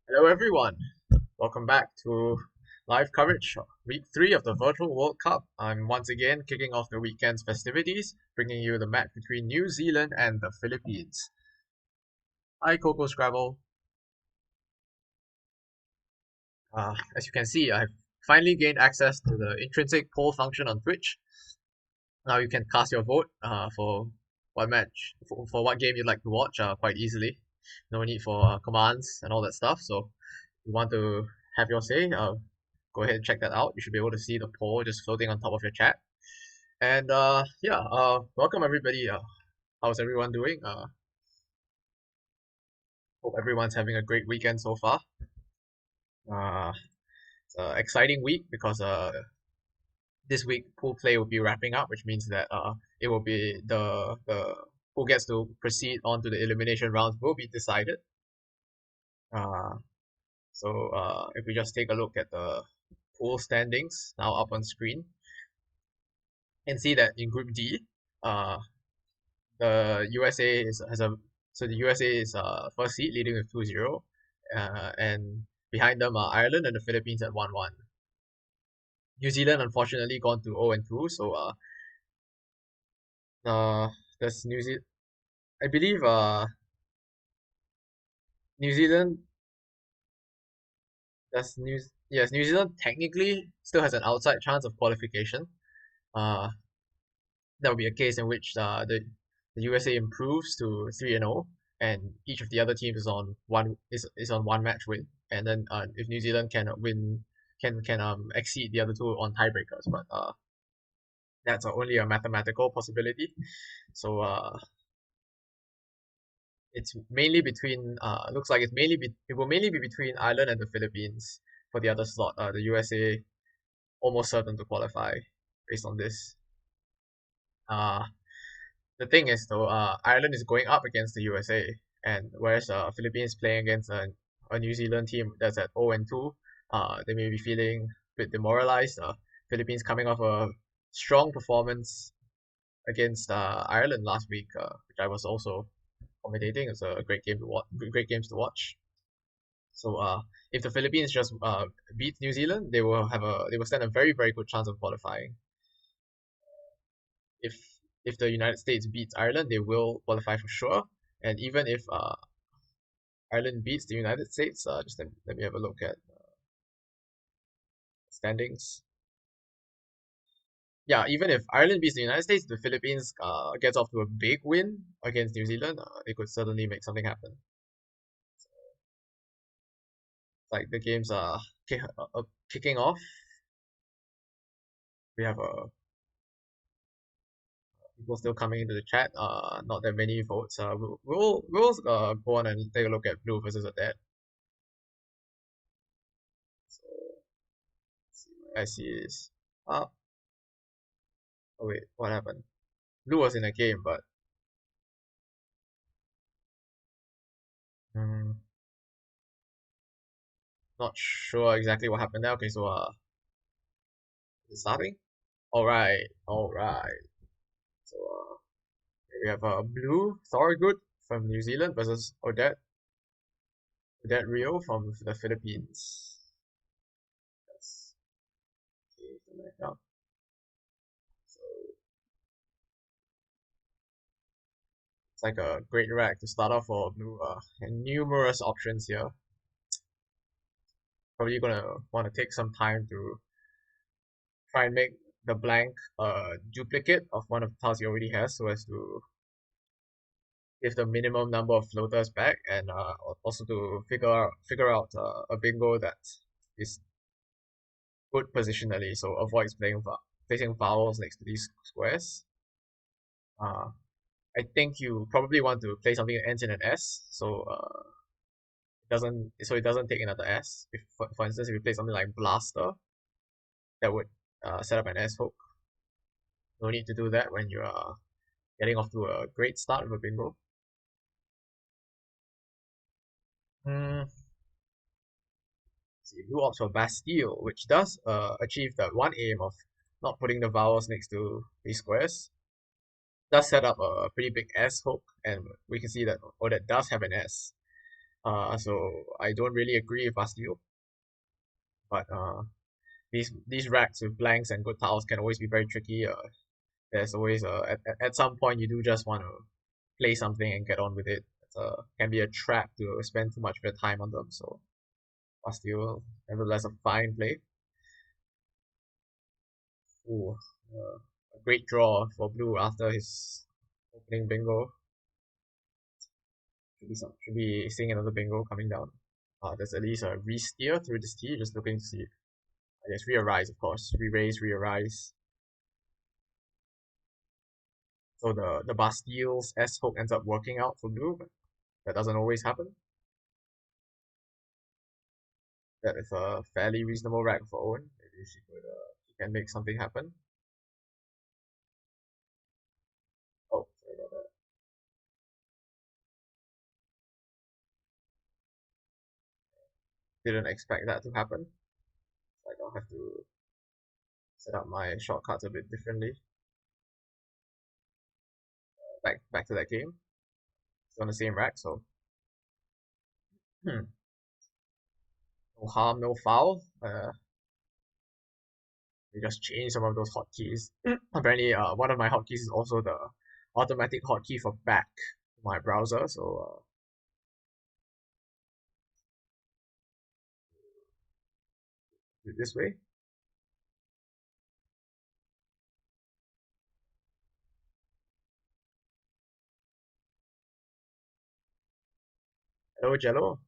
Hello, everyone. Welcome back to live coverage of week 3 of the Virtual World Cup. I'm once again kicking off the weekend's festivities, bringing you the match between New Zealand and the Philippines. Hi, Coco Scrabble. As you can see, I've finally gained access to the intrinsic poll function on Twitch. Now you can cast your vote for what match, for what game you'd like to watch quite easily. No need for commands and all that stuff. So, if you want to have your say, go ahead and check that out. You should be able to see the poll just floating on top of your chat. And yeah, welcome everybody. How's everyone doing? Hope everyone's having a great weekend so far. Uh, it's an exciting week because this week pool play will be wrapping up, which means that it will be the who gets to proceed on to the elimination rounds will be decided. Uh, so if we just take a look at the pool standings now up on screen, and see that in Group D, uh, the USA has a so the USA is first seed leading with 2-0, and behind them are Ireland and the Philippines at 1-1. New Zealand unfortunately gone to 0-2, so uh that's New Zealand. I believe New Zealand that's New yes New Zealand technically still has an outside chance of qualification. Uh, that would be a case in which the USA improves to 3-0, and each of the other teams is on one match win, and then if New Zealand can win can exceed the other two on tiebreakers, but that's only a mathematical possibility. So it's mainly between looks like it will mainly be between Ireland and the Philippines for the other slot. The USA almost certain to qualify based on this. Uh, the thing is though, Ireland is going up against the USA, and whereas Philippines playing against a New Zealand team that's at 0-2, they may be feeling a bit demoralized. Philippines coming off a strong performance against Ireland last week, which I was also commentating. It's a great game to watch, great games to watch. So if the Philippines just beat New Zealand, they will stand a very good chance of qualifying. If the United States beats Ireland, they will qualify for sure. And even if Ireland beats the United States, just let me have a look at standings. Yeah, even if Ireland beats the United States, the Philippines gets off to a big win against New Zealand, they could certainly make something happen. Like the games are kicking off. We have people still coming into the chat. Not that many votes. We'll go on and take a look at blue versus a dead. So I see is uh oh wait, what happened? Blue was in a game, but mm, not sure exactly what happened there. Okay, so is it starting? All right. So we have blue Thorgood from New Zealand versus Odette Rio from the Philippines. That's okay. So it's like a great rack to start off for blue. And numerous options here. Probably gonna want to take some time to try and make the blank a duplicate of one of the tiles he already has, so as to give the minimum number of floaters back, and also to figure out a bingo that is good positionally, so avoids placing vowels next to these squares. Uh, I think you probably want to play something that ends in an S, so it doesn't take another S. If for instance, if you play something like Blaster, that would set up an S hook. No need to do that when you are getting off to a great start with a bingo. Hmm. See, blue opts for Bastille, which does achieve that one aim of not putting the vowels next to these squares. Does set up a pretty big S hook, and we can see that Odette does have an S. So I don't really agree with Bastille, but these racks with blanks and good tiles can always be very tricky. There's always at some point you do just want to play something and get on with it. Can be a trap to spend too much of your time on them. So Bastille, nevertheless, a fine play. Ooh, a great draw for blue after his opening bingo. Should be seeing another bingo coming down. There's at least a re-steer through this T, just looking to see. I guess re-arise, of course. Re-raise, re-arise. So the Bastille's S hook ends up working out for blue, but that doesn't always happen. That is a fairly reasonable rack for Owen. Maybe she can make something happen. Oh, sorry about that. Didn't expect that to happen. Like I'll have to set up my shortcuts a bit differently. Back to that game. It's on the same rack, so no harm, no foul. We just change some of those hotkeys. Apparently, one of my hotkeys is also the automatic hotkey for back to my browser. So do it this way. Hello, Jello.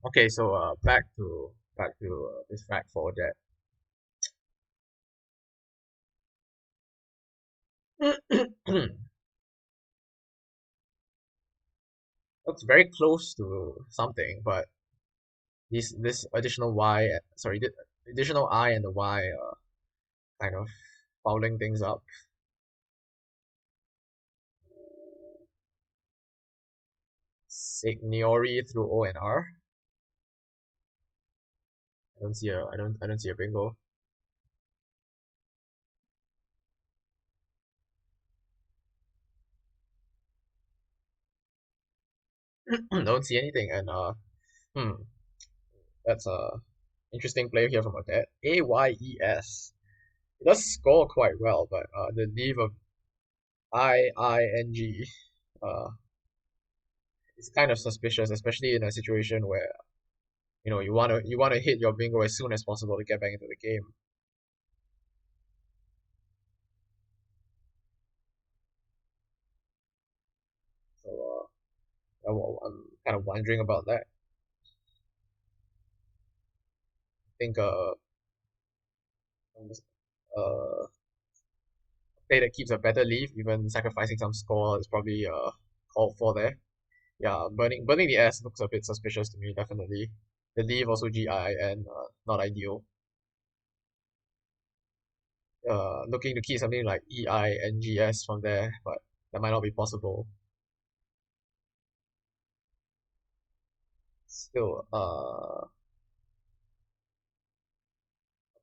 Okay, so back to this fact for that. Looks very close to something, but this additional y, sorry, the additional I and the y kind of fouling things up. Signori through O and R. I don't see a bingo. Don't see anything, and hmm, that's a interesting player here from Odette. Ayes. It does score quite well, but the leave of IING uh is kind of suspicious, especially in a situation where you wanna hit your bingo as soon as possible to get back into the game. So I'm kind of wondering about that. I think a play that keeps a better leave, even sacrificing some score, is probably called for there. Yeah, burning the S looks a bit suspicious to me, definitely. The leave also GIN, not ideal. Looking to keep something like EINGS from there, but that might not be possible. Still,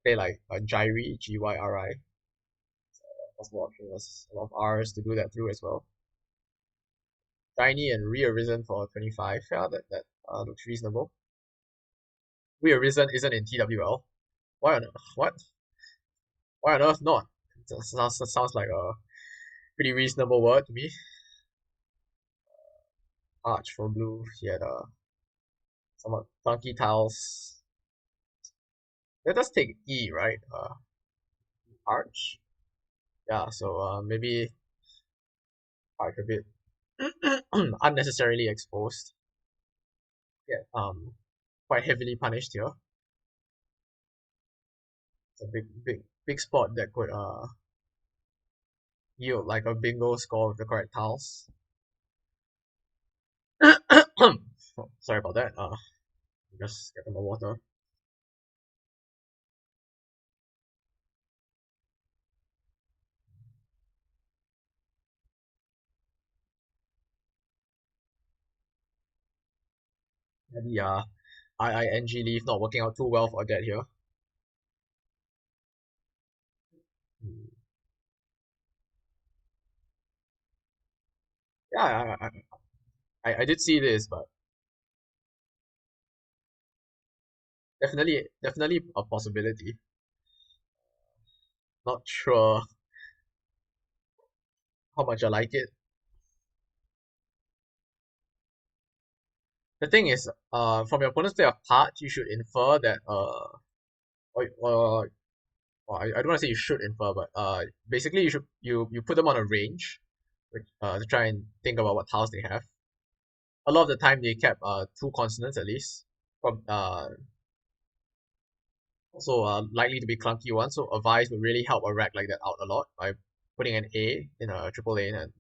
play like a Gyri, GYRI. Possible option. There's a lot of R's to do that through as well. Shiny and Rearisen for 25. Yeah, that looks reasonable. Rearisen isn't in TWL. Why on earth? What? Why on earth not? Sounds like a pretty reasonable word to me. Arch for blue. He had some funky tiles. Let us take E, right? Arch. Yeah, so maybe Arch a bit unnecessarily exposed. Yeah, quite heavily punished here. It's a big spot that could yield like a bingo score with the correct tiles. Sorry about that. Just get some water. Yeah, the IING leaf not working out too well for that here. Hmm. Yeah, I did see this, but definitely a possibility. Not sure how much I like it. The thing is, from your opponent's play of cards, you should infer that or well, I don't want to say you should infer, but basically you put them on a range, which to try and think about what tiles they have. A lot of the time they kept two consonants at least, from also likely to be clunky ones. So a vice would really help a rack like that out a lot by putting an A in a triple lane and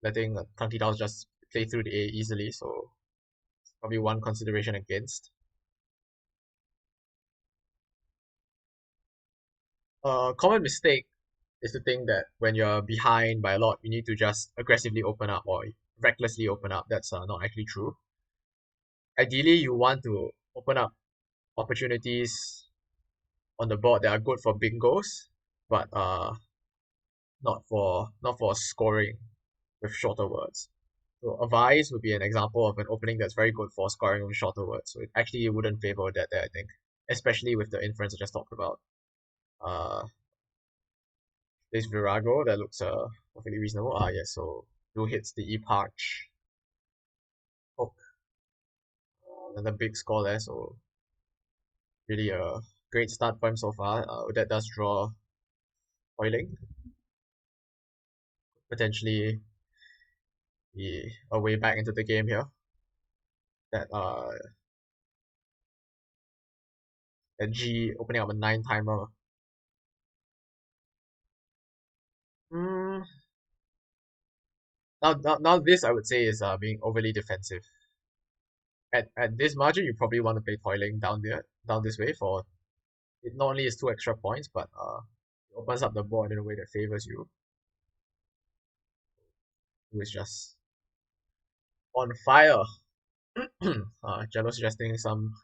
letting clunky tiles just play through the A easily. So probably one consideration against. Common mistake is to think that when you're behind by a lot, you need to just aggressively open up or recklessly open up. That's not actually true. Ideally, you want to open up opportunities on the board that are good for bingos, but not for scoring with shorter words. So a vice would be an example of an opening that's very good for scoring with shorter words. So it actually wouldn't favor that there, I think, especially with the inference I just talked about. Uh, this Virago that looks perfectly reasonable. Yes, so blue hits the E-Parch hook, another big score there. So really a great start for him so far. That does draw foiling, potentially be a way back into the game here. That G opening up a 9 timer. Mm, now this I would say is being overly defensive. At this margin, you probably want to play toiling down this way for it. Not only is 2 extra points, but it opens up the board in a way that favors you, who is just on fire. Jello suggesting some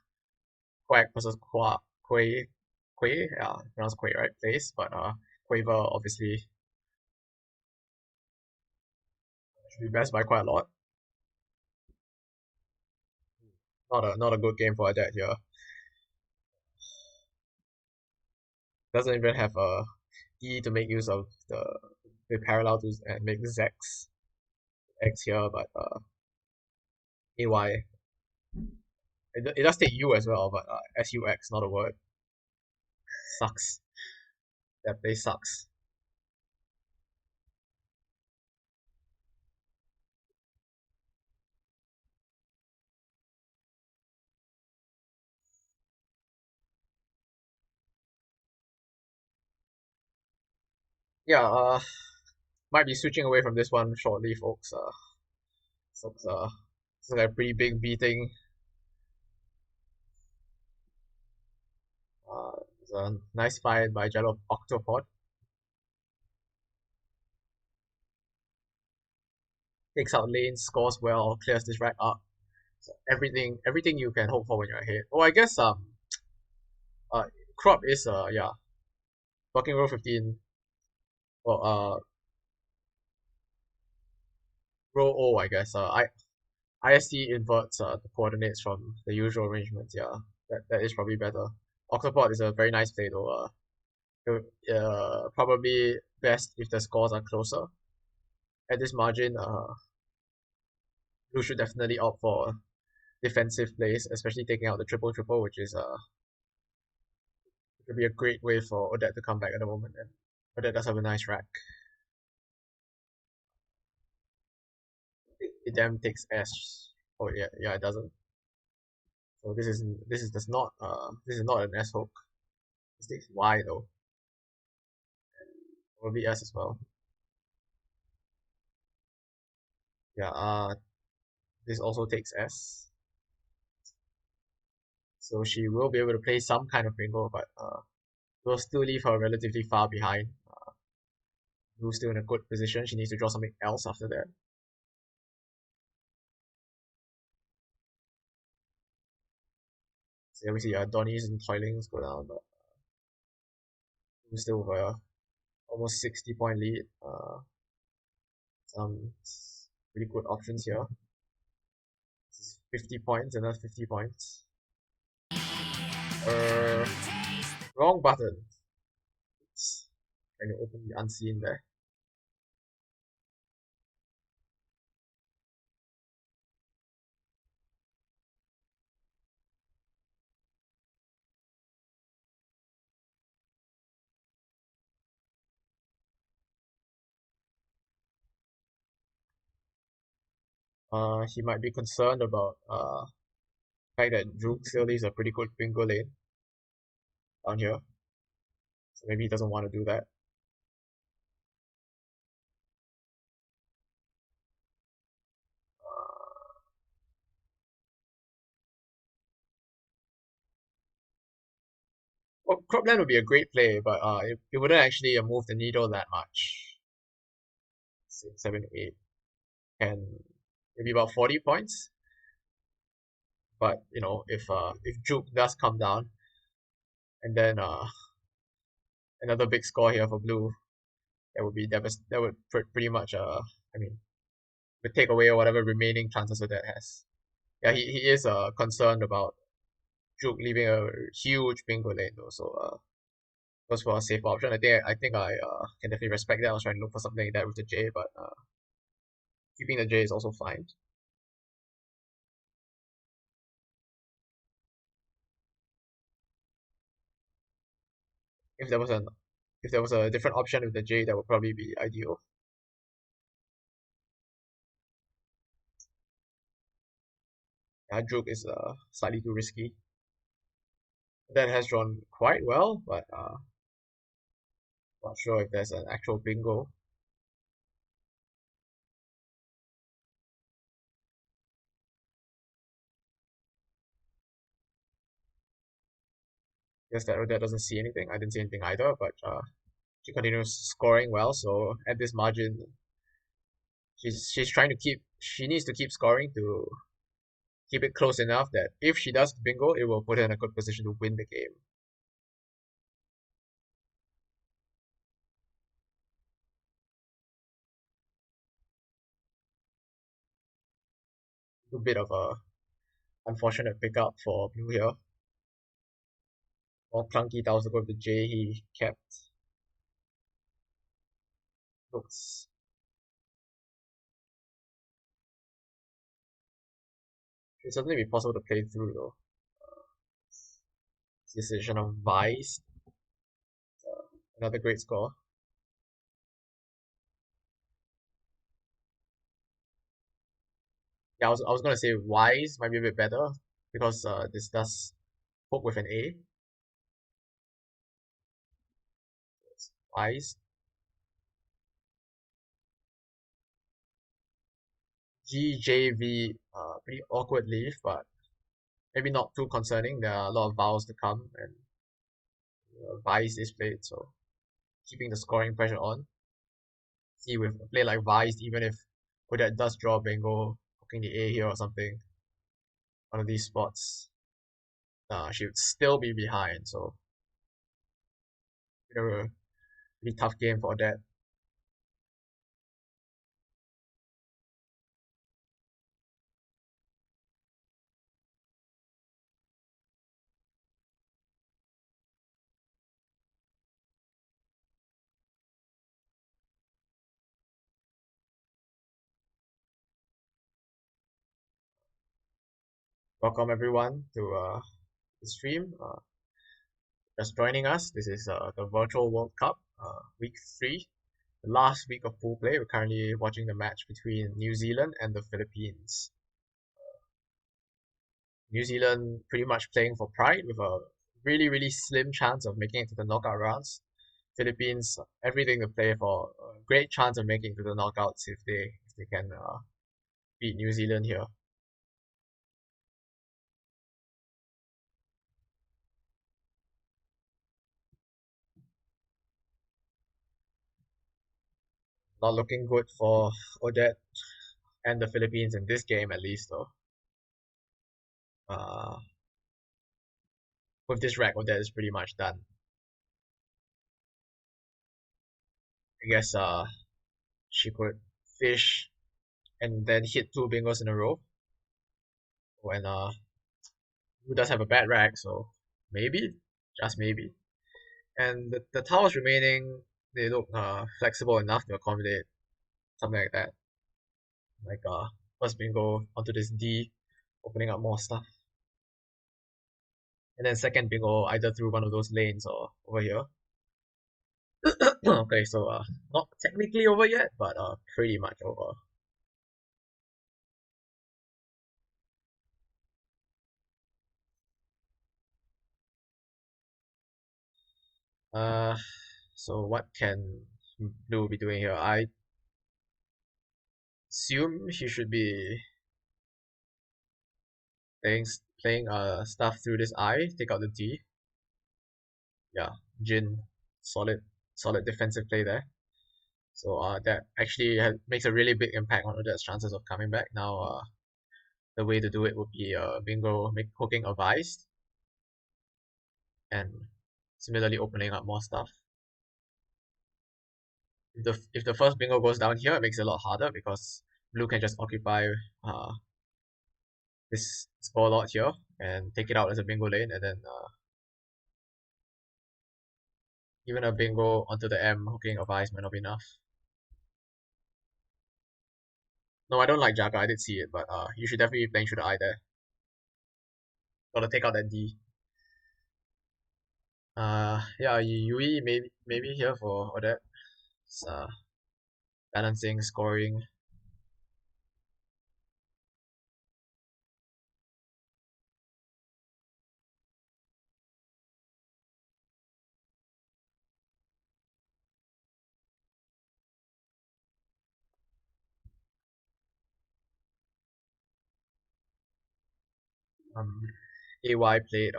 Quack versus Quay, yeah, pronounced Quay, right? Place, but Quaver obviously should be best by quite a lot. Not a good game for Adet here. Doesn't even have a E to make use of the parallel to and make Zex X here, but AY. It does take U as well, but SUX, not a word. Sucks. That place sucks. Yeah, might be switching away from this one shortly, folks. So it's like a pretty big beating. It's a nice fight by Jello Octopod. Takes out lanes, scores well, clears this rack up. So everything you can hope for when you're ahead. Oh, I guess uh crop is yeah, blocking row 15 or row O, I guess. IST inverts the coordinates from the usual arrangements. Yeah, that is probably better. Octopod is a very nice play though. Probably best if the scores are closer. At this margin, blue should definitely opt for defensive plays, especially taking out the triple triple, which is could be a great way for Odette to come back at the moment. And Odette does have a nice rack. It then takes S. Oh yeah, it doesn't. So this is not an S hook. This takes Y though. Probably S as well. Yeah, this also takes S. So she will be able to play some kind of bingo, but will still leave her relatively far behind. Blue's still in a good position. She needs to draw something else after that. So we see Donnie's and Toilings go down, but Blue's still with a almost 60 point lead. Some pretty good options here. 50 points, another 50 points. Uh, Wrong button. Oops. Trying to open the unseen there. He might be concerned about the fact that Juke still leaves a pretty good bingo lane down here. So maybe he doesn't want to do that. Well, Cropland would be a great play, but it wouldn't actually move the needle that much. 6, 7, 8, and maybe about 40 points. But if Juke does come down, and then another big score here for Blue, that would be that would pretty much I mean would take away whatever remaining chances that has. Yeah, he is concerned about Juke leaving a huge bingo lane though, so goes for a safe option. I think I can definitely respect that. I was trying to look for something like that with the J, but keeping the J is also fine. If there was an if there was a different option with the J, that would probably be ideal. Yeah, Juke is slightly too risky. That has drawn quite well, but not sure if there's an actual bingo. Guess that doesn't see anything. I didn't see anything either, but she continues scoring well. So at this margin, she's trying to keep. She needs to keep scoring to keep it close enough that if she does bingo, it will put her in a good position to win the game. A bit of a unfortunate pickup for Blue here. More clunky tiles to go with the J he kept. Looks should certainly be possible to play through though. Decision of Vice, another great score. Yeah, I was gonna say Wise might be a bit better because this does hook with an A. Wise. GJV, pretty awkward leaf, but maybe not too concerning. There are a lot of vowels to come, and Vice is played, so keeping the scoring pressure on. See with a play like Vice, even if Odette does draw bingo, hooking the A here or something, one of these spots, she would still be behind. So, a pretty tough game for Odette. Welcome everyone to the stream. Just joining us. This is the Virtual World Cup, week 3, the last week of pool play. We're currently watching the match between New Zealand and the Philippines. New Zealand pretty much playing for pride with a really, really slim chance of making it to the knockout rounds. Philippines, everything to play for, a great chance of making it to the knockouts if they can beat New Zealand here. Not looking good for Odette and the Philippines in this game at least though. Uh, with this rack, Odette is pretty much done. I guess she could fish and then hit two bingos in a row. When who does have a bad rack, so maybe, just maybe. And the tiles remaining, they look flexible enough to accommodate something like that. Like first bingo onto this D, opening up more stuff. And then second bingo either through one of those lanes or over here. Okay, so not technically over yet, but pretty much over. Uh, so what can Blue be doing here? I assume he should be playing playing stuff through this I, take out the D. Yeah, Jin, solid defensive play there. So that actually makes a really big impact on Odette's chances of coming back. Now the way to do it would be bingo make hooking advised and similarly opening up more stuff. If the first bingo goes down here, it makes it a lot harder because blue can just occupy uh, this score lot here and take it out as a bingo lane, and then even a bingo onto the M hooking of ice might not be enough. No, I don't like Jaga. I did see it, but you should definitely be playing through the I there. Gotta take out that D. Yeah, Yui maybe here for Odette. It's, balancing, scoring. Um, AY played.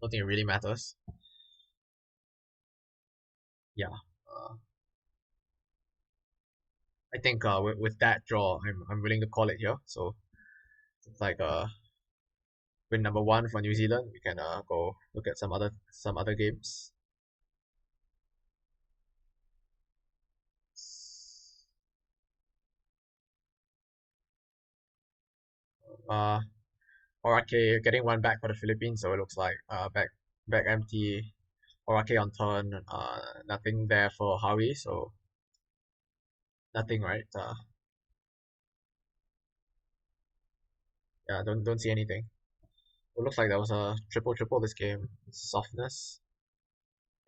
Don't think it really matters. Yeah. I think with that draw, I'm willing to call it here. So it's like win number one for New Zealand. We can go look at some other games. Uh, Orake getting one back for the Philippines, so it looks like back empty. Orake on turn. Nothing there for Howie, so nothing, right? Yeah, don't see anything. It looks like there was a triple triple this game. Softness.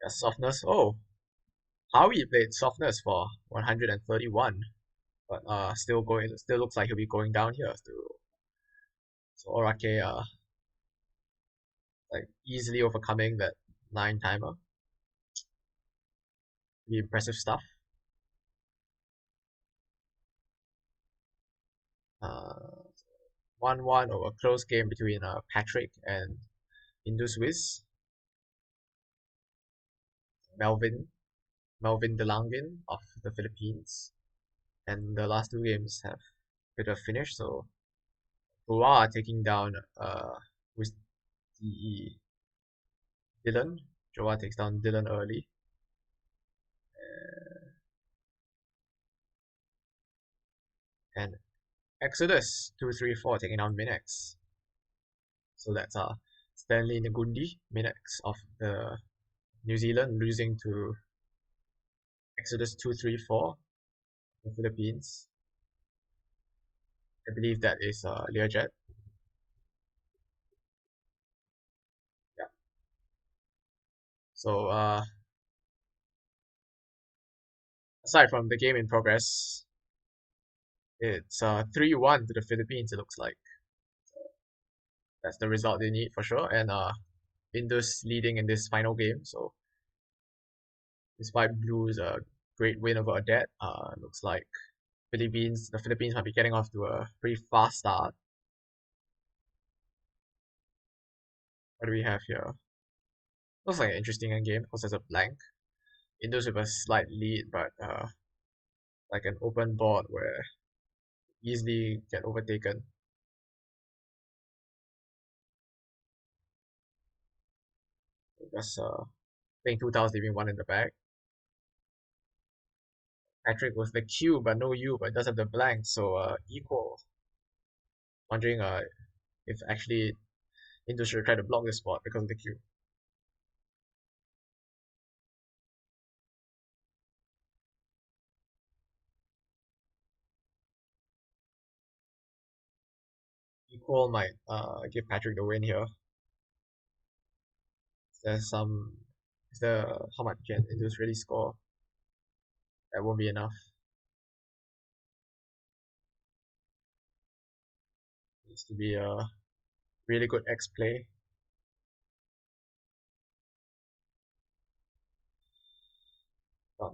Yeah, softness. Oh, Howie played softness for 131, but still looks like he'll be going down here to so Orake like easily overcoming that 9 timer. Pretty impressive stuff. Uh, 1-1 over a close game between Patrick and Indus Wiz. Melvin Melvin Delangin of the Philippines. And the last two games have bit of finish, so Goa taking down with the Dylan. Joa takes down Dylan early. And Exodus 234 taking down Minex. So that's Stanley Ngundi, Minex of the New Zealand, losing to Exodus 234, the Philippines. I believe that is Learjet. Yeah. So aside from the game in progress, it's 3-1 to the Philippines. It looks like that's the result they need for sure. And Indus leading in this final game. So despite Blues great win over Adet, looks like the Philippines might be getting off to a pretty fast start. What do we have here? Looks like an interesting end game because there's a blank. Indus with a slight lead, but like an open board where easily get overtaken. Just playing two tiles, leaving one in the bag. Patrick with the Q but no U, but does have the blank, so equal. Wondering if actually Indu should try to block this spot because of the Q. Equal might give Patrick the win here. There's some is there how much can Indus really score? That won't be enough. Needs to be a really good X play.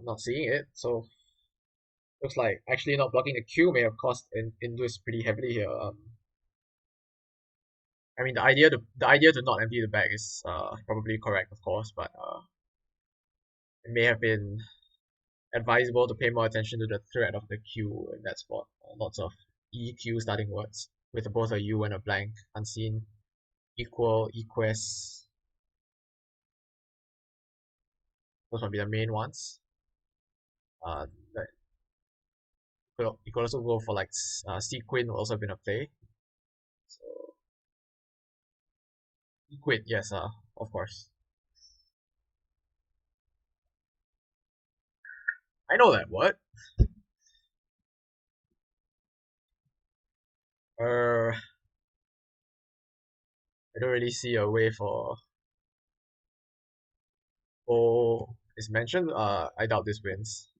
Not seeing it, so looks like actually not blocking the Q may have cost Indus pretty heavily here. I mean the idea to not empty the bag is probably correct of course, but it may have been advisable to pay more attention to the threat of the Q in that spot. Lots of EQ starting words with both a U and a blank, unseen, equal, equest. Those might be the main ones. But you could also go for like sequin will also have been a play. So equid, yes, of course. I know that word. I don't really see a way for O is mentioned. I doubt this wins.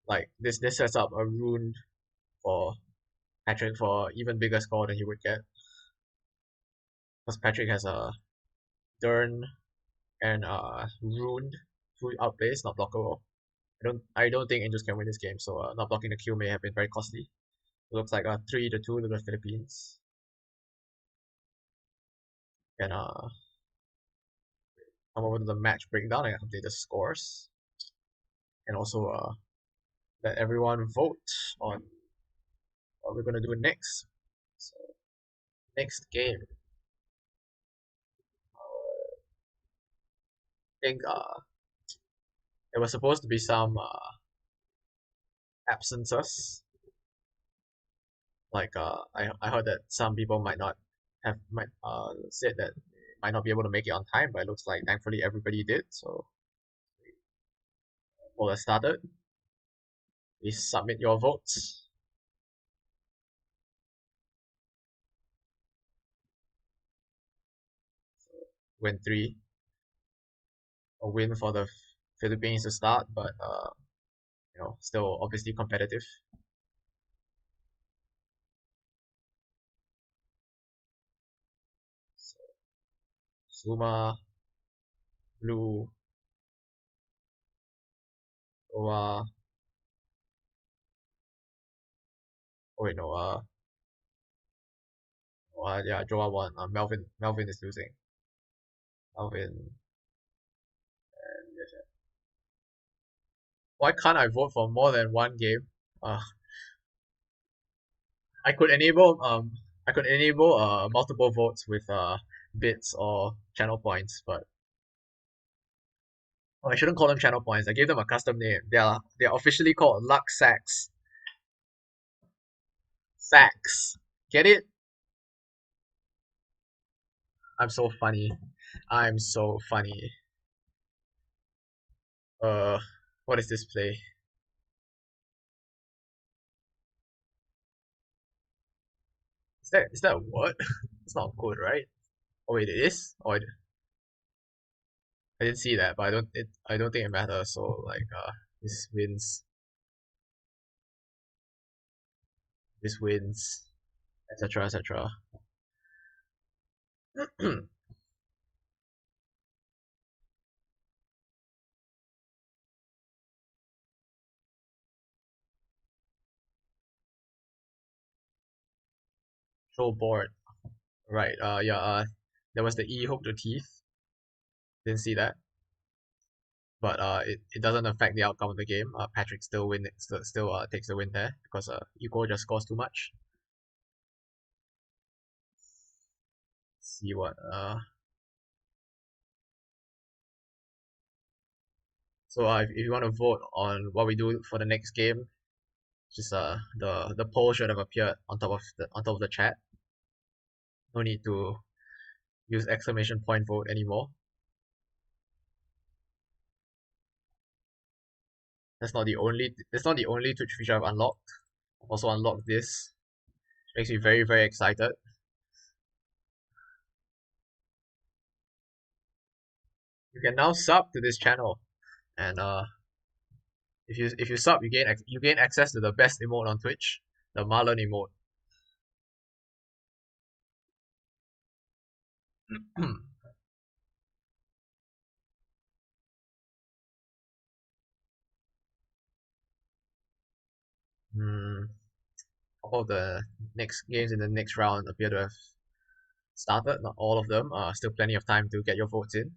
Like this sets up a rune for Patrick for even bigger score than he would get. Because Patrick has a Dern and Rune who outplays, not blockable. I don't think Angels can win this game, so not blocking the Q may have been very costly. It looks like a 3-2 to the Philippines. And come over to the match breakdown and update the scores. And also let everyone vote on what we're gonna do next. So next game, I think there was supposed to be some absences. Like I heard that some people might said that they might not be able to make it on time, but it looks like thankfully everybody did. So we'll get started. Please submit your votes. Win three, a win for the Philippines to start, but still obviously competitive. So, Suma, Blue, Oa. Oh wait, no. Yeah, Joa won. Melvin is losing. Melvin. Why can't I vote for more than one game? Uh, I could enable multiple votes with bits or channel points, but I shouldn't call them channel points. I gave them a custom name. They are officially called Luck Sacks. Sacks. Get it? I'm so funny. I'm so funny. Uh, what is this play? Is that a word? It's not good, right? Oh wait, it is. I didn't see that, but I don't think it matters. So like this wins, this wins, etc. etc. Control board. Right. Yeah. There was the E hook to teeth. Didn't see that, but it doesn't affect the outcome of the game. Patrick still takes the win there because Hugo just scores too much. See what So if you want to vote on what we do for the next game, just the poll should have appeared on top of the chat. No need to use exclamation point vote anymore. That's not the only Twitch feature I've unlocked. I've also unlocked this. Makes me very, very excited. You can now sub to this channel, and if you sub, you gain access to the best emote on Twitch, the Marlon emote. Hmm. All of the next games in the next round appear to have started. Not all of them. Still plenty of time to get your votes in.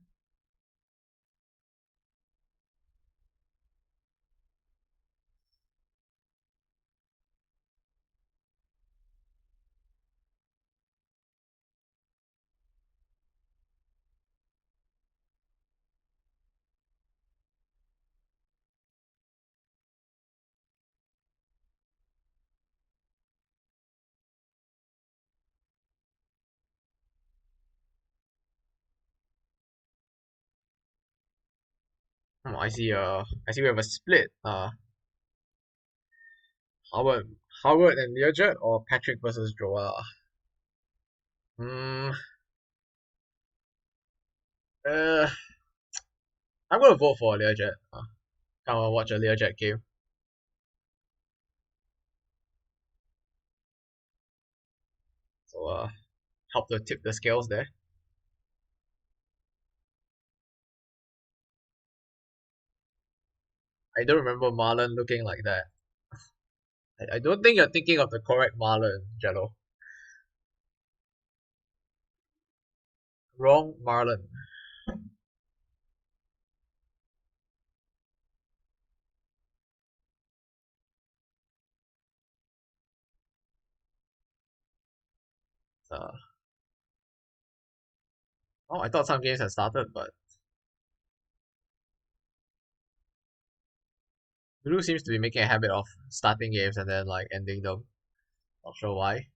I see. I see we have a split. Howard, Howard and Learjet, or Patrick versus Joel. Hmm. Uh, I'm gonna vote for Learjet. I wanna watch a Learjet game. So help to tip the scales there. I don't remember Marlon looking like that. I don't think you're thinking of the correct Marlon, Jello. Wrong Marlon. Uh, oh, I thought some games had started, but Lulu seems to be making a habit of starting games and then like ending them. Not sure why.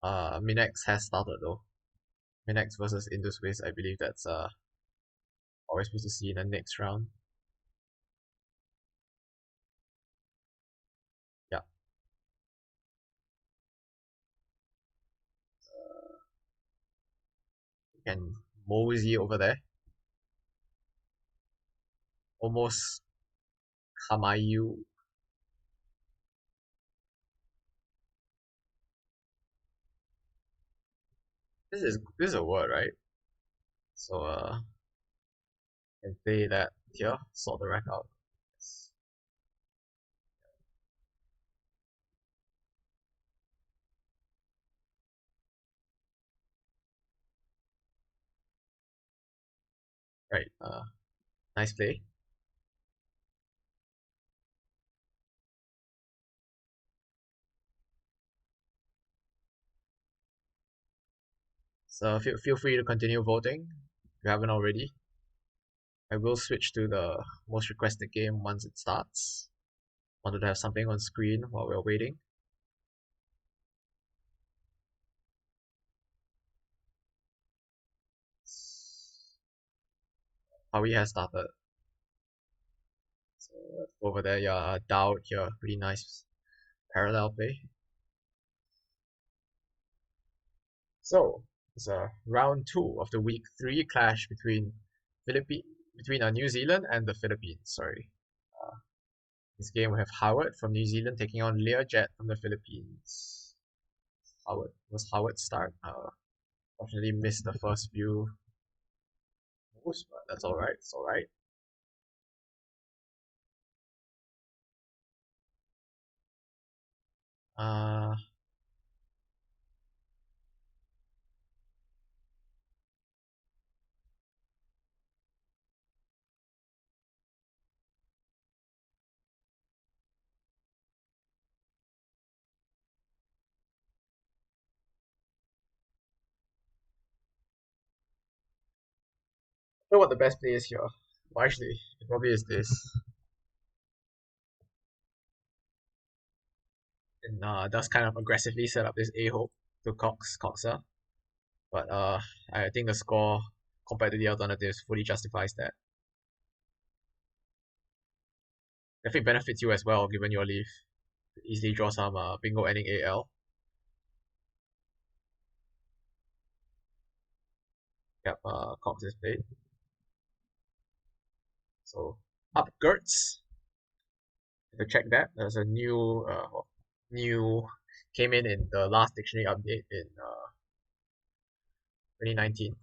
Minex has started though. Minex versus Induswiz, I believe that's what we're supposed to see in the next round. Yeah, and mosey over there. Almost Kamayu. This is a word, right? So can say that here, sort the rack out. Yes. Right. Nice play. So feel free to continue voting if you haven't already. I will switch to the most requested game once it starts. Wanted to have something on screen while we're waiting. Howie has started. So over there, yeah, Dowd here, really nice parallel play. So it's round two of the week three clash between New Zealand and the Philippines. Sorry, this game we have Howard from New Zealand taking on Learjet from the Philippines. Howard start. Fortunately missed the first few moves, but that's all right. It's all right. Uh, know what the best play is here. Well, actually, it probably is this. And does kind of aggressively set up this a-hole to Coxer. But I think the score compared to the alternatives fully justifies that. I think benefits you as well given your leave. Easily draw some bingo ending AL. Yep, Cox is played. So up Gertz. To check that, there's a new came in the last dictionary update in 2019.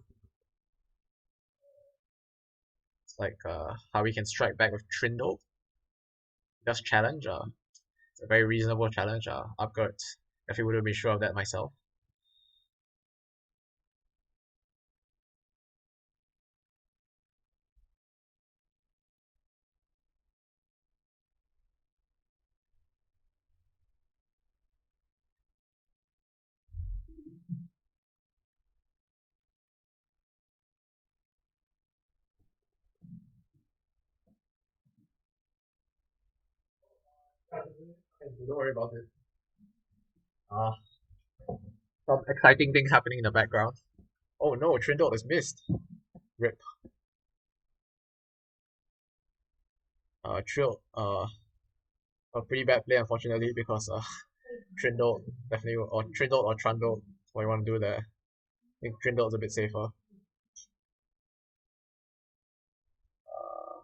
It's like how we can strike back with Trindle. Just challenge. It's a very reasonable challenge. Up Gertz. If you would have been sure of that myself. Don't worry about it. Uh, some exciting things happening in the background. Oh no, Trindle is missed. Rip. Trill. A pretty bad play unfortunately because Trindle definitely or Trindle or Trundle. What you want to do there. I think Trindle is a bit safer. Uh,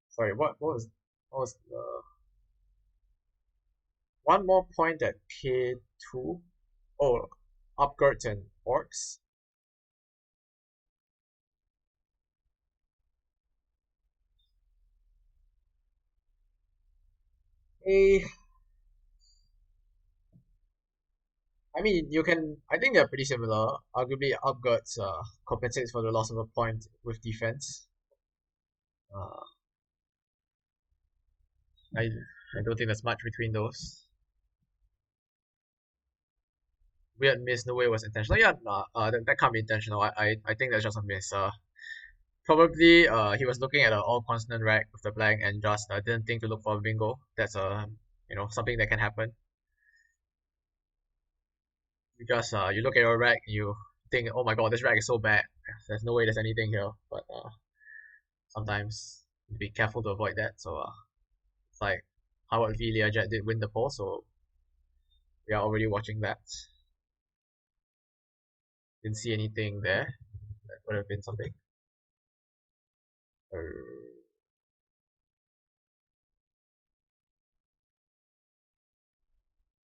sorry, what was the one more point at K2? Oh, Upgurt and Orcs. A I mean, you can. I think they're pretty similar. Arguably, Upgurts compensates for the loss of a point with defense. Uh, I I don't think there's much between those. Weird miss, no way was intentional. Yeah, nah, that can't be intentional. I think that's just a miss. Probably he was looking at an all consonant rack with the blank and just didn't think to look for a bingo. That's something that can happen. You just you look at your rack and you think, oh my god, this rack is so bad. There's no way there's anything here. But sometimes be careful to avoid that. So it's like Howard v Learjet did win the poll, so we are already watching that. Didn't see anything there. That could have been something.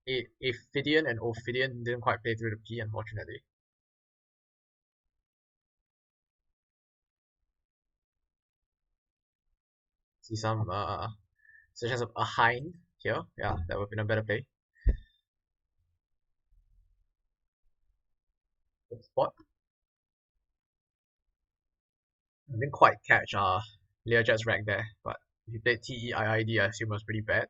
Ophidian and Ophidian didn't quite play through the P, unfortunately. See some such as a hind here. Yeah, that would have been a better play. Good spot. I didn't quite catch Learjet's rack there, but if you played TEIID, I assume it was pretty bad.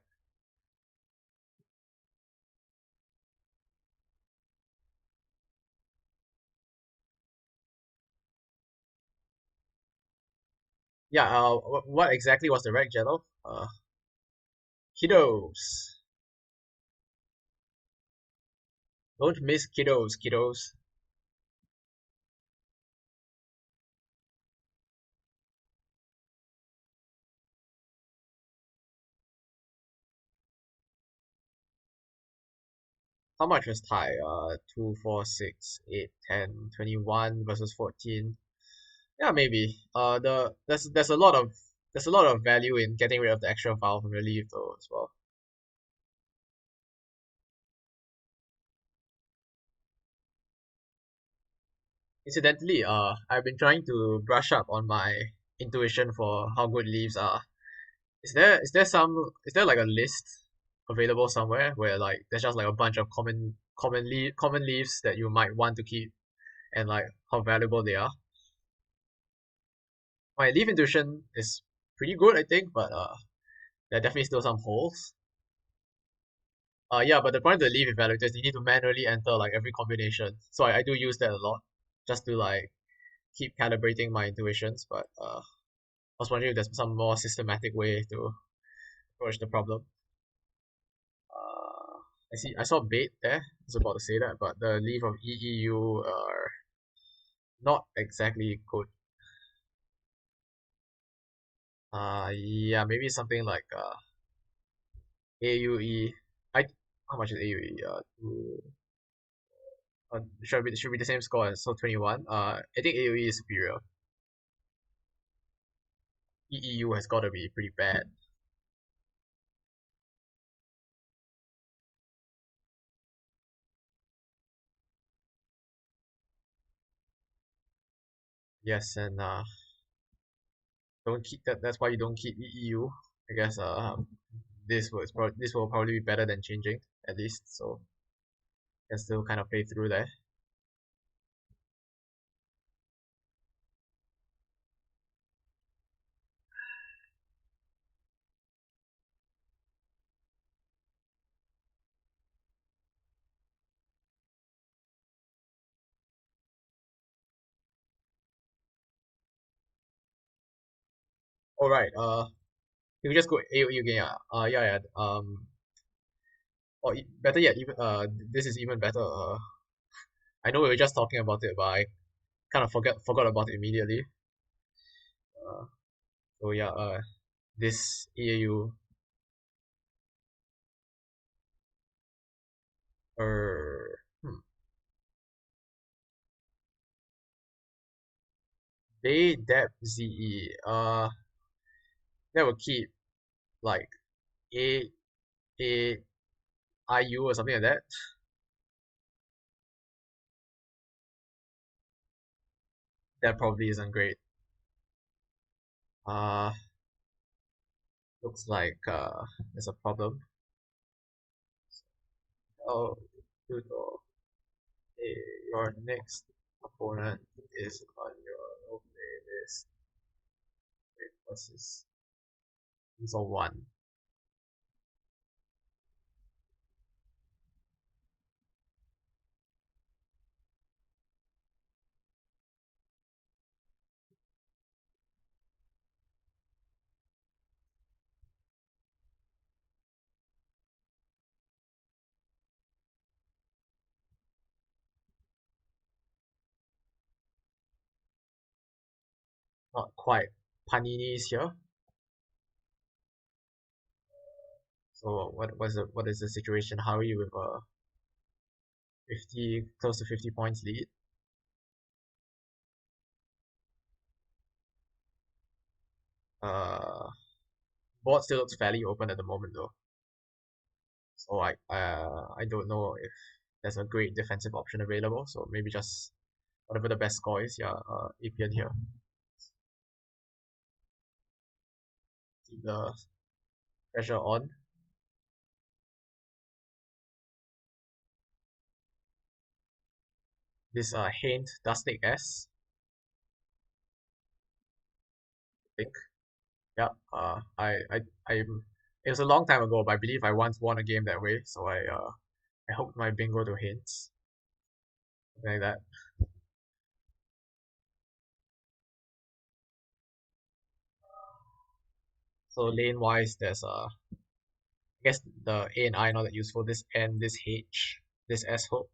Yeah, what exactly was the rack, Jello? Kiddos. Don't miss kiddos. How much was tie? 2, 4, 6, 8, 10, 21 versus 14. Yeah, maybe. There's a lot of value in getting rid of the extra file from your leave though as well. Incidentally, I've been trying to brush up on my intuition for how good leaves are. Is there like a list available somewhere where like there's just like a bunch of common leaves that you might want to keep and like how valuable they are? My leaf intuition is pretty good, I think, but there are definitely still some holes. Yeah, but the point of the leaf evaluators, you need to manually enter like every combination. So I do use that a lot, just to like keep calibrating my intuitions, but I was wondering if there's some more systematic way to approach the problem. I saw bait there. I was about to say that, but the leaf of EEU are not exactly good. Yeah, maybe something like AUE. I How much is AUE? Should be the same score as so 21. I think AOE is superior. EEU has got to be pretty bad. Yes, and don't keep that. That's why you don't keep EEU. I guess this will probably be better than changing at least. So can still kind of play through there. All right. Can we just go AOE again? Yeah. Yeah, yeah. Or better yet, even this is even better. I know we were just talking about it, but I kind of forgot about it immediately. Uh, so yeah. This EAU hmm, they dep ZE. That will keep like A A IU or something like that. That probably isn't great. Uh, Looks like there's a problem. Oh, good. Oh, hey, your next opponent is on your playlist. Wait, what's this? He's on one. Not quite. Panini's here. So what is the situation? How are you with 50 close to 50 points lead? Uh, Board still looks fairly open at the moment though. So I don't know if there's a great defensive option available. So maybe just whatever the best score is. Yeah, APN here. Keep the pressure on. This Haint does take S, I think. Yeah. I it was a long time ago, but I believe I once won a game that way. So I hooked my bingo to Haints. Something like that. So lane wise, there's I guess the A and I not that useful. This N, this H, this S hook,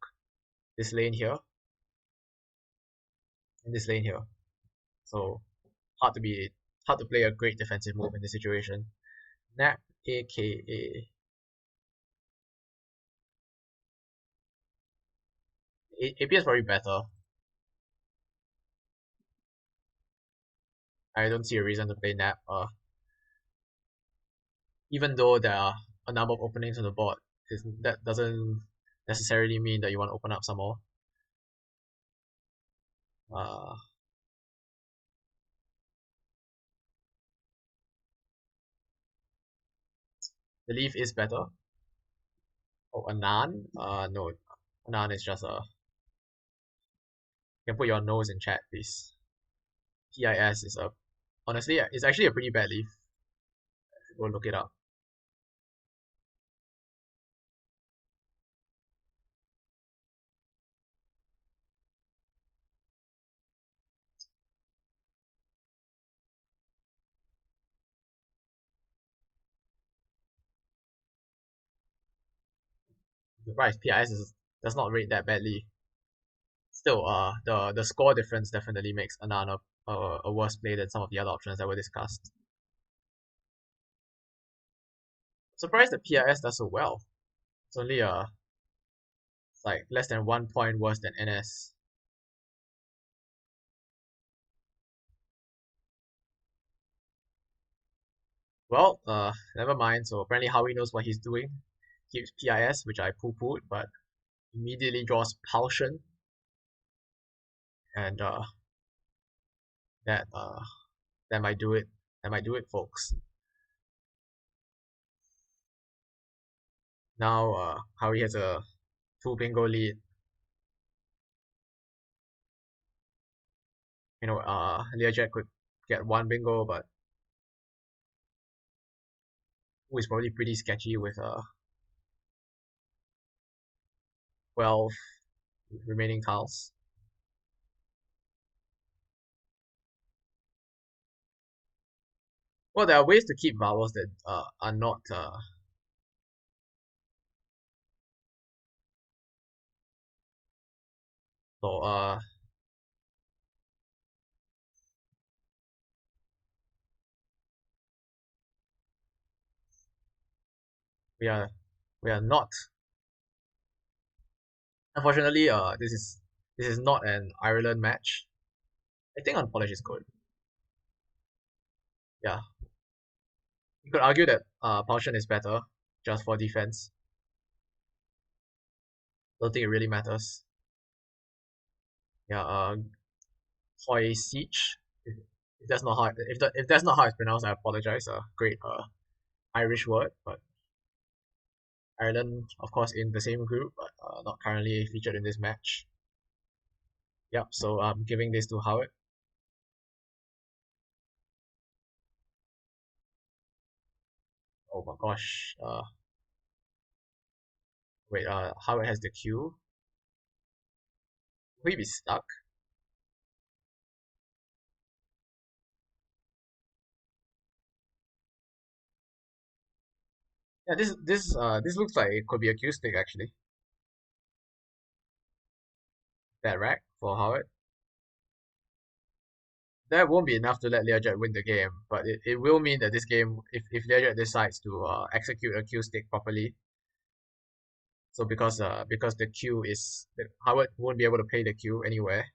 this lane here, and this lane here. So hard to be hard to play a great defensive move in this situation. Nap, aka AP is probably better. I don't see a reason to play Nap. Even though there are a number of openings on the board, that doesn't necessarily mean that you want to open up some more. Uh, the leaf is better. Oh, Anan? No, Anan is just a. You can put your nose in chat, please. TIS is a. Honestly, it's actually a pretty bad leaf. Go look it up. Right, does not rate that badly. Still, the score difference definitely makes Anana a worse play than some of the other options that were discussed. Surprised that PIS does so well. It's only like less than 1 point worse than NS. Well, never mind. So apparently Howie knows what he's doing. Keeps PIS, which I poo-pooed, but immediately draws Pulsion, and that that might do it. That might do it, folks. Now Howie has a 2 bingo lead. Learjet could get 1 bingo, but who is probably pretty sketchy with 12 remaining tiles. Well, there are ways to keep vowels that are not so we are we are not. Unfortunately, this is not an Ireland match. I think on polish is good. Yeah, you could argue that Paushan is better just for defense. Don't think it really matters. Yeah, Hoi Siege. If that's not how if that's not how it's pronounced, I apologize. Great Irish word, but Ireland, of course, in the same group, but not currently featured in this match. Yep. So I'm giving this to Howard. Oh my gosh. Wait. Howard has the Q. Will he be stuck? Yeah. This looks like it could be a Q stick actually. That rack for Howard. That won't be enough to let Learjet win the game, but it will mean that this game, if Learjet decides to execute a Q stick properly, so because the Q is Howard won't be able to play the Q anywhere.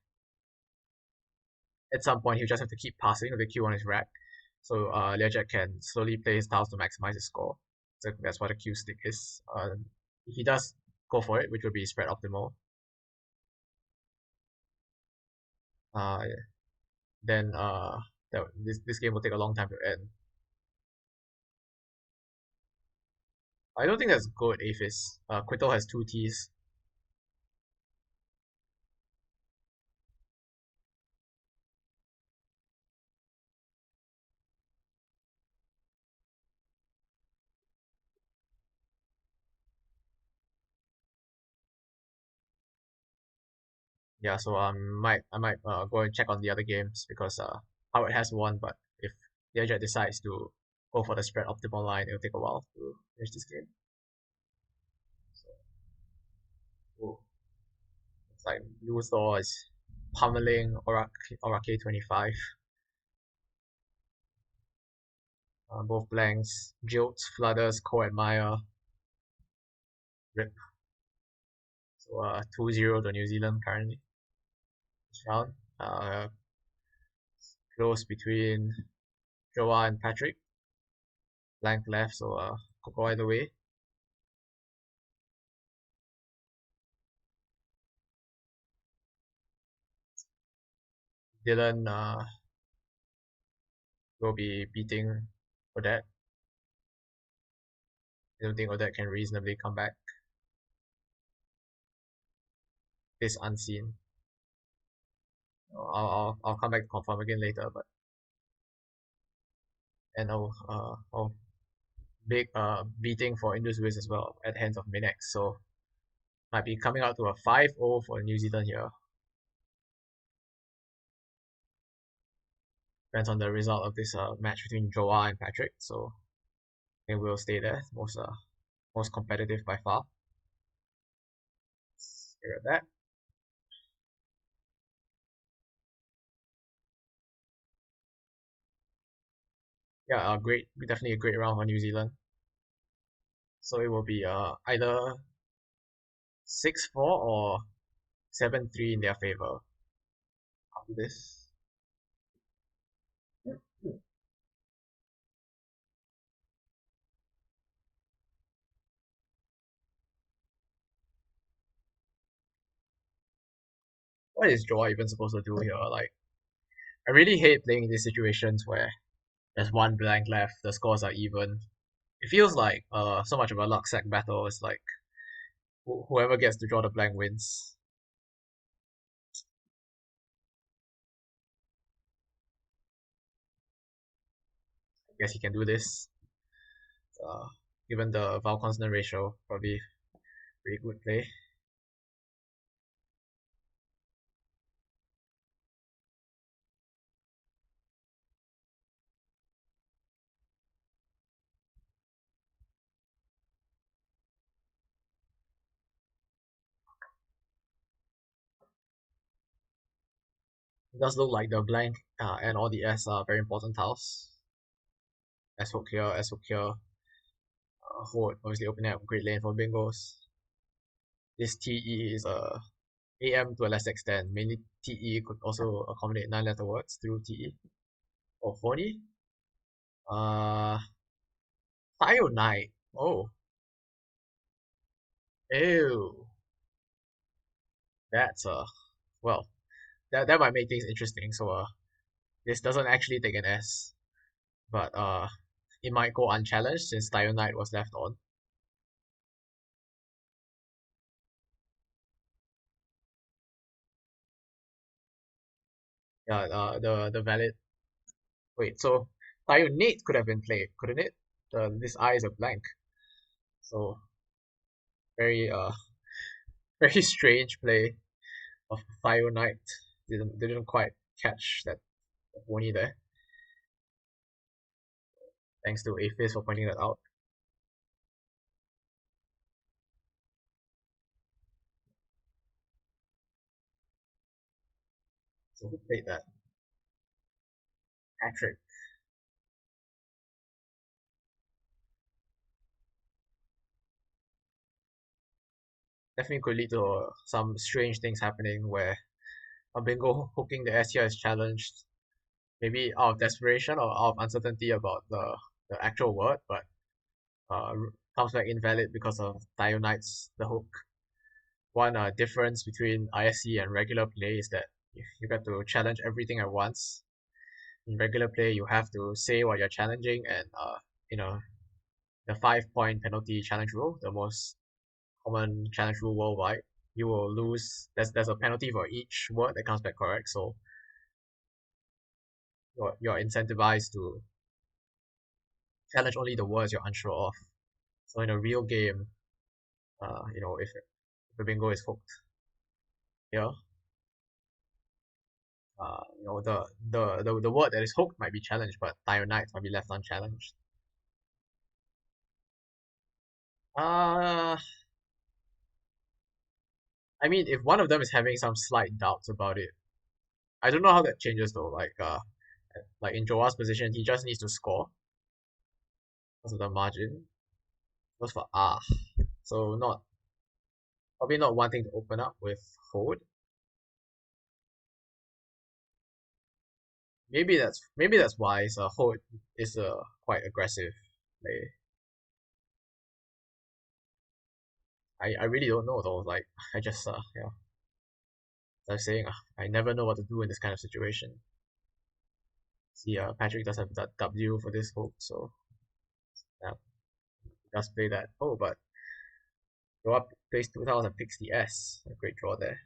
At some point, he'll just have to keep passing the Q on his rack, so Learjet can slowly play his tiles to maximize his score. So that's what a Q stick is. If he does go for it, which would be spread optimal, uh, then this game will take a long time to end. I don't think that's good, Aphis. Quittle has 2 Ts. Yeah, so I might go and check on the other games because Howard has one, but if Learjet decides to go for the spread optimal line, it'll take a while to finish this game. So, ooh, it's like Luthor is pummeling Orake 25. Both blanks. Jilts, Flutters, Co-Admire, Rip. So 2-0 to New Zealand currently. This round. Close between Joa and Patrick. Blank left, so could go either way. Dylan will be beating Odette. I don't think Odette can reasonably come back. This unseen. I'll come back to confirm again later, but and big beating for Indus Wiz as well at the hands of Minex. So might be coming out to a 5-0 for New Zealand here. Depends on the result of this match between Joa and Patrick. So I think we'll stay there. Most competitive by far. Figure that. Yeah, great, definitely a great round for New Zealand. So it will be either 6-4 or 7-3 in their favor after this. What is draw even supposed to do here? Like, I really hate playing in these situations where there's one blank left, the scores are even. It feels like so much of a luck sack battle. It's like whoever gets to draw the blank wins. I guess he can do this. Uh, Given the vowel consonant ratio, probably pretty good play. It does look like the blank and all the S are very important tiles. S hook here, S hook here. Hold, obviously opening up great lane for bingos. This TE is a AM to a less extent. Mainly TE could also accommodate 9-letter words through TE. Oh, 40? Uh, Fire Knight. Oh, ew. That's well, that might make things interesting. So this doesn't actually take an S, but it might go unchallenged since Tire Knight was left on. Yeah, the valid. Wait, so Tire Nate could have been played, couldn't it? This eye is a blank. So very very strange play of Fire Knight. Didn't quite catch that Oni there. Thanks to Aphis for pointing that out. So who played that? Patrick. Definitely could lead to some strange things happening where a bingo hooking the S here is challenged, maybe out of desperation or out of uncertainty about the actual word, but uh, comes back invalid because of Tire Knight's the hook. One difference between ISC and regular play is that you got to challenge everything at once. In regular play, you have to say what you're challenging, and you know the 5-point penalty challenge rule, the most common challenge rule worldwide. You will lose. There's a penalty for each word that comes back correct. So you're incentivized to challenge only the words you're unsure of. So in a real game, if the bingo is hooked here, the word that is hooked might be challenged, but Tire Knight might be left unchallenged. Uh, I mean, if one of them is having some slight doubts about it, I don't know how that changes though. Like in Joa's position, he just needs to score because of the margin. Goes for R. So not probably not wanting to open up with hold. Maybe that's why hold is a quite aggressive play. I really don't know though. Like I just as I was saying, I never know what to do in this kind of situation. See, Patrick does have that W for this hook, so yeah, just play that. Oh, but go up, plays 2000, picks the S. A great draw there.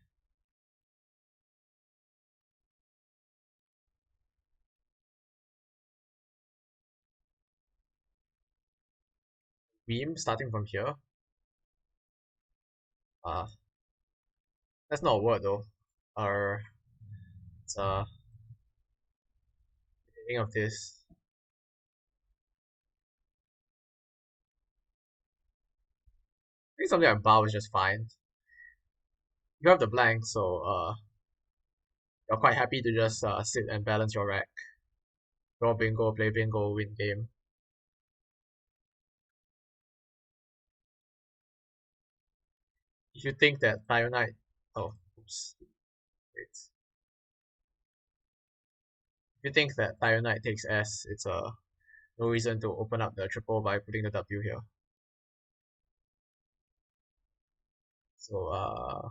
Beam starting from here. Uh, that's not a word though. It's thinking of this. I think something like bow is just fine. you have the blank, so you're quite happy to just sit and balance your rack, draw bingo, play bingo, win game. If you think that Thionite, oh, oops, wait. If you think that Thionite takes S, it's no reason to open up the triple by putting the W here. So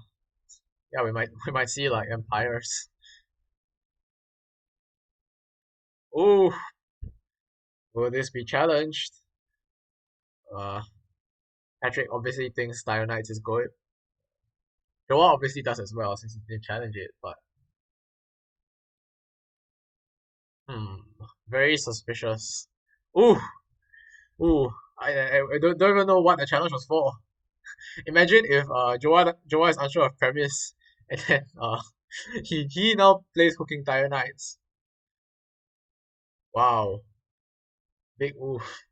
yeah, we might see like empires. Ooh, will this be challenged? Uh, Patrick obviously thinks Thionite is good. Joa obviously does as well since he didn't challenge it, but hmm, very suspicious. Ooh, ooh, I don't even know what the challenge was for. Imagine if Joa is unsure of premise and then he now plays Cooking Tire Knights. Wow, big oof.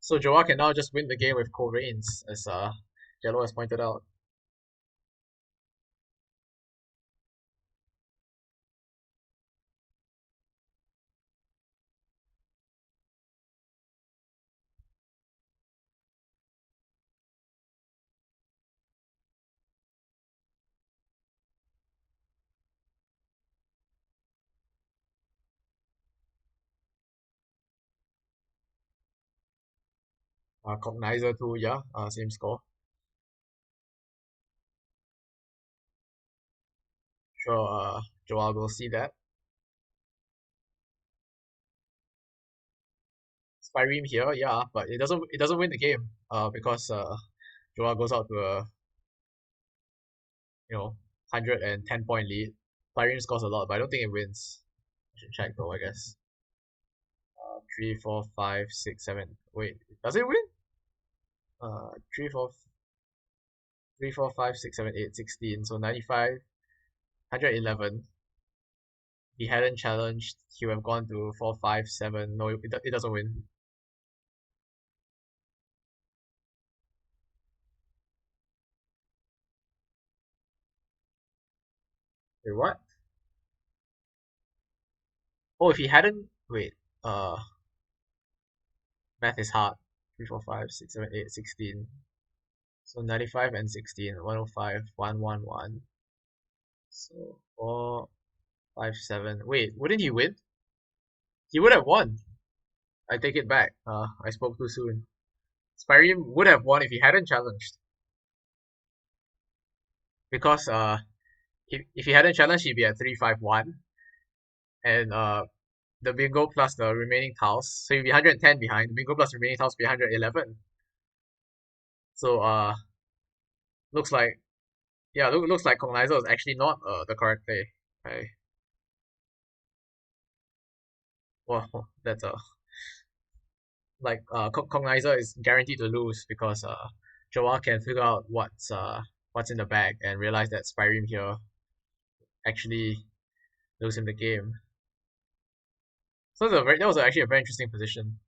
So Joa can now just win the game with Cold Rains, as Jello has pointed out. Cognizer too, yeah, same score. Sure, Joa will see that. Spyreem here, yeah, but it doesn't win the game. Because Joa goes out to a 110 point lead. Spyreem scores a lot, but I don't think it wins. I should check though, I guess. 3, 4, 5, 6, 7. Wait, does it win? 3, 4, 3, 4, 5, 6, 7, 8, 16. So 95, 111. If he hadn't challenged, he would have gone to 4, 5, 7. No, it doesn't win. Wait, what? Oh, if he hadn't, wait, math is hard. 3, 4, 5, 6, 7, 8, 16. So 95 and 16, 105, 111. So 4, 5, 7. Wait, wouldn't he win? He would have won. I take it back. I spoke too soon. Spyreem would have won if he hadn't challenged. Because if he hadn't challenged, he'd be at 351. And the bingo plus the remaining tiles. So he'd be 110 behind. The bingo plus remaining tiles would be 111. So looks like looks like Cognizer is actually not the correct play. Right. Well, that's Cognizer is guaranteed to lose because Joa can figure out what's in the bag and realize that Spyreem here actually lose him the game. So that was actually a very interesting position.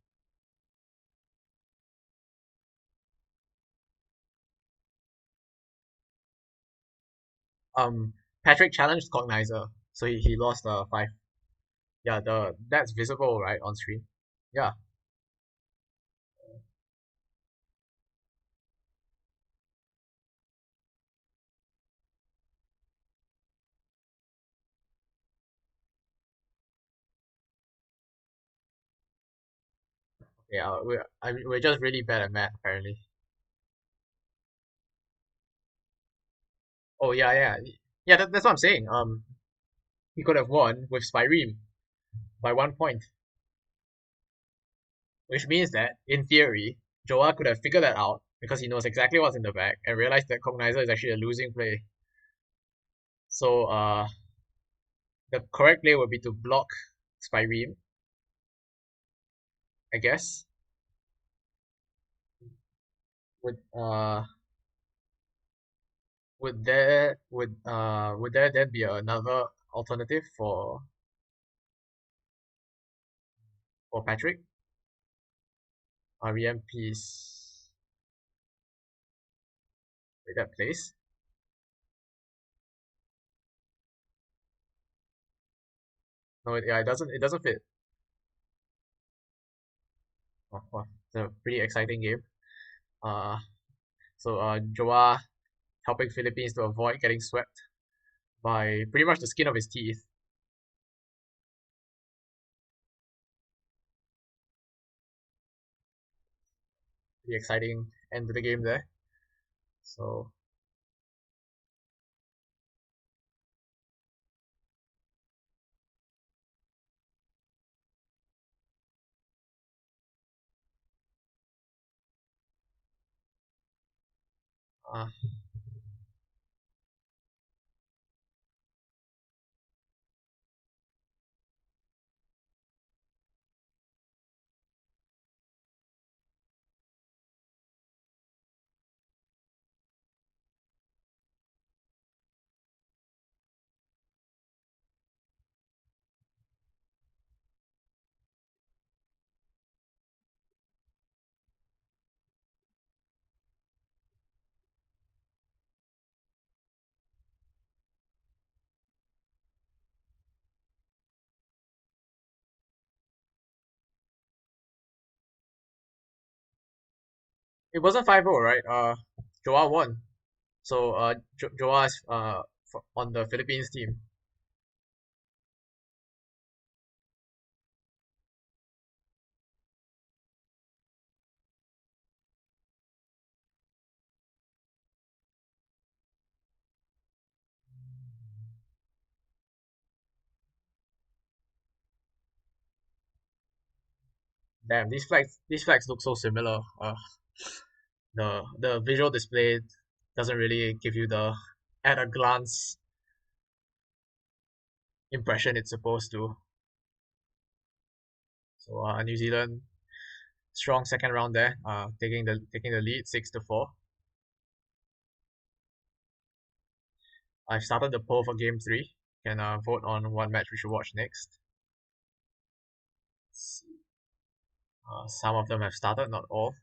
Patrick challenged Cognizer, so he lost 5. Yeah, that's visible right on screen. Yeah, yeah, we're just really bad at math apparently. Oh yeah. That's what I'm saying. He could have won with Spyreem by 1 point, which means that in theory, Joa could have figured that out because he knows exactly what's in the bag and realized that Cognizer is actually a losing play. So the correct play would be to block Spyreem, I guess. Would would there then be another alternative for Patrick? REM piece. Wait, that place? No, yeah, it doesn't fit. Oh, wow, it's a pretty exciting game. Uh, Joa helping Philippines to avoid getting swept by pretty much the skin of his teeth. Pretty exciting end to the game there. So, uh, it wasn't 5-0, right? Joa won. So, Joa is on the Philippines team. Damn, these flags look so similar. The visual display doesn't really give you the at a glance impression it's supposed to. So New Zealand strong second round there, taking the lead 6-4. I've started the poll for game three. Can vote on what match we should watch next. Some of them have started, not all.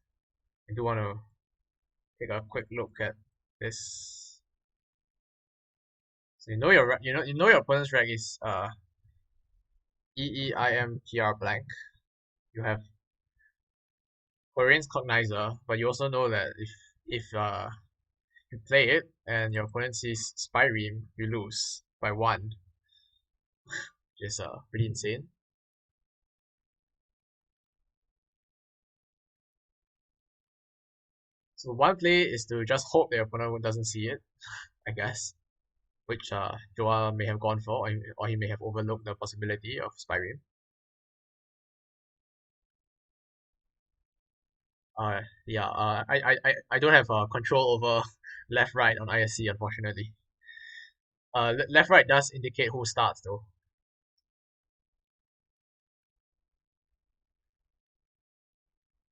I do want to take a quick look at this. So you know your opponent's rank is EEIMPR blank. You have Korean's Cognizer, but you also know that if you play it and your opponent sees Spyream, you lose by one, which is pretty insane. So one play is to just hope the opponent doesn't see it, I guess, which Joa may have gone for, or he may have overlooked the possibility of Spyream. Yeah, I don't have control over left right on ISC, unfortunately. Left right does indicate who starts though.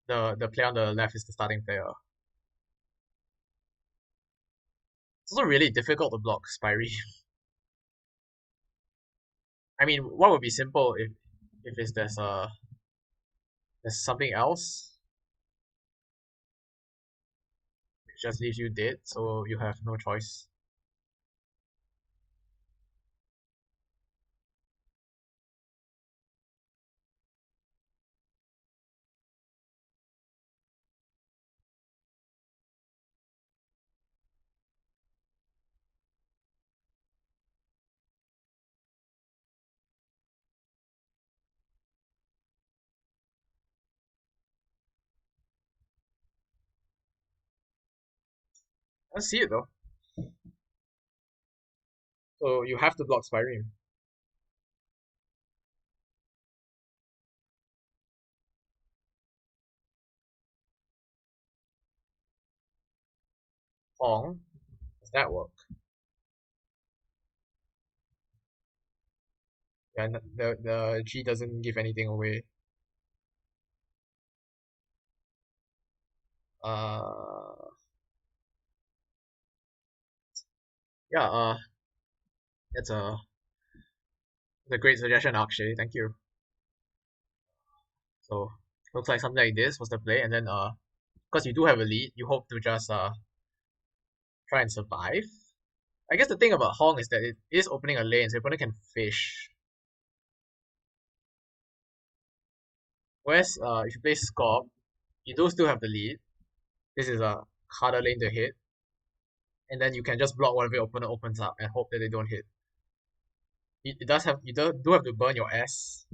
The player on the left is the starting player. It's also really difficult to block Spyre. I mean, what would be simple if it's there's something else which just leaves you dead, so you have no choice. I see it though. So you have to block Spyream. Pong, does that work? Yeah, the G doesn't give anything away. Uh, yeah, that's a great suggestion actually. Thank you. So looks like something like this was the play, and then because you do have a lead, you hope to just try and survive. I guess the thing about Hong is that it is opening a lane, so your opponent can fish. Whereas if you play Scorp, you do still have the lead. This is a harder lane to hit, and then you can just block whatever your opponent opens up and hope that they don't hit. It does have do have to burn your S.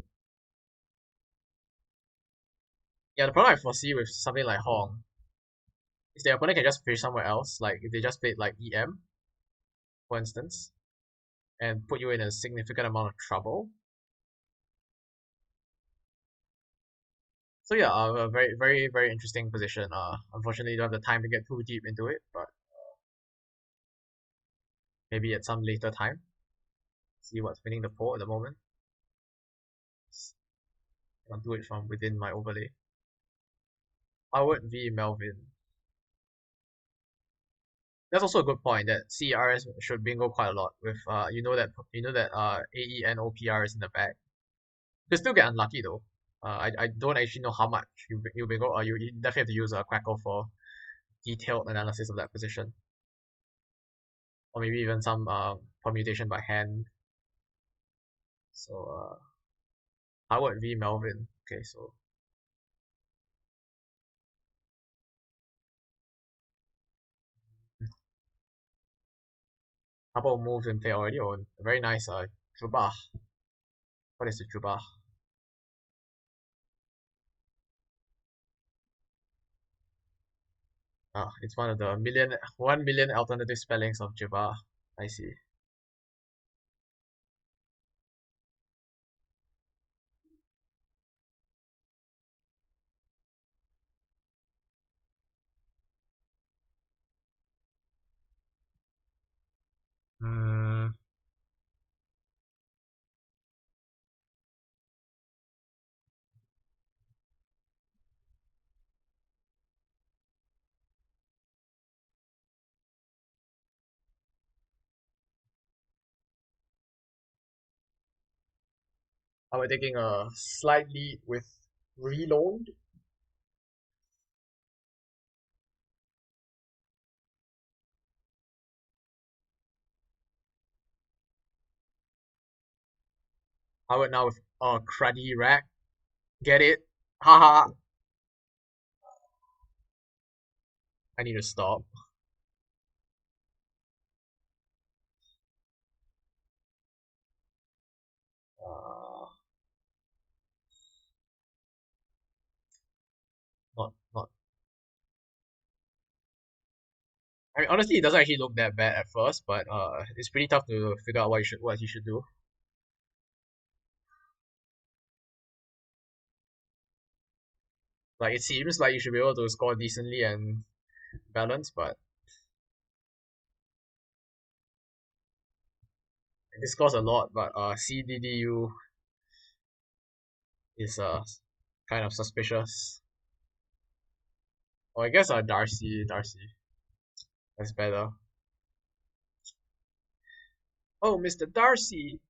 Yeah, the problem I foresee with something like Hong is their opponent can just fish somewhere else. Like if they just played like EM, for instance, and put you in a significant amount of trouble. So yeah, a very, very, very interesting position. Unfortunately, you don't have the time to get too deep into it, but maybe at some later time. See what's winning the poll at the moment. I'll do it from within my overlay. Howard v Melvin. That's also a good point that CRS should bingo quite a lot with you know that AE and OPR is in the back. You still get unlucky though. I don't actually know how much you bingo, or you definitely have to use a Crackle for detailed analysis of that position, or maybe even some permutation by hand. So Howard v Melvin. Okay, so couple of moves in play already. Oh, very nice. Jubah. What is the Jubah? It's one of the 1 million alternative spellings of Jubah. I see. Hmm. Are we taking a slight lead with reload? Howard now with cruddy rack. Get it? Haha. I need to stop. Uh, not. I mean, honestly, it doesn't actually look that bad at first, but it's pretty tough to figure out what you should do. Like it seems like you should be able to score decently and balance, but this scores a lot. But CDDU is kind of suspicious. Or I guess Darcy, that's better. Oh, Mr. Darcy.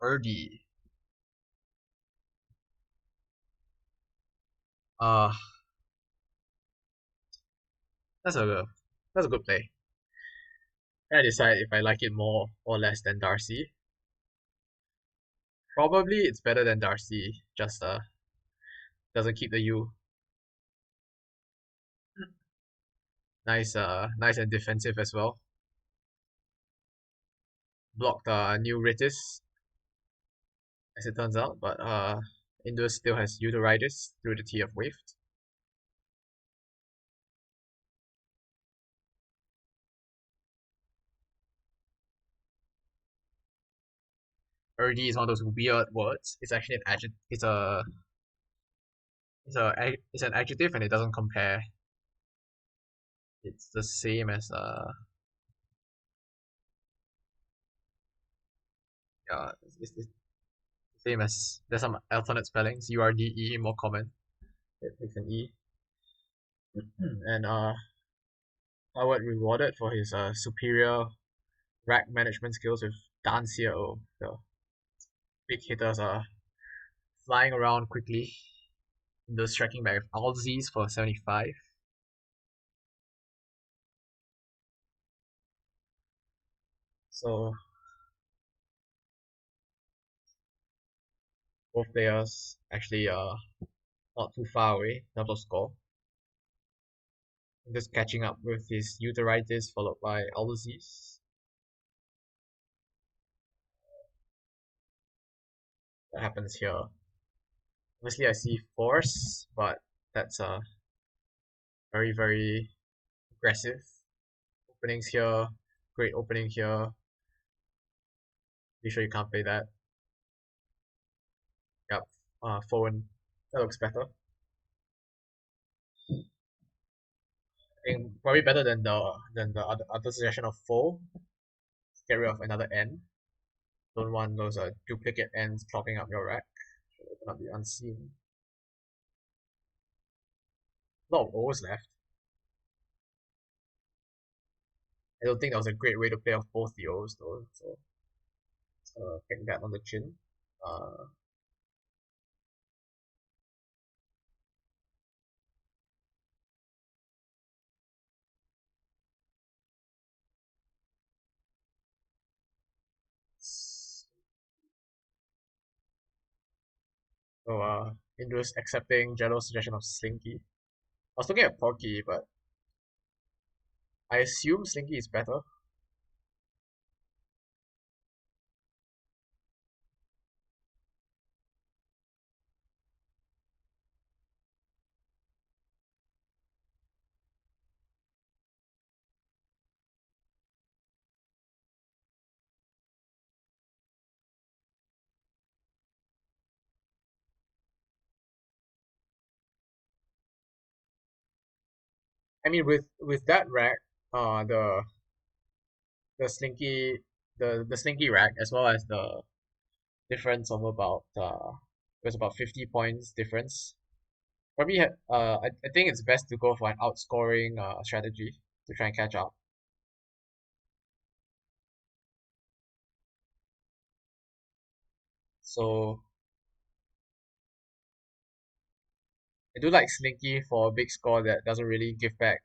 Erdy. Uh, that's a good play. I decide if I like it more or less than Darcy. Probably it's better than Darcy. Just doesn't keep the U. Nice and defensive as well. Blocked new Ritis, as it turns out, but Indus still has Utiritis through the TF wave. Erdy is one of those weird words. It's actually an adjective. It's an adjective and it doesn't compare. It's the same as yeah, it's the same as there's some alternate spellings. URDE more common. It takes an E. And Howard rewarded for his superior rack management skills with Dance here. Oh, the big hitters are flying around quickly. The striking back with Alzies for 75. So both players actually not too far away in terms of score. Just catching up with his Uteritis followed by Alzies. What happens here? Obviously I see force, but that's very, very aggressive. Openings here, great opening here. Be sure you can't play that. Yep, phone. That looks better. I think probably better than the other suggestion of fold. Get rid of another end. Don't want those duplicate ends clogging up your rack. Should open up the unseen. A lot of O's left. I don't think that was a great way to play off both the O's though. So take that on the chin. Uh, so Indus accepting Jello's suggestion of Slinky. I was looking at Porky, but I assume Slinky is better. I mean, with that rack, uh, the the Slinky the Slinky rack as well as the difference of about it was about 50 points difference. Probably I think it's best to go for an outscoring strategy to try and catch up. So I do like Slinky for a big score that doesn't really give back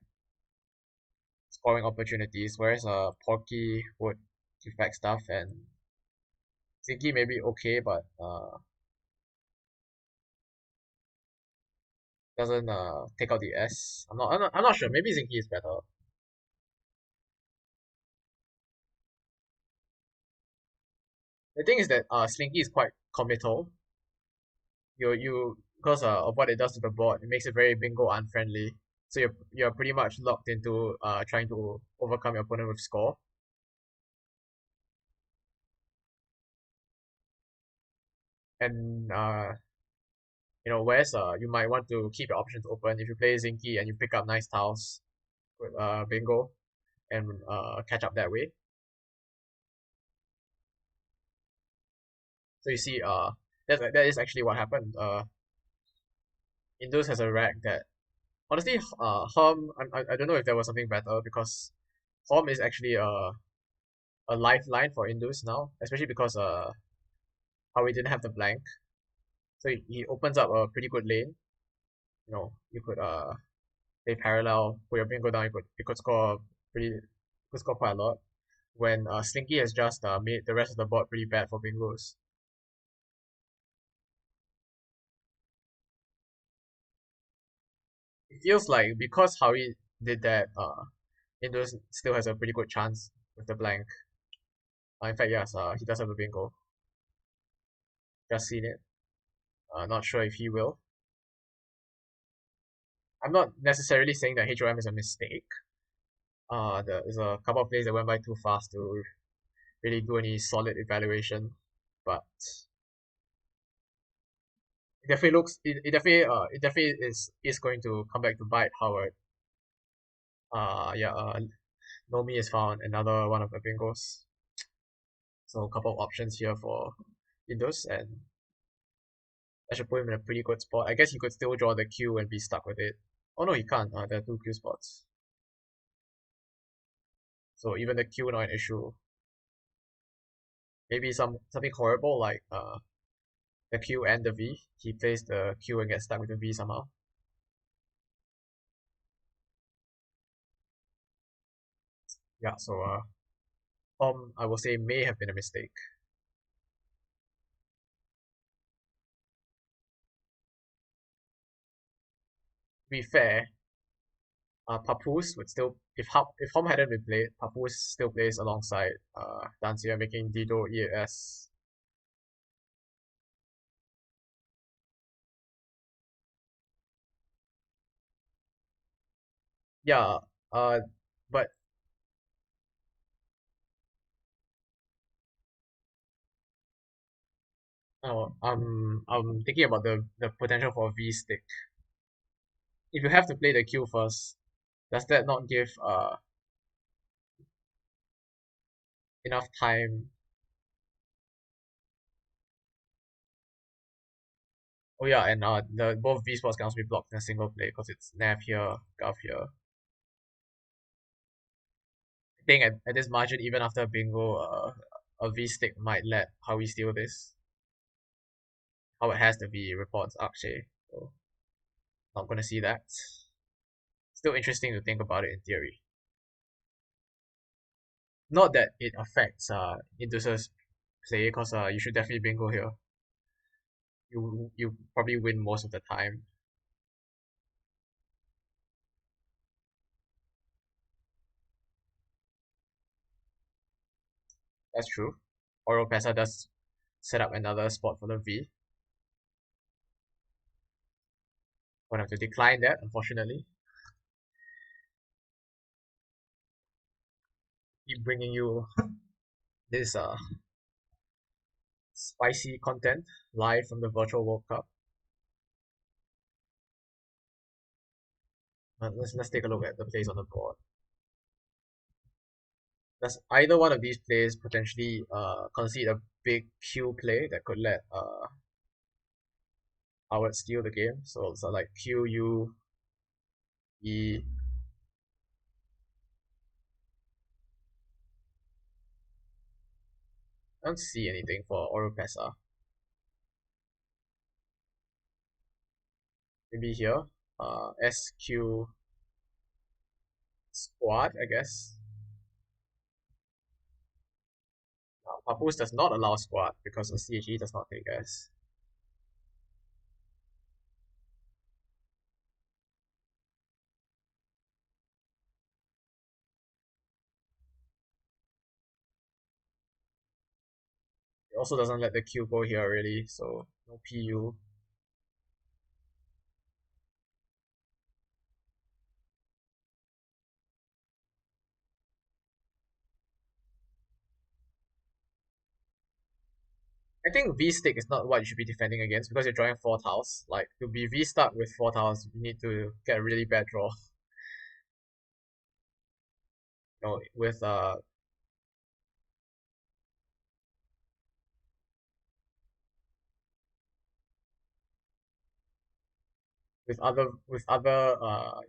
scoring opportunities, whereas Porky would give back stuff and Slinky may be okay, but doesn't take out the S. I'm not sure. Maybe Zinky is better. The thing is that Slinky is quite committal. You because of what it does to the board, it makes it very bingo unfriendly. So you're pretty much locked into trying to overcome your opponent with score. And whereas you might want to keep your options open. If you play Zinky and you pick up nice tiles with bingo and catch up that way. So you see that is actually what happened. Indus has a rack that honestly Herm I don't know if there was something better because Herm is actually a lifeline for Indus now, especially because how we didn't have the blank. So he opens up a pretty good lane. You could play parallel, put your bingo down, you could score quite a lot. When Slinky has just made the rest of the board pretty bad for bingos. It feels like because Howie did that, Indus still has a pretty good chance with the blank. In fact, yes, he does have a bingo. Just seen it. Not sure if he will. I'm not necessarily saying that HOM is a mistake. There's a couple of plays that went by too fast to really do any solid evaluation, but it definitely is going to come back to bite Howard. Yeah, Nomi is found another one of the bingos. So a couple of options here for Indus, and I should put him in a pretty good spot. I guess he could still draw the Q and be stuck with it. Oh no, he can't. There are two Q spots. So even the Q not an issue. Maybe something horrible like the Q and the V. He plays the Q and gets stuck with the V somehow. Yeah, so I will say may have been a mistake. To be fair, Papoose would still if Hom hadn't been played, Papoose still plays alongside Dancia, making Dido EAS. Yeah, but I'm thinking about the potential for V stick. If you have to play the Q first, does that not give enough time? Oh yeah, and the both V spots can also be blocked in a single play because it's Nav here, Gov here. I think at this margin, even after bingo, a V stick might let Howie steal this. How it has to be reports Akshay. So not gonna see that. Still interesting to think about it in theory. Not that it affects Indus's play, because you should definitely bingo here. You probably win most of the time. That's true. Oro Pesa does set up another spot for the V. Gonna have to decline that, unfortunately. Keep bringing you this spicy content live from the virtual World Cup. Let's take a look at the plays on the board. Does either one of these plays potentially concede a big Q play that could let Howard steal the game? So it's like Q U E. I don't see anything for Oropesa. Maybe here. SQ squad, I guess. Papoose does not allow squad because the CHE does not take S. It also doesn't let the Q go here really, so no PU. I think V stick is not what you should be defending against because you're drawing four tiles. Like to be V stuck with four tiles, you need to get a really bad draw. You know, with other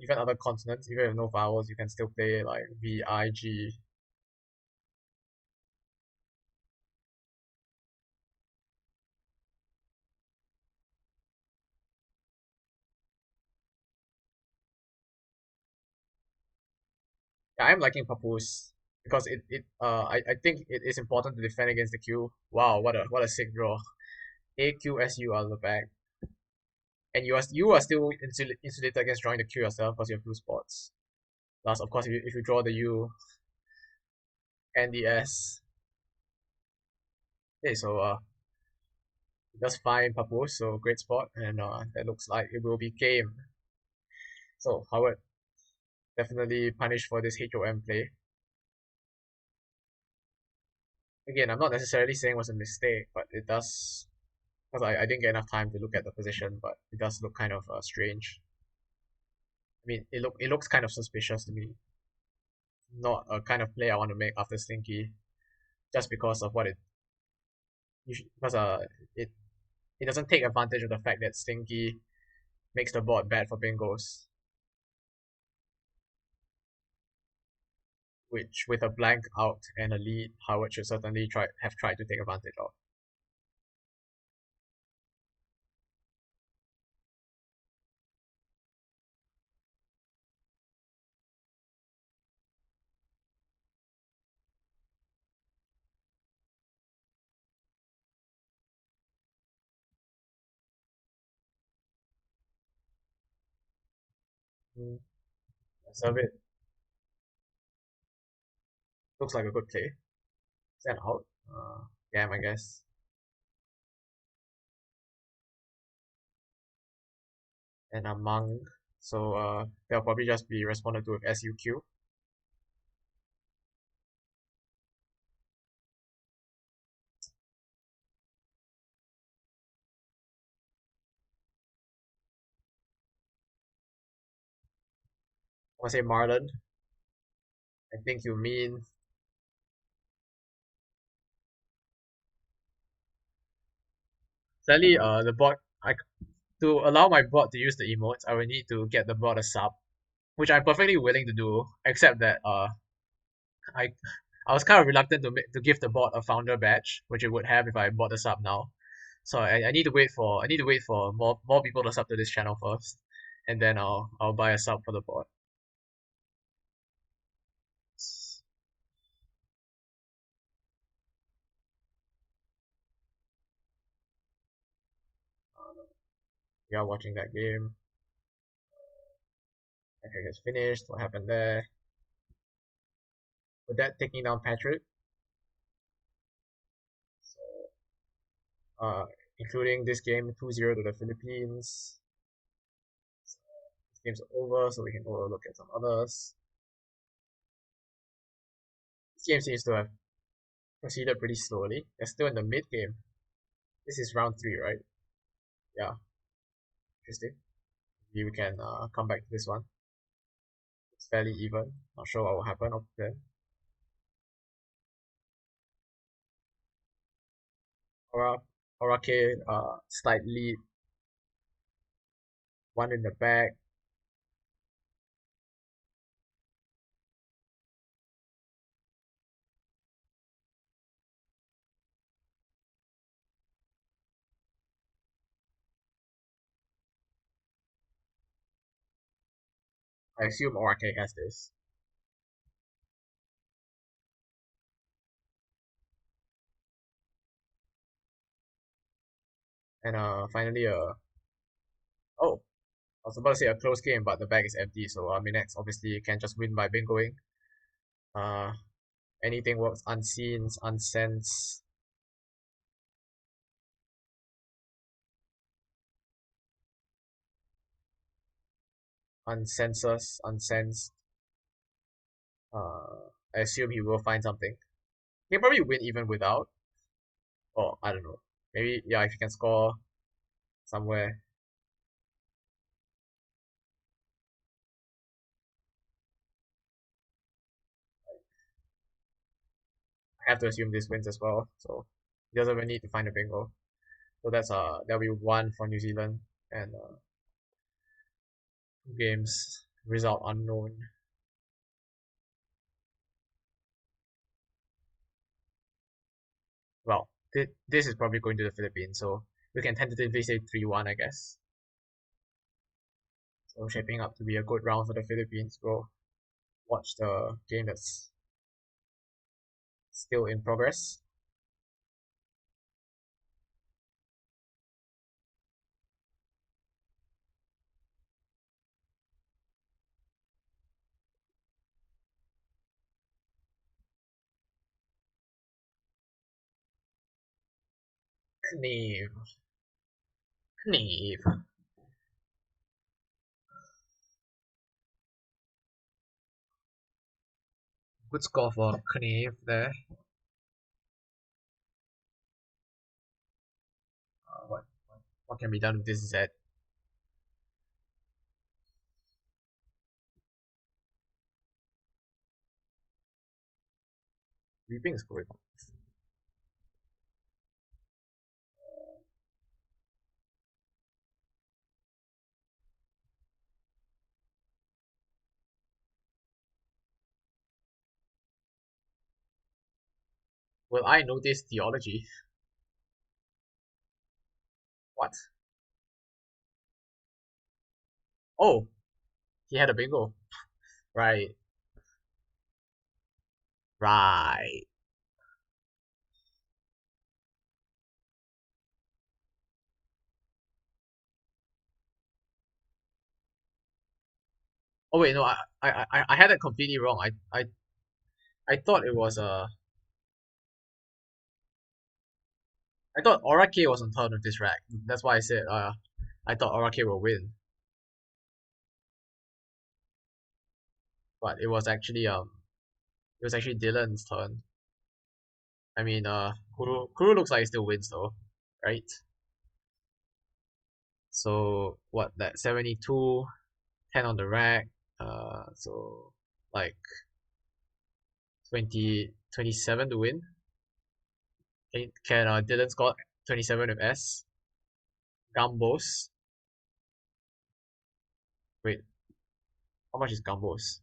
even other consonants, even with no vowels, you can still play like V I G. Yeah, I'm liking Papoose because I think it is important to defend against the Q. Wow, what a sick draw. AQSU on the back. And you are still insulated against drawing the Q yourself because you have two spots. Plus, of course, if you draw the U and the S, okay, so just fine Papoose, so great spot, and that looks like it will be game. So Howard definitely punished for this HOM play. Again, I'm not necessarily saying it was a mistake, but it does, because I didn't get enough time to look at the position, but it does look kind of strange. I mean, it looks kind of suspicious to me. not a kind of play I want to make after Slinky, just because of what it because it it doesn't take advantage of the fact that Slinky makes the board bad for bingos, which with a blank out and a lead, Howard should certainly have tried to take advantage of. Mm, serve it looks like a good play. Is that out? Damn, I guess. And a monk. So they'll probably just be responded to with SUQ. I want to say Marlon. I think you mean sadly the bot to allow my bot to use the emotes, I will need to get the bot a sub, which I'm perfectly willing to do, except that I I was kind of reluctant to give the bot a founder badge, which it would have if I bought the sub now. So I need to wait for more people to sub to this channel first, and then I'll buy a sub for the bot. We are watching that game. Okay, it's finished. What happened there? With that taking down Patrick, uh, including this game 2-0 to the Philippines. This game's over, so we can go look at some others. This game seems to have proceeded pretty slowly. They're still in the mid game. This is round 3, right? Yeah, interesting. Maybe we can come back to this one. It's fairly even. Not sure what will happen up then. Aura, Orake, slight lead. One in the back. I assume Orake has this. And finally, oh, I was about to say a close game, but the bag is empty, so Minex obviously can just win by bingoing. Uh, anything works. Unseen, unsensed. Uncensus, unsensed. I assume he will find something. He'll probably win even without. Or I don't know. Maybe yeah, if he can score somewhere. I have to assume this wins as well. So he doesn't even need to find a bingo. So that'll be one for New Zealand and 2 games. Result unknown. Well, this is probably going to the Philippines, so we can tentatively say 3-1, I guess. So shaping up to be a good round for the Philippines. We'll watch the game that's still in progress. Knave. Knave. Good score for Knave there. What can be done with this Z? Reaping is good. Will I notice theology? What? Oh, he had a bingo. Right. Right. Oh wait, no, I had it completely wrong. I thought it was I thought Aura K was on turn with this rack. That's why I said I thought Aura K will win. But it was actually Dylan's turn. I mean Kuru looks like he still wins though, right? So what, that 72, 10 on the rack, so like 27 to win. Can Dylan score 27 with S? Gambos. Wait, how much is Gambos?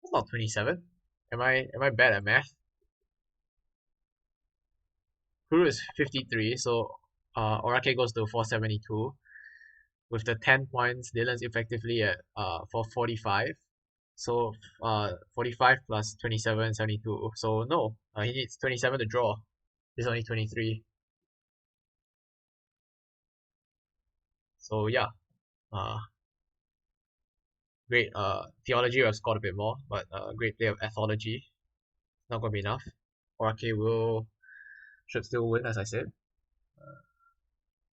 That's not 27. Am I bad at math? Kuru is 53, so Orake goes to 472. With the 10 points, Dylan's effectively at 445. So 45 plus 27, 72. So no, he needs 27 to draw. He's only 23. So yeah, uh, great. Theology would have scored a bit more, but great play of ethology. Not gonna be enough. Orake should still win, as I said.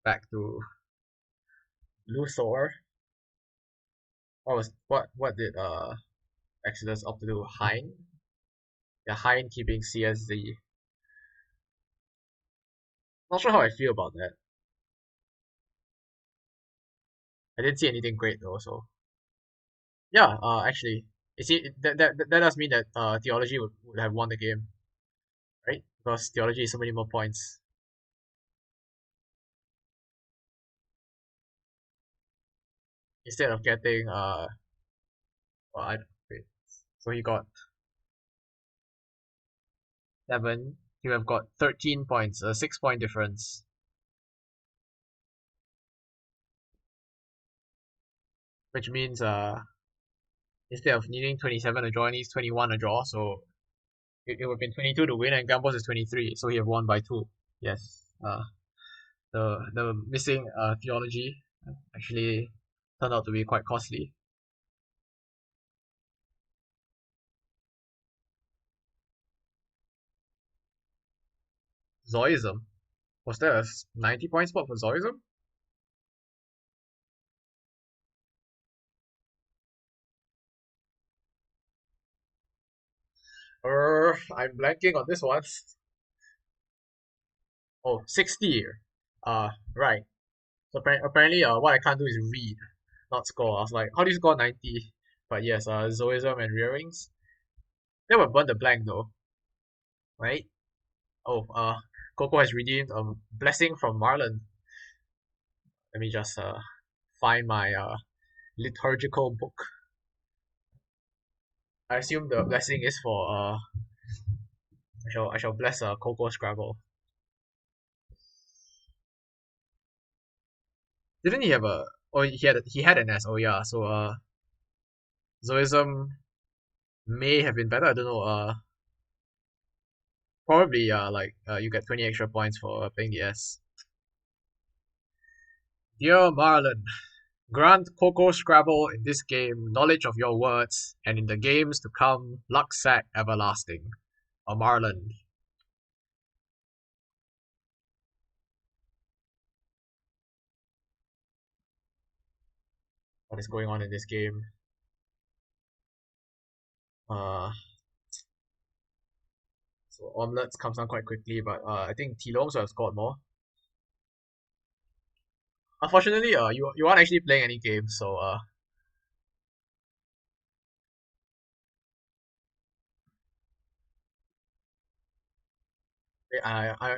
Back to Luthor. What did Exodus opt to do? Hein? Yeah, Hein keeping CSZ. Not sure how I feel about that. I didn't see anything great though, so yeah, actually, that does mean that theology would have won the game, right? Because theology is so many more points. Instead of getting well, wait. So he got 7. You have got 13 points, a 6 point difference. Which means instead of needing 27 to draw, he needs 21 to draw. So it would have been 22 to win, and Gambos is 23, so he have won by 2. Yes. The missing theology actually turned out to be quite costly. Zoism. Was there a 90 point spot for Zoism? I'm blanking on this one. Oh, 60. Right. So apparently, what I can't do is read, not score. I was like, how do you score 90? But yes, Zoism and Rearings. They were burn the blank though, right? Oh, Coco has redeemed a blessing from Marlon. Let me just find my liturgical book. I assume the blessing is for I shall bless Coco Scrabble. Didn't he have a? Oh, he had an S. Oh yeah. So Zoism may have been better. I don't know. Probably like you get 20 extra points for playing the S. Dear Marlon, grant Coco Scrabble in this game knowledge of your words, and in the games to come, luck sack everlasting. A Marlon. What is going on in this game? Uh, so Omelets comes down quite quickly, but I think Tilongs have scored more. Unfortunately, you aren't actually playing any games, so I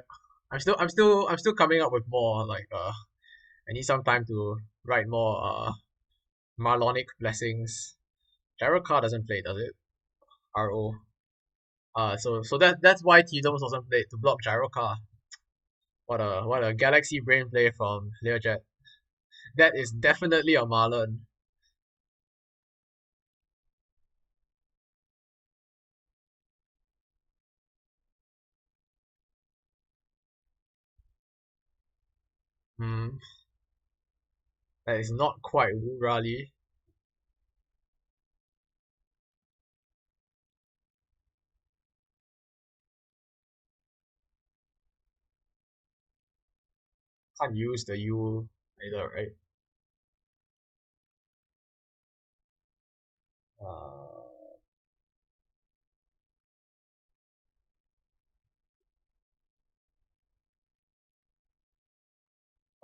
I'm still coming up with more. Like I need some time to write more Marlonic blessings. Gyro Car doesn't play, does it? RO. So that's why T-Domes wasn't played to block Gyro Car. What a galaxy brain play from Learjet. That is definitely a Marlon. Hmm. That is not quite Wu Raleigh. Can't use the U either, right? Uh,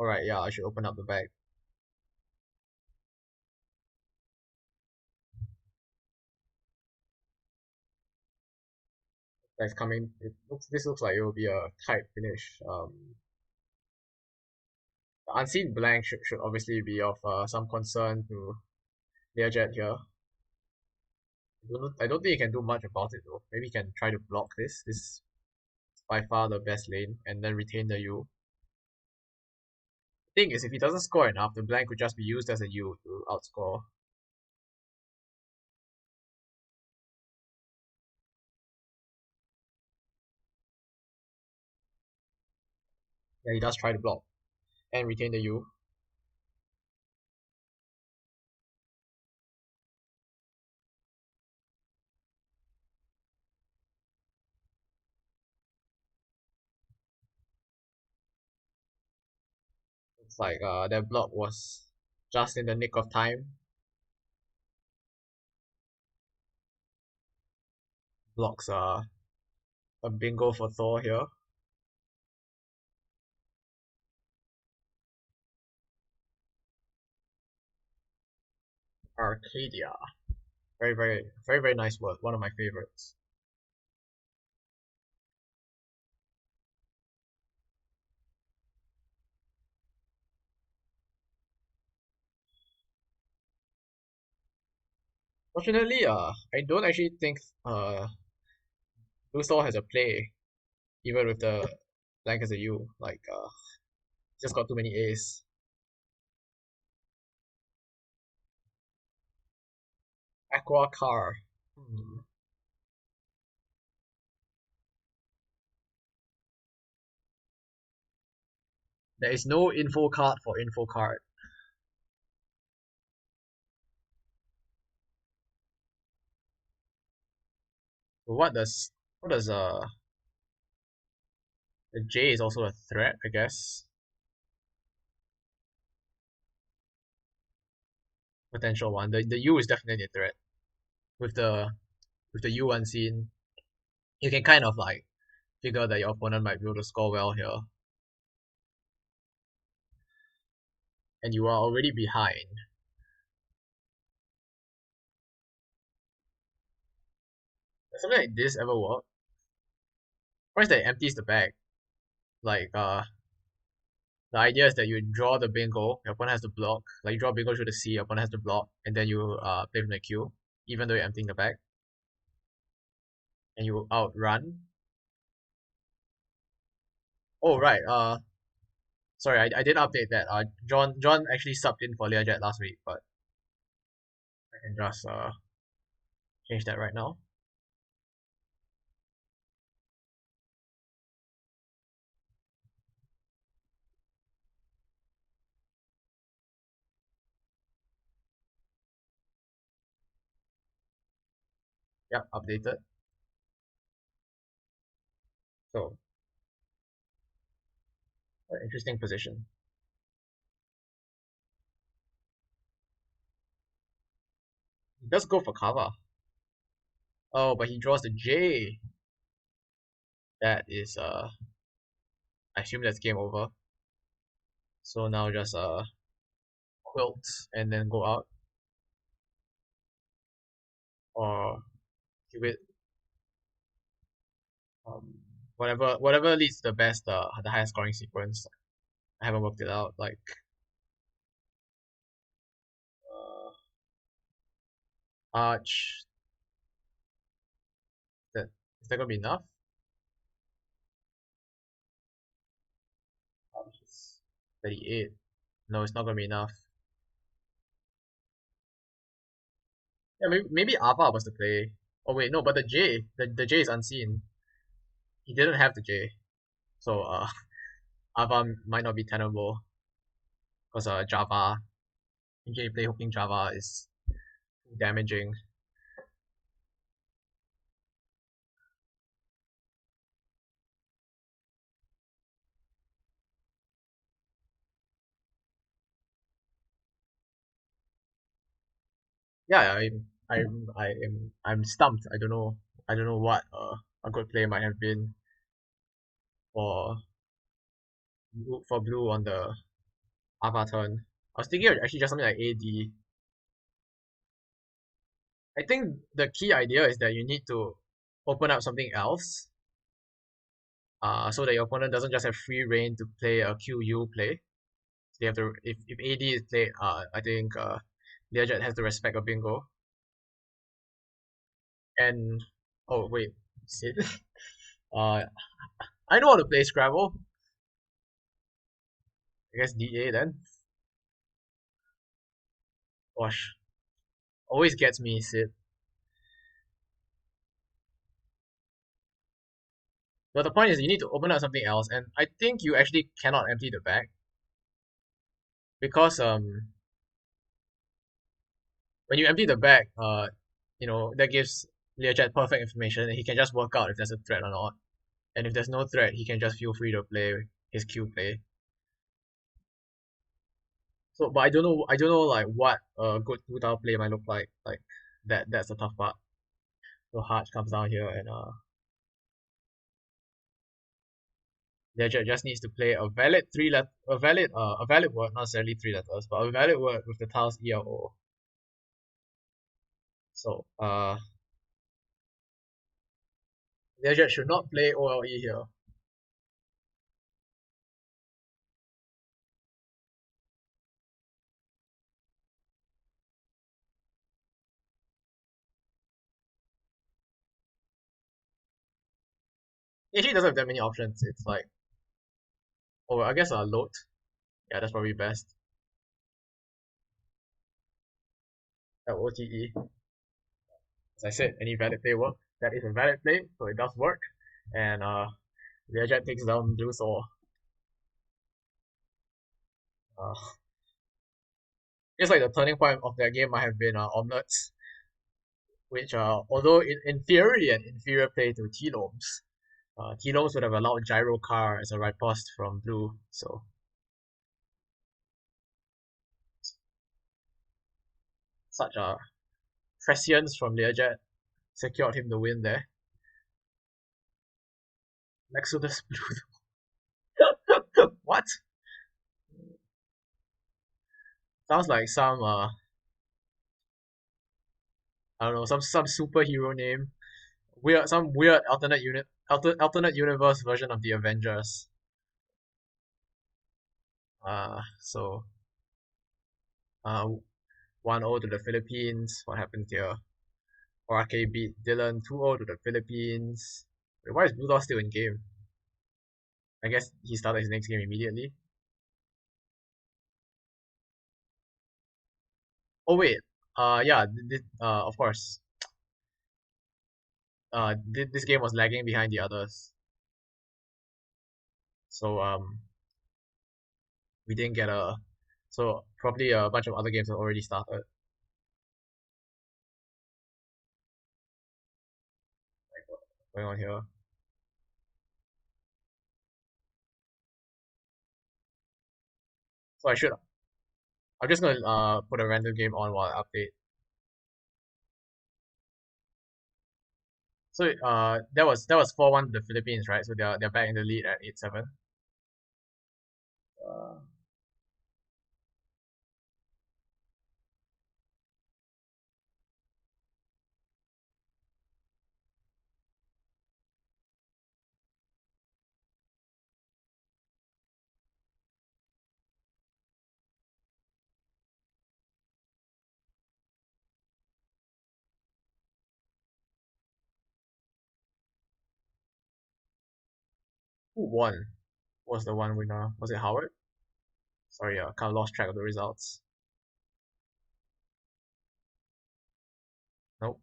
Alright, yeah, I should open up the bag. That's coming. This looks like it will be a tight finish. The unseen blank should obviously be of some concern to Learjet here. I don't think he can do much about it though. Maybe he can try to block this. This is by far the best lane, and then retain the U. The thing is, if he doesn't score enough, the blank would just be used as a U to outscore. Yeah, he does try to block and retain the U. It's like that block was just in the nick of time. Blocks a bingo for Thor here. Arcadia. Very nice word. One of my favorites. Fortunately, I don't actually think Blue Thor has a play, even with the blank as a U. Like, just got too many A's. Aqua Car. Hmm. There is no info card for info card. So what does the J is also a threat, I guess. Potential one. The U is definitely a threat. With the U unseen, you can kind of like figure that your opponent might be able to score well here. And you are already behind. Does something like this ever work? First that it empties the bag. Like the idea is that you draw the bingo, your opponent has to block. Like you draw bingo through the C, your opponent has to block, and then you play from the queue, even though you're emptying the bag. And you outrun. Oh right, sorry, I didn't update that. John actually subbed in for Learjet last week, but I can just change that right now. Yep, updated. So, interesting position. He does go for cover. Oh, but he draws the J. That is I assume that's game over. So now just quilt and then go out or cube it. Um, whatever leads to the highest scoring sequence. I haven't worked it out. Like uh, arch. That is that gonna be enough? Arch is 38. No, it's not gonna be enough. Yeah, maybe Ava was the play. Oh wait, no, but the J is unseen. He didn't have the J, so Ava might not be tenable because Java J play hooking Java is damaging. Yeah, I'm stumped. I don't know what a good play might have been for blue on the Ava turn. I was thinking of actually just something like AD. I think the key idea is that you need to open up something else, so that your opponent doesn't just have free reign to play a QU play. They have to if AD is played, I think Learjet has to respect a bingo. And oh wait, Sid. uh, I know how to play Scrabble. I guess DA then. Gosh, always gets me, Sid. But the point is, you need to open up something else, and I think you actually cannot empty the bag because when you empty the bag, that gives Learjet perfect information, and he can just work out if there's a threat or not. And if there's no threat, he can just feel free to play his Q play. So, but I don't know like what a good two-tile play might look like. Like that's the tough part. So Hutch comes down here and Ledger just needs to play a valid a valid word, not necessarily three letters, but a valid word with the tiles E or O. So Ledger should not play OLE here. He actually doesn't have that many options. It's like, oh, I guess load. Yeah, that's probably best. LOTE. As I said, any valid play work. That is a valid play, so it does work. And Ledger takes down Blue Soul. Uh, it's like the turning point of that game might have been omelets, which although in theory an inferior play to T-Loams, T-Loams would have allowed Gyro Car as a riposte from blue, so such a prescience from Learjet secured him the win there. Exodus blue. What? Sounds like some I don't know, some superhero name. Some weird alternate universe version of the Avengers. So uh 1-0 to the Philippines. What happened here? RK beat Dylan 2-0 to the Philippines. Wait, why is Blue Dot still in game? I guess he started his next game immediately. Oh wait, yeah, of course. This game was lagging behind the others, so we didn't get a. So probably a bunch of other games have already started. Like what's going on here? So I'm just gonna put a random game on while I update. So that was 4-1 to the Philippines, right? So they're back in the lead at 8-7. Uh, Who won? Was the one winner? Was it Howard? Sorry, kind of lost track of the results. Nope.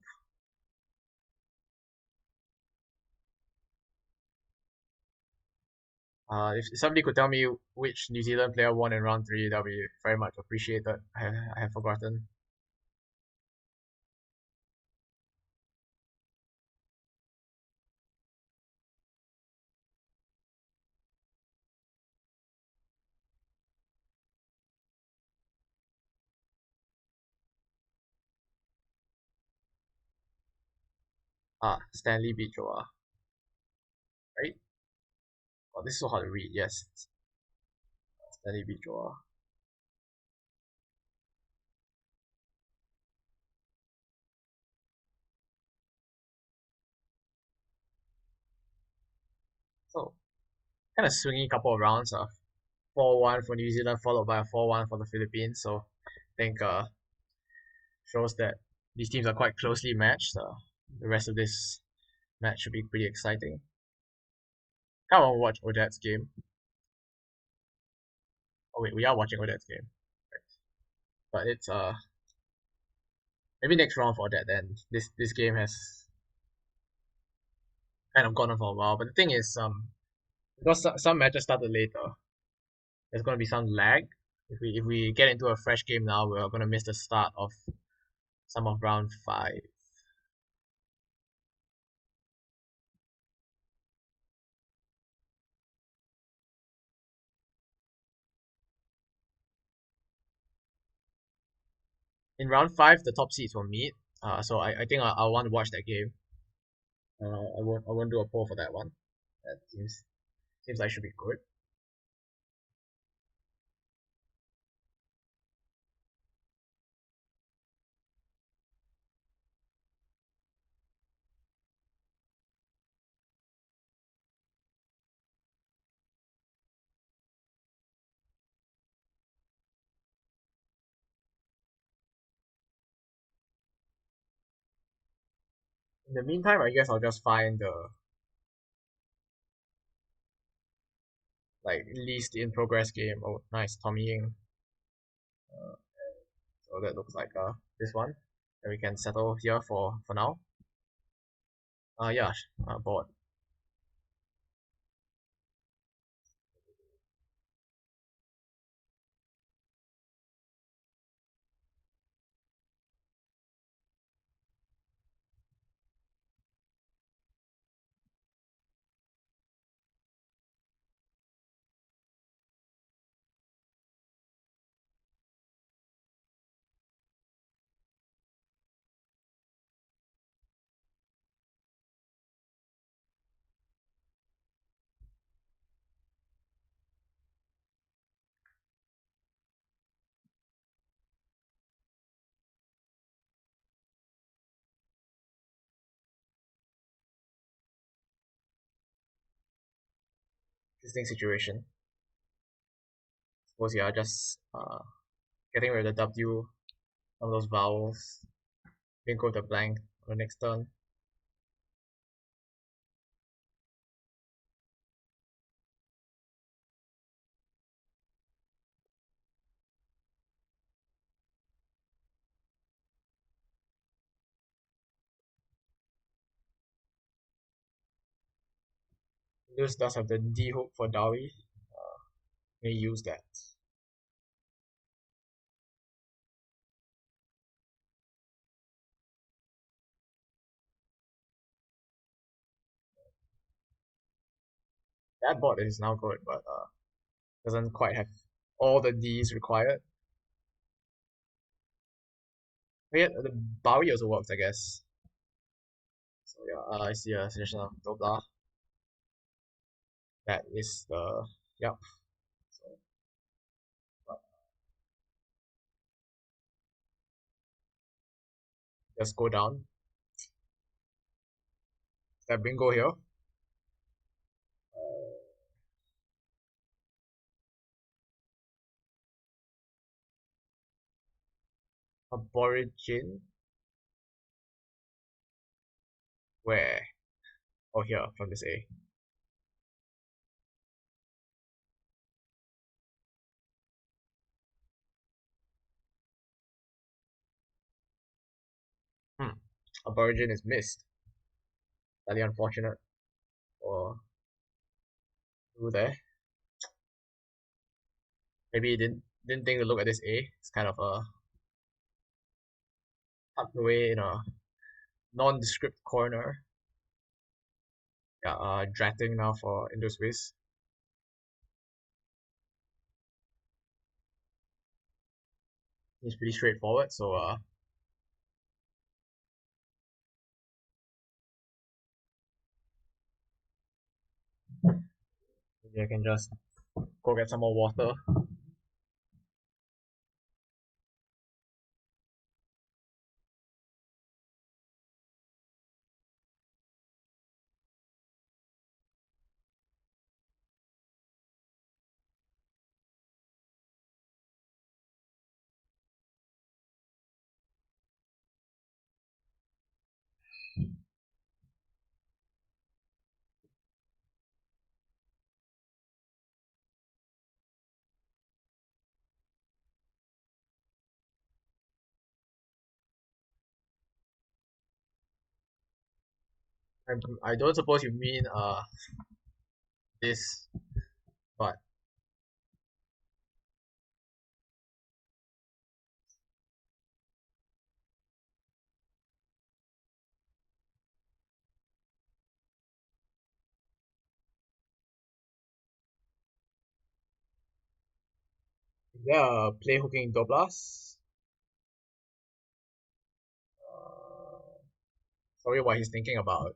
If somebody could tell me which New Zealand player won in round three, that would be very much appreciated. I have forgotten. Stanley beat Joa, right? Oh, this is so hard to read. Yes, Stanley beat Joa. So kind of swingy couple of rounds. 4-1 for New Zealand, followed by a 4-1 for the Philippines. So I think shows that these teams are quite closely matched. The rest of this match should be pretty exciting. Kind of want to watch Odette's game. Oh wait, we are watching Odette's game, but it's maybe next round for Odette. Then this game has kind of gone on for a while. But the thing is, because some matches started later, there's going to be some lag. If we get into a fresh game now, we're going to miss the start of some of round five. In round five, the top seeds will meet. So I think I want to watch that game. I won't do a poll for that one. That seems like should be good. In the meantime, I guess I'll just find the like least in progress game. Oh, nice, Tommy Ying. Uh, so that looks like this one. And we can settle here for now. Yeah, board. Interesting situation. Suppose yeah, just getting rid of the W, some of those vowels. Then go to blank on the next turn. This does have the D hook for Dawi. May use that. That board is now good, but doesn't quite have all the D's required. But yeah, the Bowie also works, I guess. So yeah, I see a suggestion of Dobla. That is the yep. So just go down. That bingo here. Aborigine. Where? Oh, here from this A. Aborigine is missed. Slightly unfortunate for who there. Maybe he didn't think to look at this A. It's kind of tucked away in a nondescript corner. Yeah, Dratting now for Indo-Swiss. He's pretty straightforward, so maybe I can just go get some more water. I don't suppose you mean this, but is there a play hooking Doblas? Sorry what he's thinking about.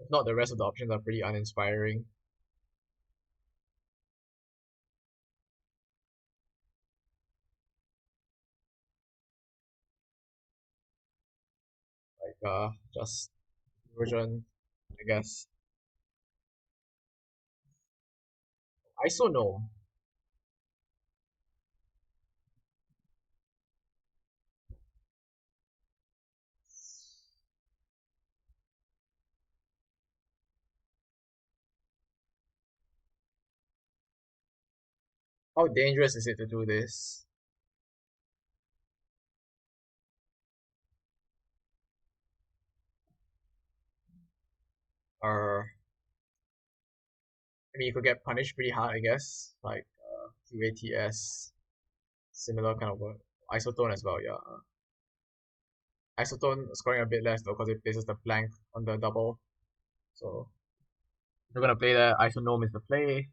If not, the rest of the options are pretty uninspiring. Like just version, I guess. Isonome. How dangerous is it to do this? Or I mean, you could get punished pretty hard, I guess. Like QATS, similar kind of word. Isotone as well, yeah. Isotone scoring a bit less though, because it places the blank on the double. So if you're gonna play that, Isonome is the play.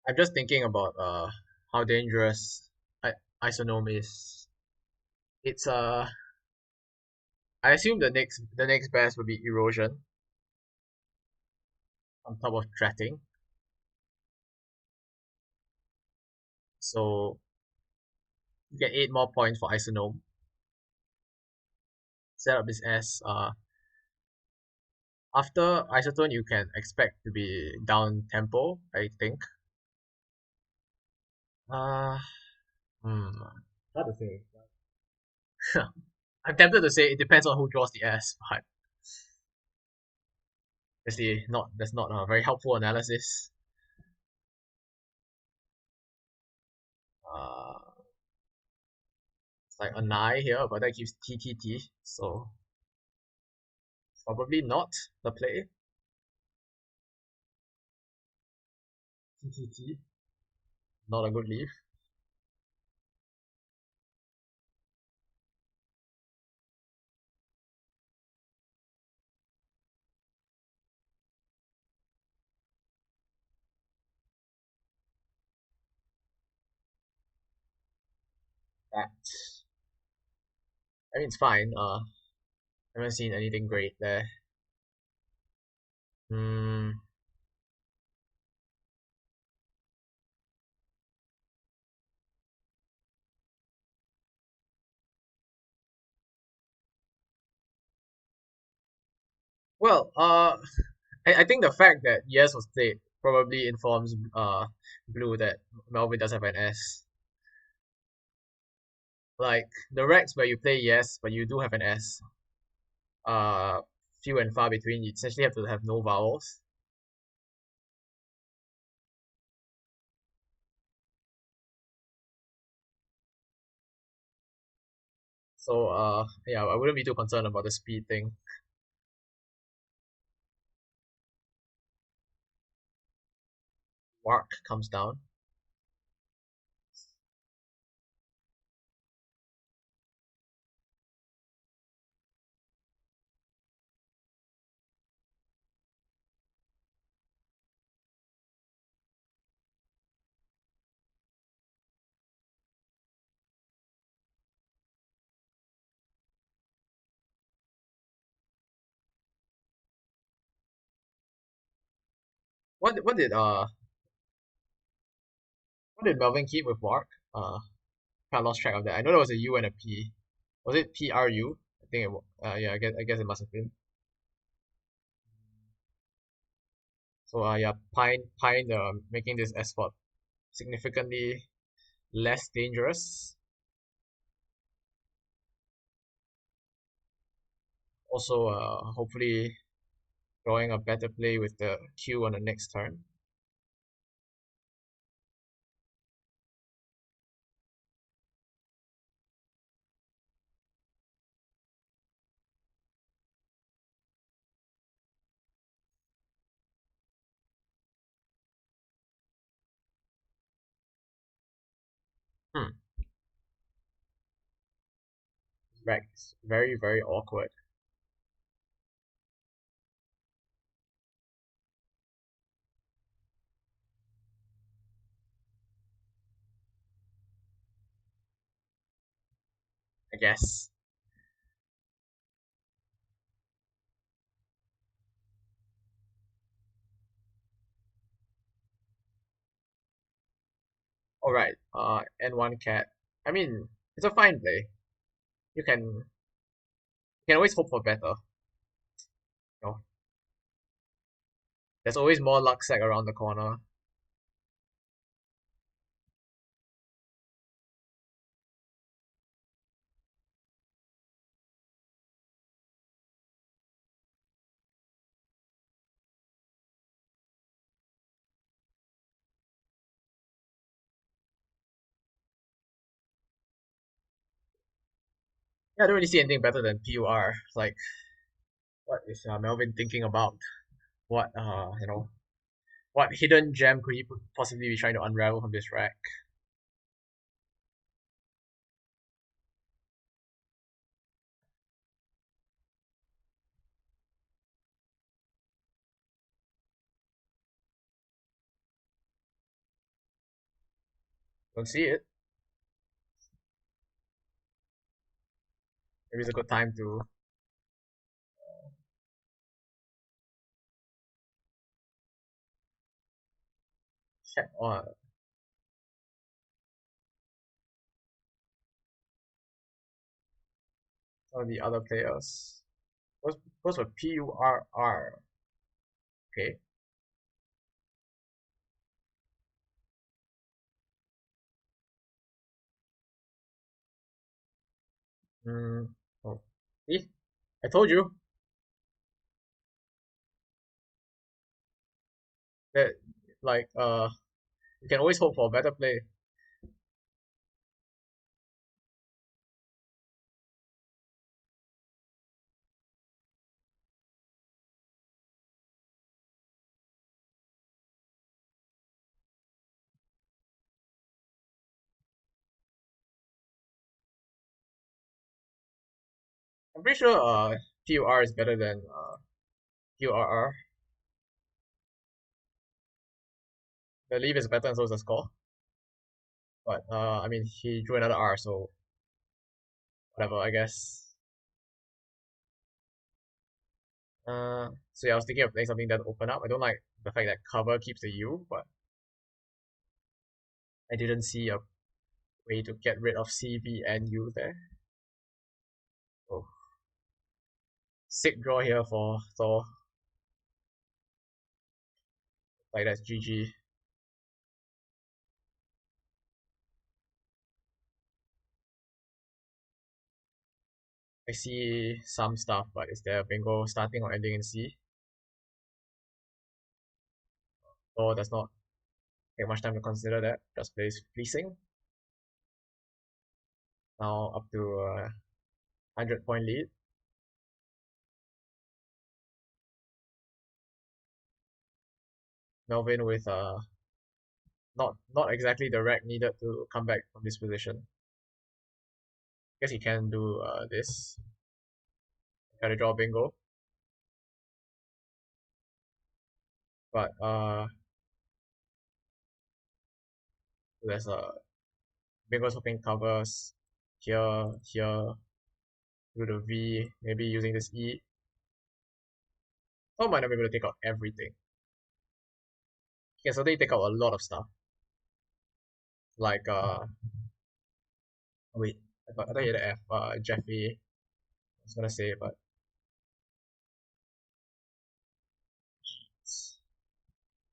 I'm just thinking about how dangerous Isonome is. It's I assume the next best would be Erosion on top of Dratting. So you get 8 more points for Isonome. Set up this S. After Isotone, you can expect to be down tempo, I think. Uh, hmm, hard to say. I'm tempted to say it depends on who draws the S, but obviously not. That's not a very helpful analysis. Uh, it's like a nine here, but that gives TTT, so probably not the play. TTT, not a good leave. That I mean, it's fine. I haven't seen anything great there. Hmm. Well, I think the fact that yes was played probably informs Blue that Melvin does have an S. Like the racks where you play yes, but you do have an S, uh, few and far between. You essentially have to have no vowels. So yeah, I wouldn't be too concerned about the speed thing. Mark comes down. What what did Melvin keep with Mark? Kind of lost track of that. I know there was a U and a P. Was it PRU? I think yeah, I guess it must have been. So yeah, Pine making this S spot significantly less dangerous. Also hopefully drawing a better play with the Q on the next turn. Hmm. Right. Very, very awkward, I guess. Alright, N1 cat. I mean, it's a fine play. You can always hope for better. You know, there's always more luck sack around the corner. Yeah, I don't really see anything better than PUR. Like, what is Melvin thinking about? What what hidden gem could he possibly be trying to unravel from this rack? Don't see it. Maybe it's a good time to check some of the other players. What's with PURR? Okay. Mm, oh. See? I told you that like you can always hope for a better play. I'm pretty sure PUR is better than QRR. The leave is better and so is the score. But I mean he drew another R, so whatever, I guess. So yeah, I was thinking of playing something that open up. I don't like the fact that cover keeps the U, but I didn't see a way to get rid of CV and U there. Oh, sick draw here for Thor. Like that's GG. I see some stuff, but is there a bingo starting or ending in C? Or does not take much time to consider that. Just plays fleecing. Now up to a 100-point lead. Melvin with not exactly the rack needed to come back from this position. Guess he can do this. Try to draw bingo. But there's a bingo's hoping covers here, here, through the V, maybe using this E. Oh, might not be able to take out everything. He can certainly take out a lot of stuff. Like wait, I thought he had a F, Jeffy. I was gonna say it, but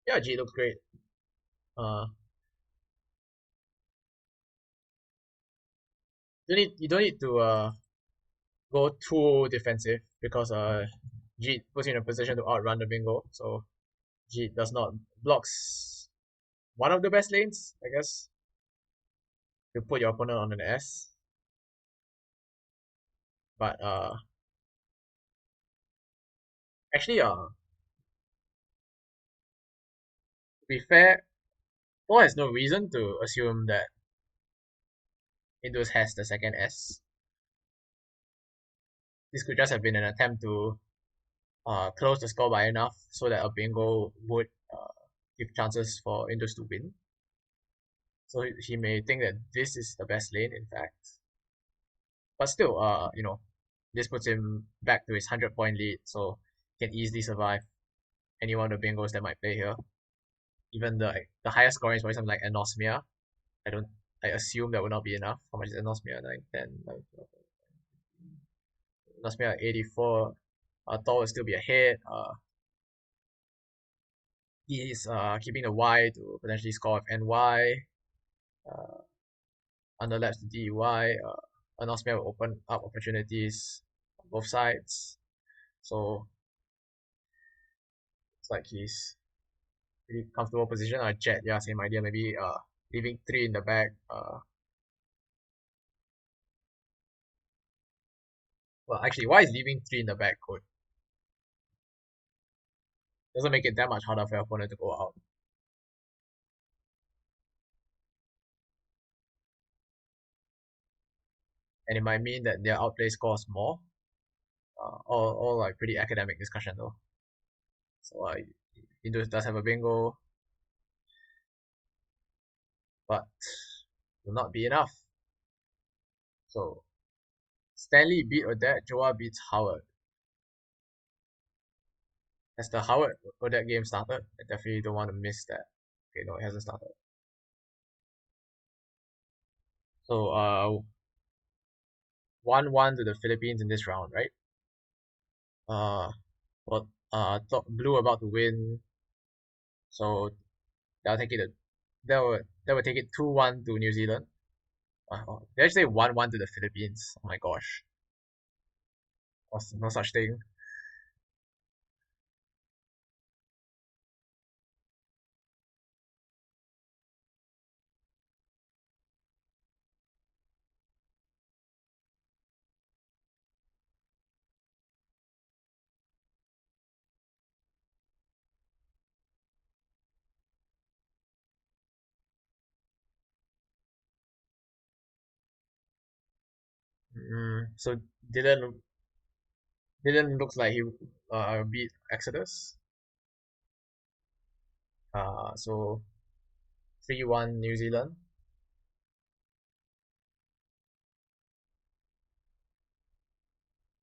yeah, G looks great. Uh, you don't need to go too defensive because G puts you in a position to outrun the bingo. So G does not blocks one of the best lanes, I guess, to put your opponent on an S. But actually to be fair, Paul has no reason to assume that Indus has the second S. This could just have been an attempt to close the score by enough so that a bingo would give chances for Indus to win. So he may think that this is the best lane, in fact. But still, this puts him back to his 100-point lead, so he can easily survive any one of the bingos that might play here. Even the highest scoring is probably something like anosmia. I assume that would not be enough. How much is anosmia? 9, 10, 11, 12, anosmia 84. Thor will still be ahead. He is keeping the Y to potentially score with NY. Underlaps to DY. Anosmia will open up opportunities on both sides. So it's like he's pretty comfortable position. Jet, yeah, same idea. Maybe leaving 3 in the back. Well, actually, why is leaving 3 in the back good? Doesn't make it that much harder for your opponent to go out. And it might mean that their outplay scores more. All like pretty academic discussion though. So he does have a bingo, but will not be enough. So Stanley beat Odette, Joa beats Howard. Has the Howard Odette game started? I definitely don't want to miss that. Okay, no, it hasn't started. So 1-1 to the Philippines in this round, right? But Blue about to win, so they'll take it. They will take it 2-1 to New Zealand. They actually say 1-1 to the Philippines. Oh my gosh, no such thing. So Dylan Dylan looks like he beat Exodus. So 3-1 New Zealand.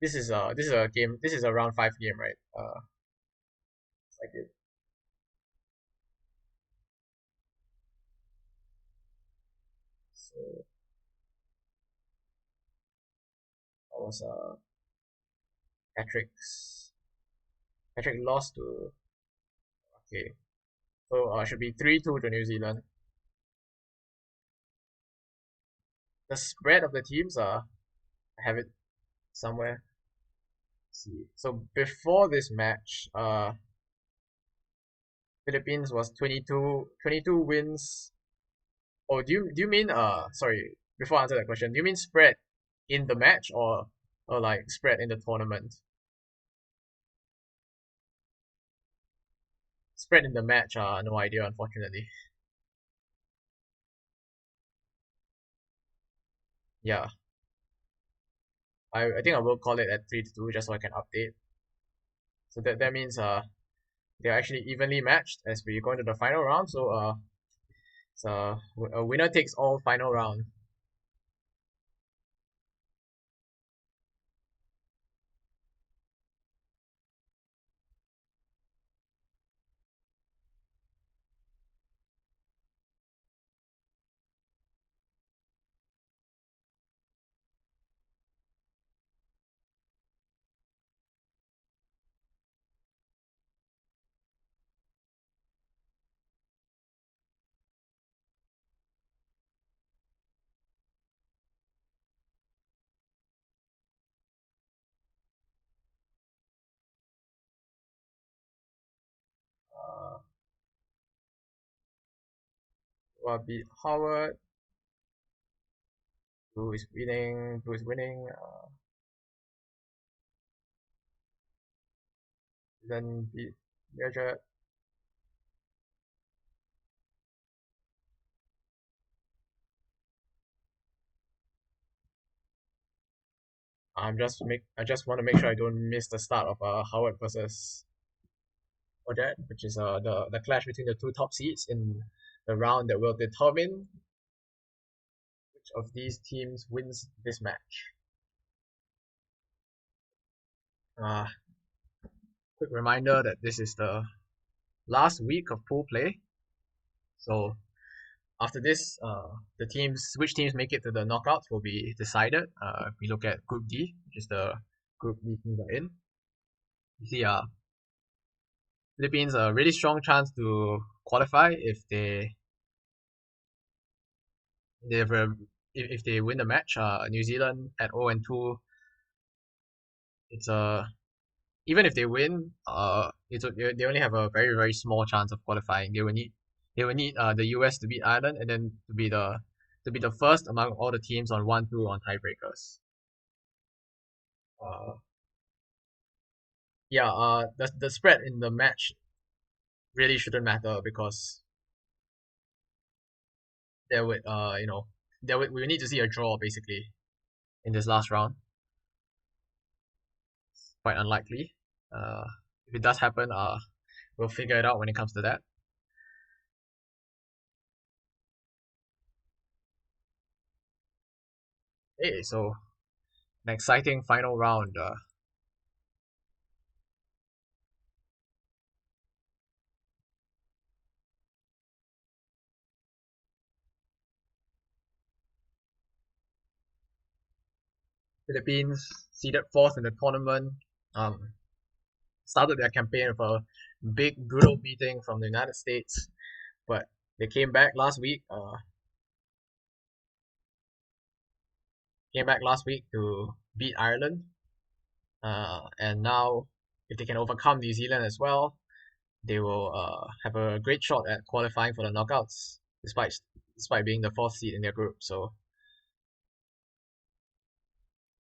This is a game. This is a round 5 game, right? Like it. So that was Patrick's. Patrick lost to. Okay, so should be 3-2 to New Zealand. The spread of the teams I have it somewhere. Let's see. So before this match, Philippines was 22 wins. Oh, do you mean sorry, before I answer that question, do you mean spread in the match or like spread in the tournament? Spread in the match, no idea unfortunately. Yeah. I think I will call it at 3-2 just so I can update. So that means they're actually evenly matched as we go into the final round. So it's a winner takes all final round. Uh, will be Howard, who is winning, then beat Measure. I just want to make sure I don't miss the start of Howard versus Odette, which is the clash between the two top seeds in the round that will determine which of these teams wins this match. Uh, Quick reminder that this is the last week of pool play. So after this, which teams make it to the knockouts will be decided. If we look at Group D, which is the group these teams are in, you see, Philippines a really strong chance to qualify if they have a, if they win the match. New Zealand at 0-2, it's a even if they win, they only have a very very small chance of qualifying. They will need the US to beat Ireland and then to be the first among all the teams on 1-2 on tiebreakers. Uh, yeah, the spread in the match really shouldn't matter because there would we need to see a draw basically in this last round. Quite unlikely. Uh, if it does happen, we'll figure it out when it comes to that. Hey, so an exciting final round. Philippines seeded fourth in the tournament. Um, Started their campaign with a big brutal beating from the United States, but they came back last week. Came back last week to beat Ireland. And now, if they can overcome New Zealand as well, they will have a great shot at qualifying for the knockouts, despite being the fourth seed in their group. So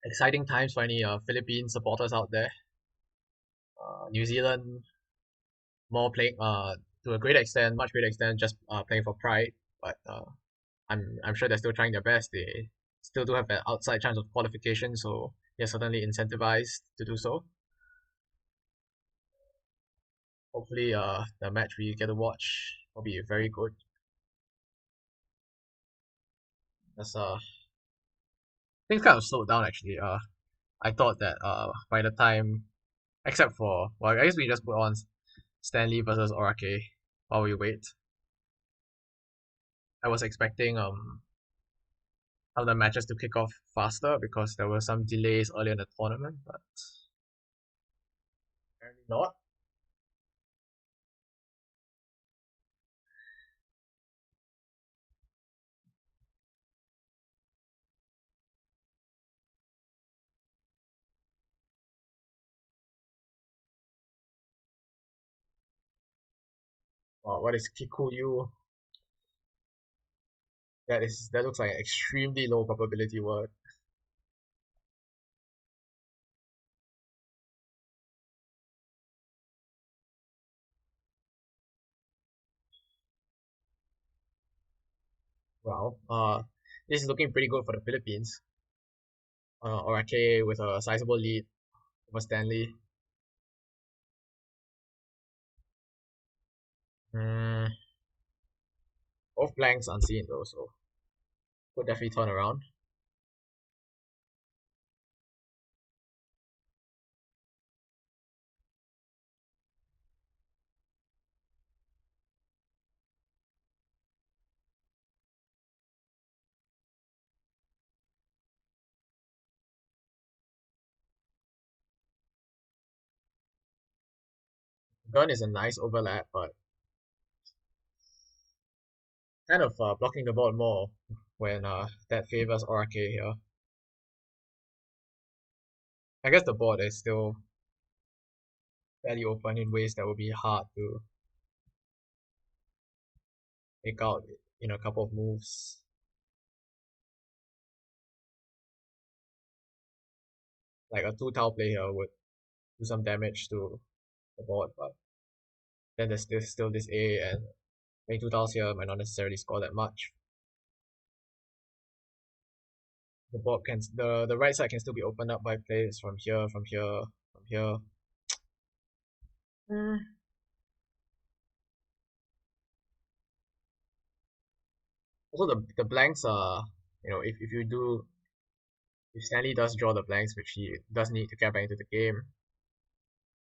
exciting times for any Philippine supporters out there. New Zealand more playing to a great extent, much greater extent, just playing for pride. But I'm sure they're still trying their best. They still do have an outside chance of qualification, so they're certainly incentivized to do so. Hopefully, the match we get to watch will be very good. As things kind of slowed down actually. I thought that by the time, except for well, I guess we just put on Stanley versus Orake while we wait. I was expecting some of the matches to kick off faster because there were some delays earlier in the tournament, but apparently not. What is Kikuyu? That looks like an extremely low probability word. Wow. This is looking pretty good for the Philippines. Orake with a sizable lead over Stanley. Mm, both blanks unseen though, so could definitely turn around. Gun is a nice overlap, but kind of blocking the board more when that favors Orake here. I guess the board is still fairly open in ways that will be hard to make out in a couple of moves. Like a two tile play here would do some damage to the board, but then there's still this A, and playing two tiles here might not necessarily score that much. The board can the right side can still be opened up by plays from here, from here, from here. Mm. Also, the blanks are, if Stanley does draw the blanks, which he does need to get back into the game,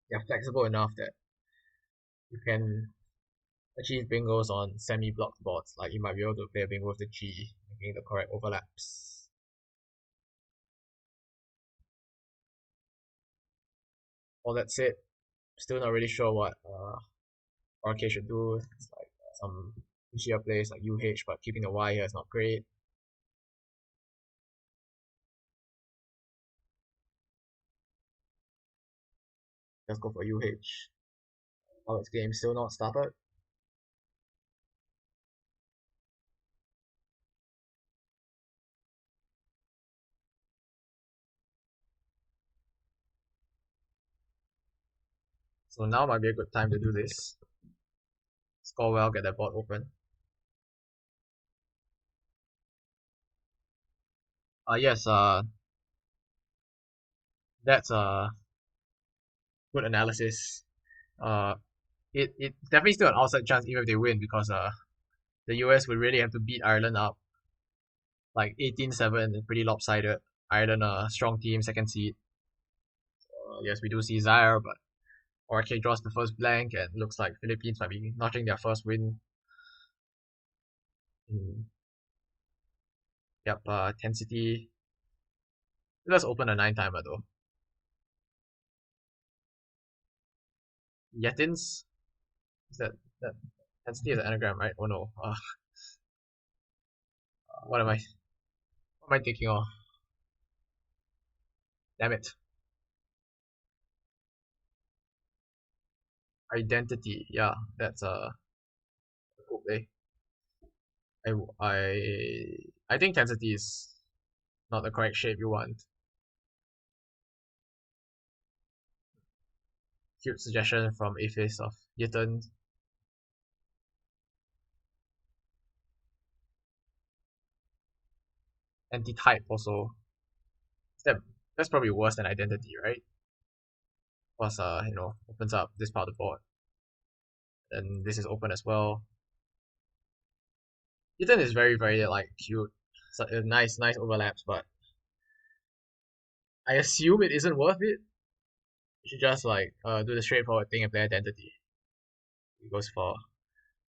they're flexible enough that you can achieve bingos on semi-blocked boards. Like you might be able to play a bingo with the G, making the correct overlaps. All that said, still not really sure what RK should do. It's like some sheer plays like UH, but keeping the Y here is not great. Let's go for UH. Alex game still not started. So now might be a good time to do this. Score well, get that board open. Yes, that's good analysis. Uh, it definitely still an outside chance even if they win because the US would really have to beat Ireland up like 18-7, pretty lopsided. Ireland a strong team, second seed. Yes, we do see Zaire, but RK draws the first blank and looks like Philippines might be notching their first win. Mm, yep, Tensity. Let's open a 9-timer though. Yetins? Is that Tensity is an anagram, right? Oh no. What am I thinking of? Damn it. Identity. Yeah, that's a cool play. I I I think Tensity is not the correct shape you want. Cute suggestion from Aphis of Yitten. Anti-type also. That, that's probably worse than identity, right? Because opens up this part of the board. And this is open as well. Yitten is very, very like cute. So, nice overlaps, but I assume it isn't worth it. You should just like do the straightforward thing and play identity. He goes for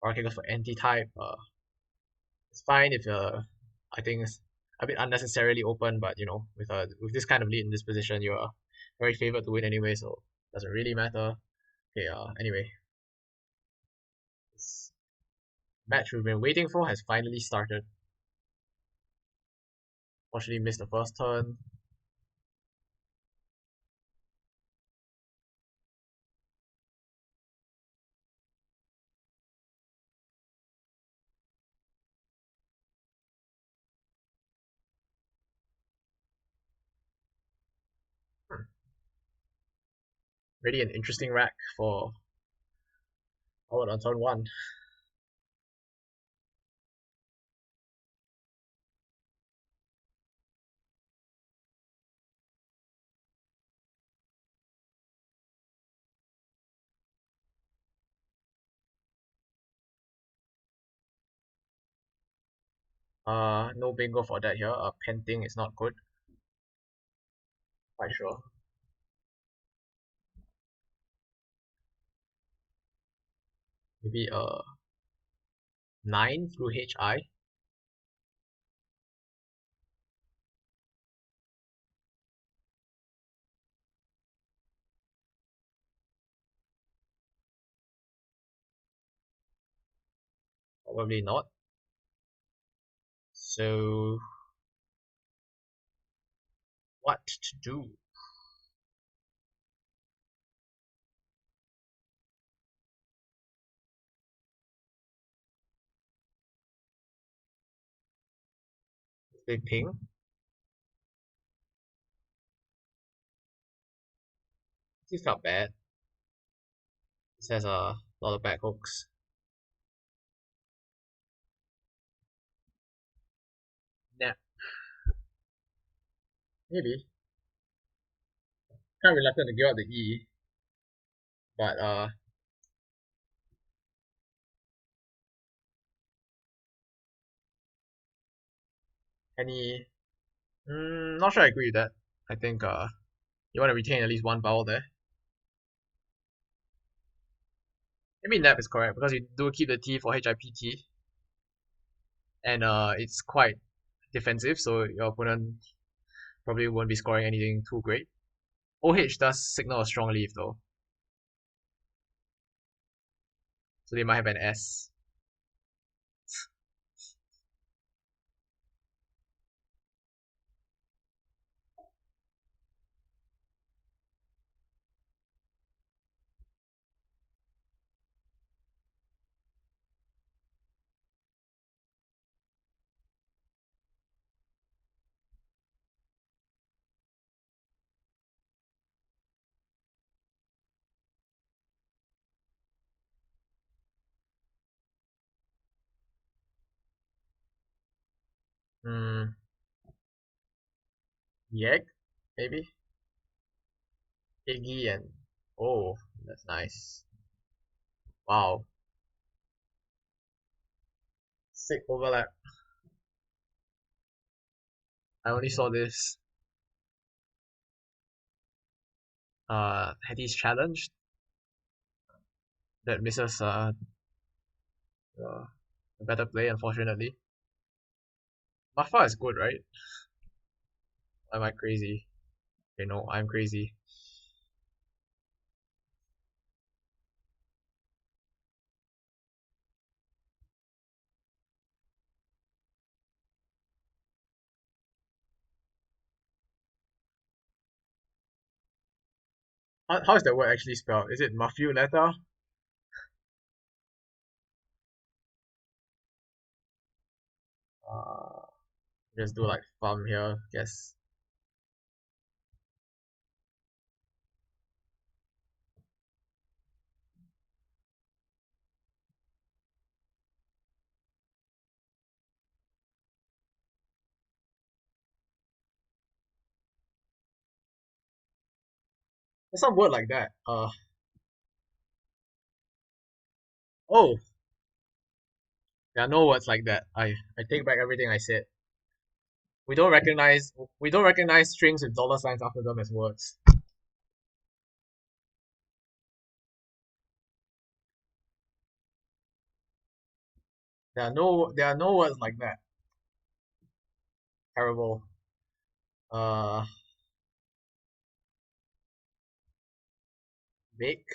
Arcade goes for anti-type. It's fine if I think it's a bit unnecessarily open, but with this kind of lead in this position, you are very favored to win anyway, so it doesn't really matter. Okay, anyway, this match we've been waiting for has finally started. Fortunately, missed the first turn. Really an interesting rack for Howard on turn one. No bingo for that here. Painting is not good. Quite sure. Maybe 9 through HI. Probably not. So what to do? They ping. It's not bad. This has a lot of back hooks. Nap. Maybe. Kind of reluctant to give out the E, but any. Not sure I agree with that. I think you want to retain at least one vowel there. Maybe nap is correct because you do keep the T for HIPT, and it's quite defensive, so your opponent probably won't be scoring anything too great. OH does signal a strong leave though, so they might have an S. Hmm, Yeg, maybe? Iggy and oh, that's nice. Wow, sick overlap. I only saw this Hetty's challenge that misses a better play, unfortunately. Mafa is good, right? Am I crazy? Okay, no, I'm crazy. How is that word actually spelled? Is it Mafiu letter? Uh, just do like farm here, guess. There's some word like that. Oh, there are no words like that. I take back everything I said. We don't recognize strings with dollar signs after them as words. There are no words like that. Terrible. Uh, Bake.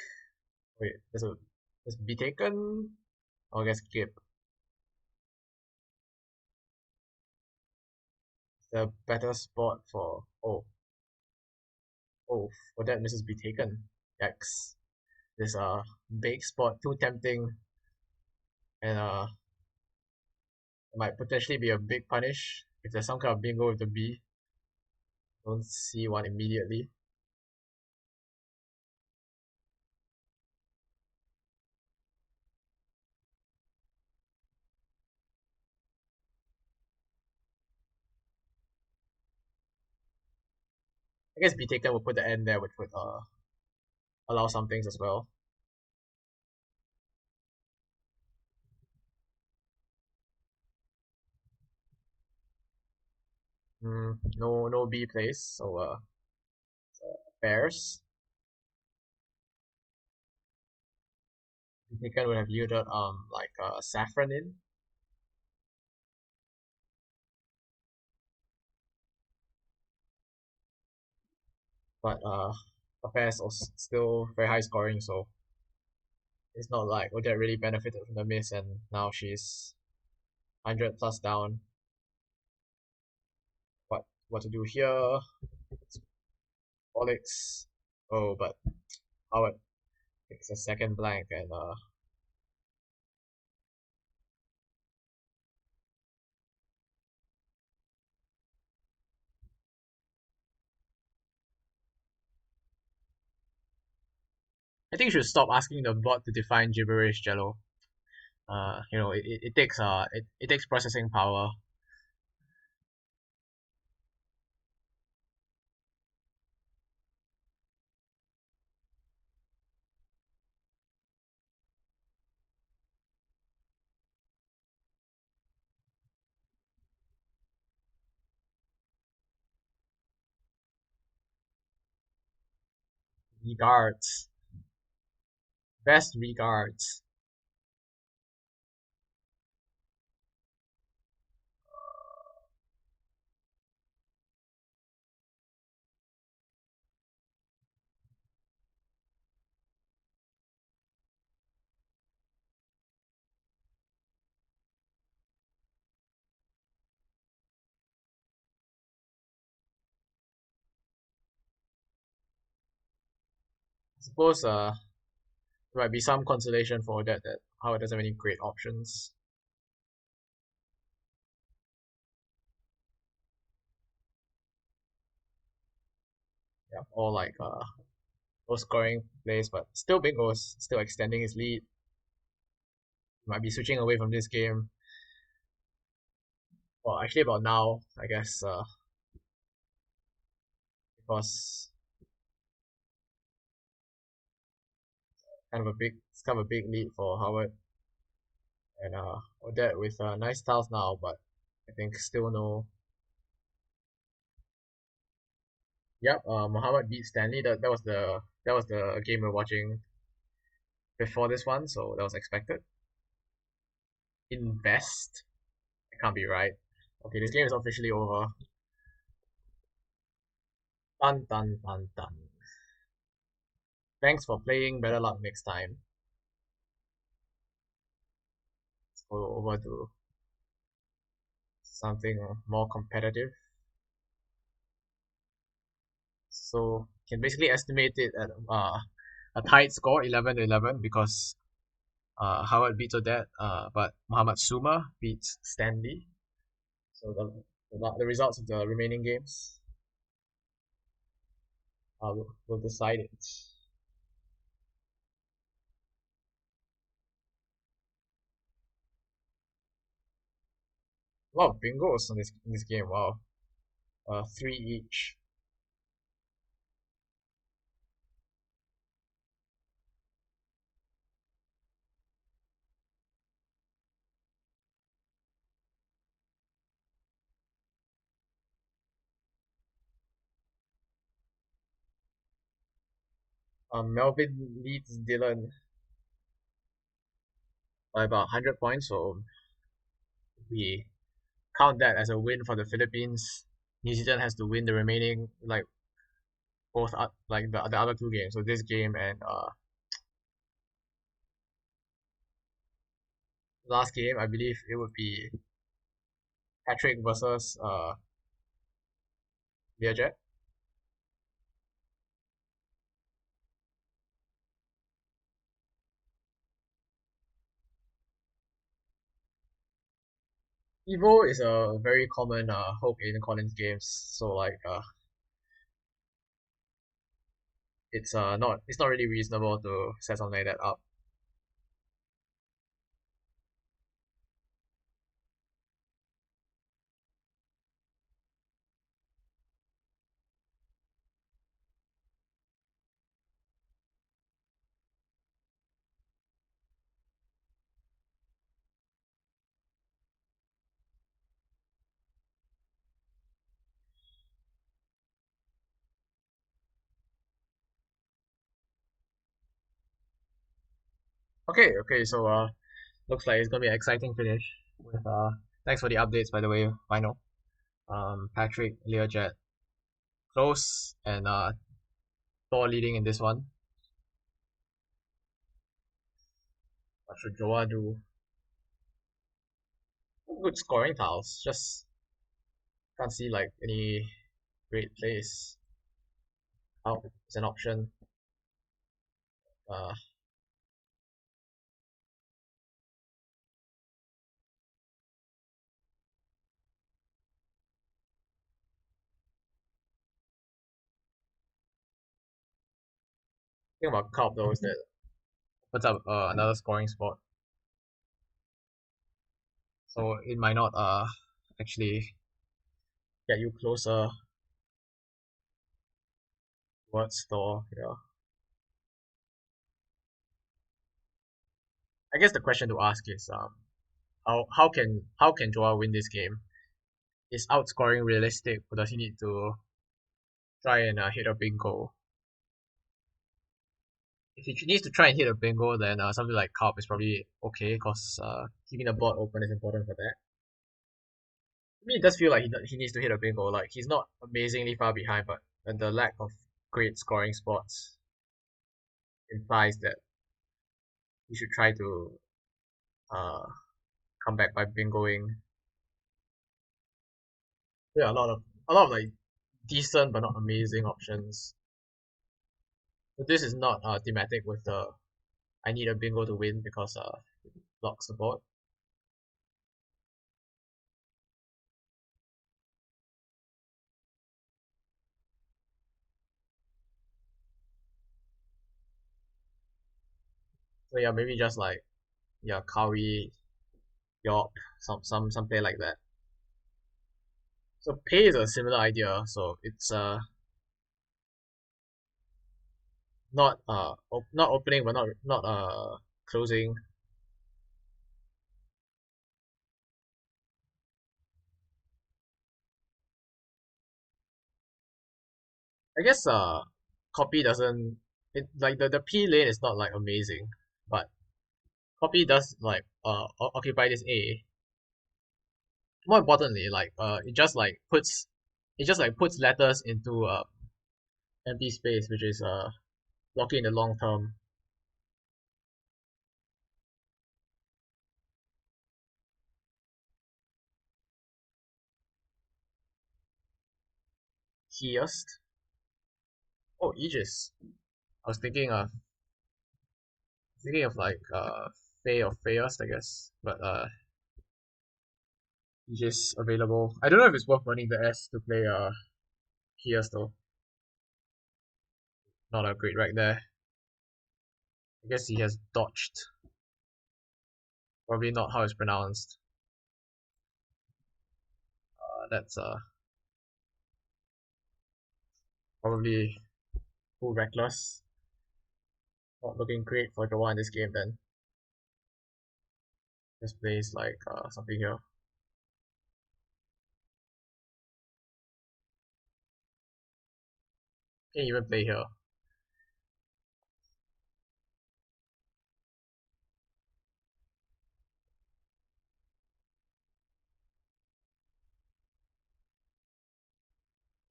Wait, there's be taken. Or I guess skip. The better spot for for that Mrs. Be taken. Yikes. This bake spot too tempting, and it might potentially be a big punish if there's some kind of bingo with the B. Don't see one immediately. I guess B taken will put the end there, which would allow some things as well. No B plays, so pairs. B taken would have yielded like saffron in, but a pair is also still very high scoring, so it's not like Odette really benefited from the miss, and now she's 100 plus down. What to do here? Alex. Oh, but Howard takes a second blank, and I think you should stop asking the bot to define gibberish, Jello. It takes it takes processing power. Regards, best regards. I suppose there might be some consolation for that Howard doesn't have any great options. Yeah, or like low scoring plays, but still Bingo's still extending his lead. Might be switching away from this game. Well, actually about now, I guess, because it's kind of a big lead for Howard, and Odette with nice styles now, but I think still no. Yep, Muhammad beat Stanley. That was the game we're watching before this one, so that was expected. Invest? It can't be right. Okay, this game is officially over. Dun dun dun dun. Thanks for playing. Better luck next time. Let's go over to something more competitive. So can basically estimate it at a tight score, 11-11, because Howard beats Odette, but Muhammad Suma beats Stanley. So the results of the remaining games will decide it. A lot of bingos in this game. Wow, three each. Melvin leads Dylan by about 100 points, so we count that as a win for the Philippines. New Zealand has to win the remaining, like both like the other two games. So this game and last game, I believe it would be Patrick versus Learjet. Evo is a very common hope in Collins games. So like it's not really reasonable to set something like that up. Okay, so looks like it's gonna be an exciting finish with thanks for the updates by the way, final. Patrick, Learjet, close and Thor leading in this one. What should Joa do? Good scoring tiles, just can't see like any great plays. Out is an option. Uh thing about Cobb though is that puts up another scoring spot. So it might not actually get you closer towards Thor, yeah. I guess the question to ask is how can Joao win this game? Is outscoring realistic, or does he need to try and hit a big goal? If he needs to try and hit a big goal, then something like Carp is probably okay, because keeping the board open is important for that. To me, it does feel like he needs to hit a big goal. Like he's not amazingly far behind, but the lack of great scoring spots implies that he should try to uh, come back by bingoing. Yeah, a lot of like decent but not amazing options. But this is not thematic with the I need a bingo to win because it blocks the board. So yeah, maybe just like yeah, Kawi, York, some play like that. So pay is a similar idea. So it's not opening but not closing. I guess copy doesn't it like the P lane is not like amazing, but copy does like occupy this A. More importantly, like it just like puts letters into empty space, which is blocking in the long term. Kiosk. Oh, Aegis. I was thinking of like Fey or Fayust, I guess. But Aegis available. I don't know if it's worth running the S to play Kiosk though. Not a great right there. I guess he has dodged. Probably not how it's pronounced. That's probably too reckless. Not looking great for Joa in this game then. Just plays like something here. Can't even play here.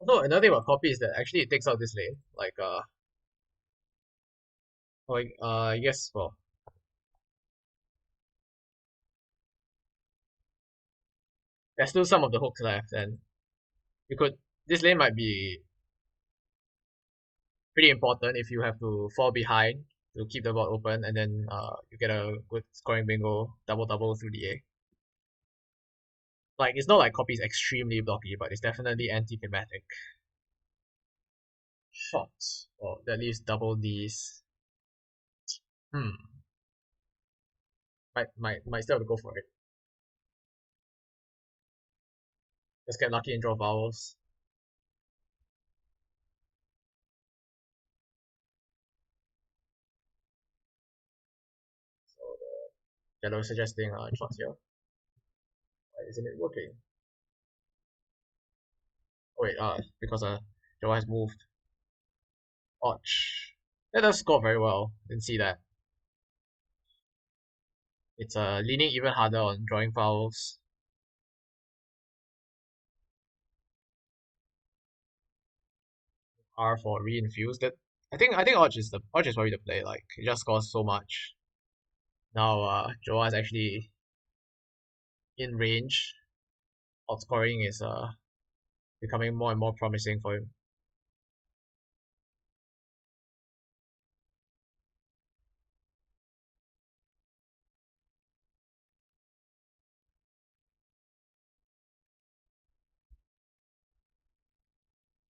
Although another thing about copy is that actually it takes out this lane. I guess well there's still some of the hooks left, and you could this lane might be pretty important if you have to fall behind to keep the board open, and then you get a good scoring bingo double through the A. Like it's not like copy is extremely blocky, but it's definitely anti-thematic. Shots. Oh, that leaves double D's. Hmm. Might still have to go for it. Just get lucky and draw vowels. So the yellow is suggesting shots here. Why isn't it working? Oh wait, because Joe has moved. Och. That does score very well. Didn't see that. It's leaning even harder on drawing fouls. R for reinfuse. That I think Odge is probably the play. Like he just scores so much. Now Joa is actually in range. Outscoring is becoming more and more promising for him.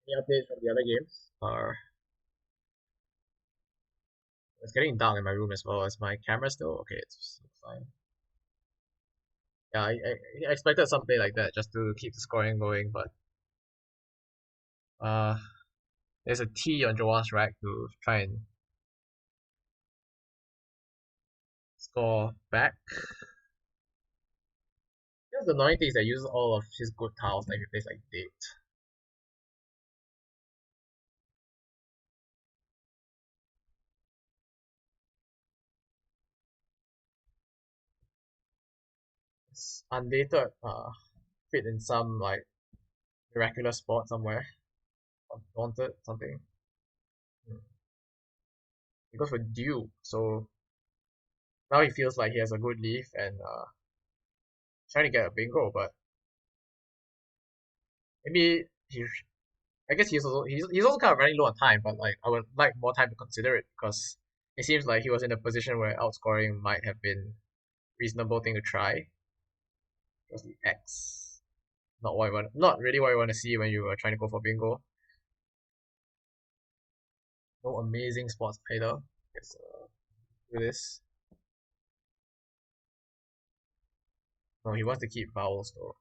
Any updates from the other games? It's getting dark in my room as well. Is my camera still okay? It's fine. Yeah, I expected some play like that just to keep the scoring going, but uh, there's a T on Joa's rack to try and score back. Just the annoying thing is that he uses all of his good tiles, like he plays like date. It's undated, fit in some like miraculous spot somewhere. Wanted something. Hmm. He goes for Duke, so now he feels like he has a good leaf and trying to get a bingo, but maybe he I guess he's also kind of running low on time, but like I would like more time to consider it because it seems like he was in a position where outscoring might have been reasonable thing to try. Was the X. Not really what you want to see when you are trying to go for bingo. No amazing spots either. Let's do this. No, he wants to keep vowels though.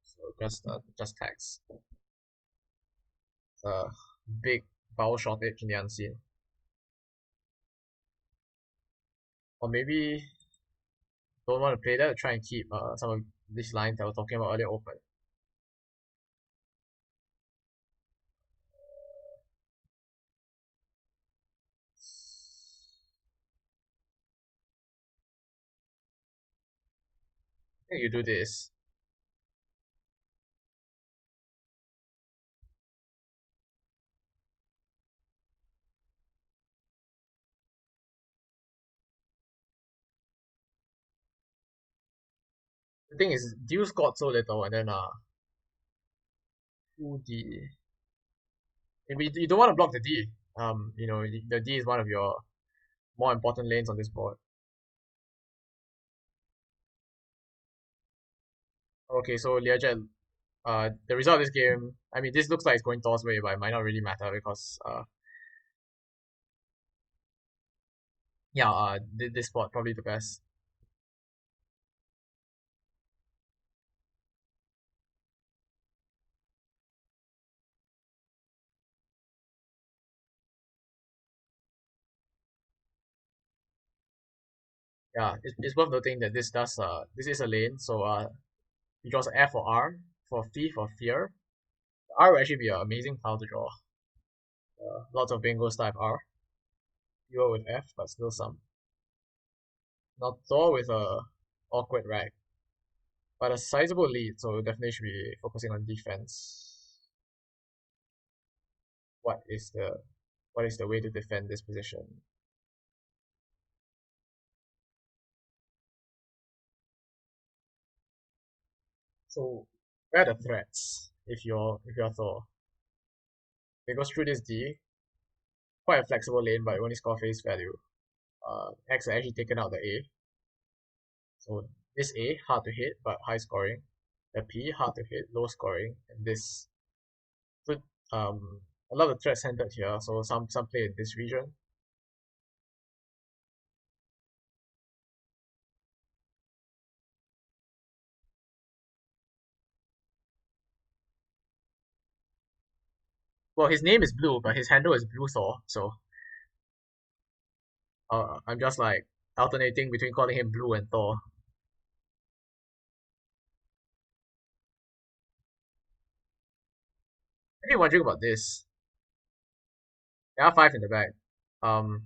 So just tax. Uh big vowel shortage in the unseen. Or maybe don't want to play that, try and keep some of these lines that I was talking about earlier open. I think you do this. The thing is, Dew scored so little, and then 2D. Maybe you don't want to block the D. The D is one of your more important lanes on this board. Okay, so Learjet, the result of this game, I mean, this looks like it's going Thor's way, but it might not really matter because, yeah, this spot probably the best. Yeah, it's worth noting that this is a lane, so he draws F for R, for Phi for fear. R will actually be an amazing tile to draw. Lots of bingos type R. Fewer with F, but still some. Now Thor with a awkward rack, but a sizable lead, so definitely should be focusing on defense. What is the what is the way to defend this position? So where are the threats if you're Thor? It goes through this D, quite a flexible lane, but only score face value. X actually taken out the A. So this A hard to hit but high scoring. The P hard to hit, low scoring, and this so a lot of threats centered here. So some play in this region. Well, his name is Blue, but his handle is Blue Thor. So I'm just like alternating between calling him Blue and Thor. Maybe wondering about this. There are five in the back. Um,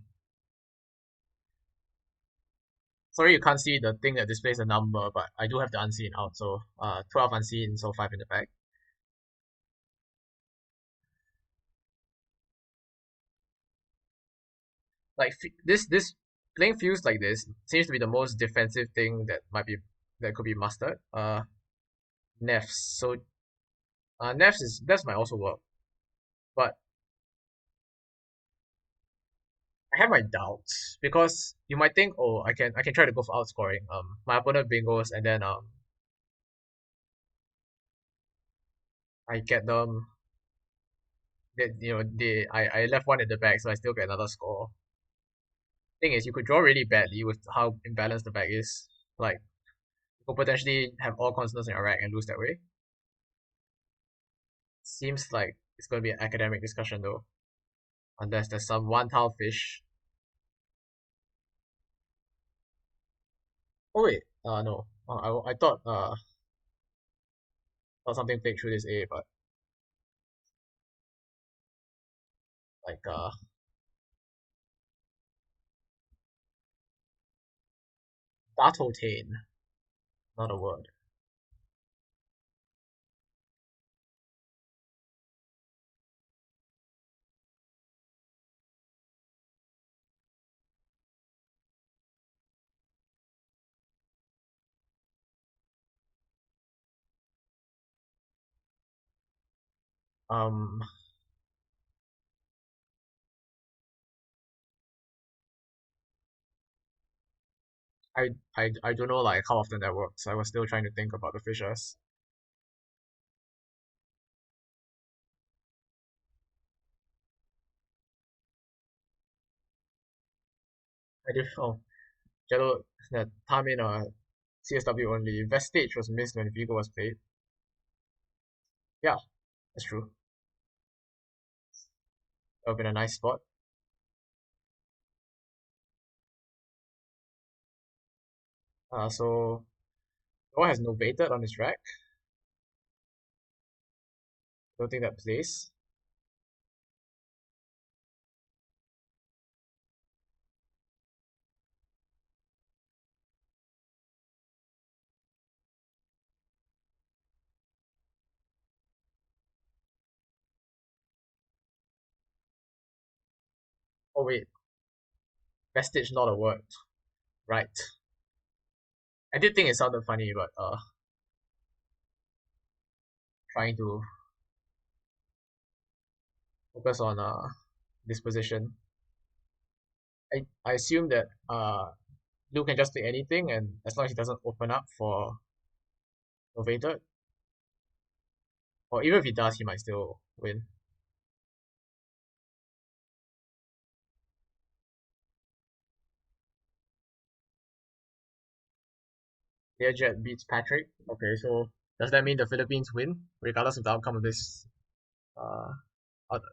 Sorry, you can't see the thing that displays the number, but I do have the unseen out. So 12 unseen, so 5 in the back. Like this playing fields like this seems to be the most defensive thing that could be mastered. Nefs. So Nefs might also work, but I have my doubts because you might think, oh, I can try to go for outscoring. My opponent bingos and then I get them. I left one in the back, so I still get another score. Thing is, you could draw really badly with how imbalanced the back is. Like, you could potentially have all constants in your rack and lose that way. Seems like it's going to be an academic discussion though, unless there's some one-tile fish. Oh wait, no. I thought something played through this A, but like Datotane, not a word. Um, I don't know like how often that works. I was still trying to think about the fishes. I did Jello that time in CSW only. Vestige was missed when Vigo was played. Yeah, that's true. That would have been a nice spot. So Noah has novated on his rack. Don't think that plays. Oh wait, vestige not a word. Right. I did think it sounded funny, but trying to focus on this position. I assume that Blue can just play anything, and as long as he doesn't open up for novated, or even if he does, he might still win. Learjet beats Patrick. Okay, so does that mean the Philippines win, regardless of the outcome of this uh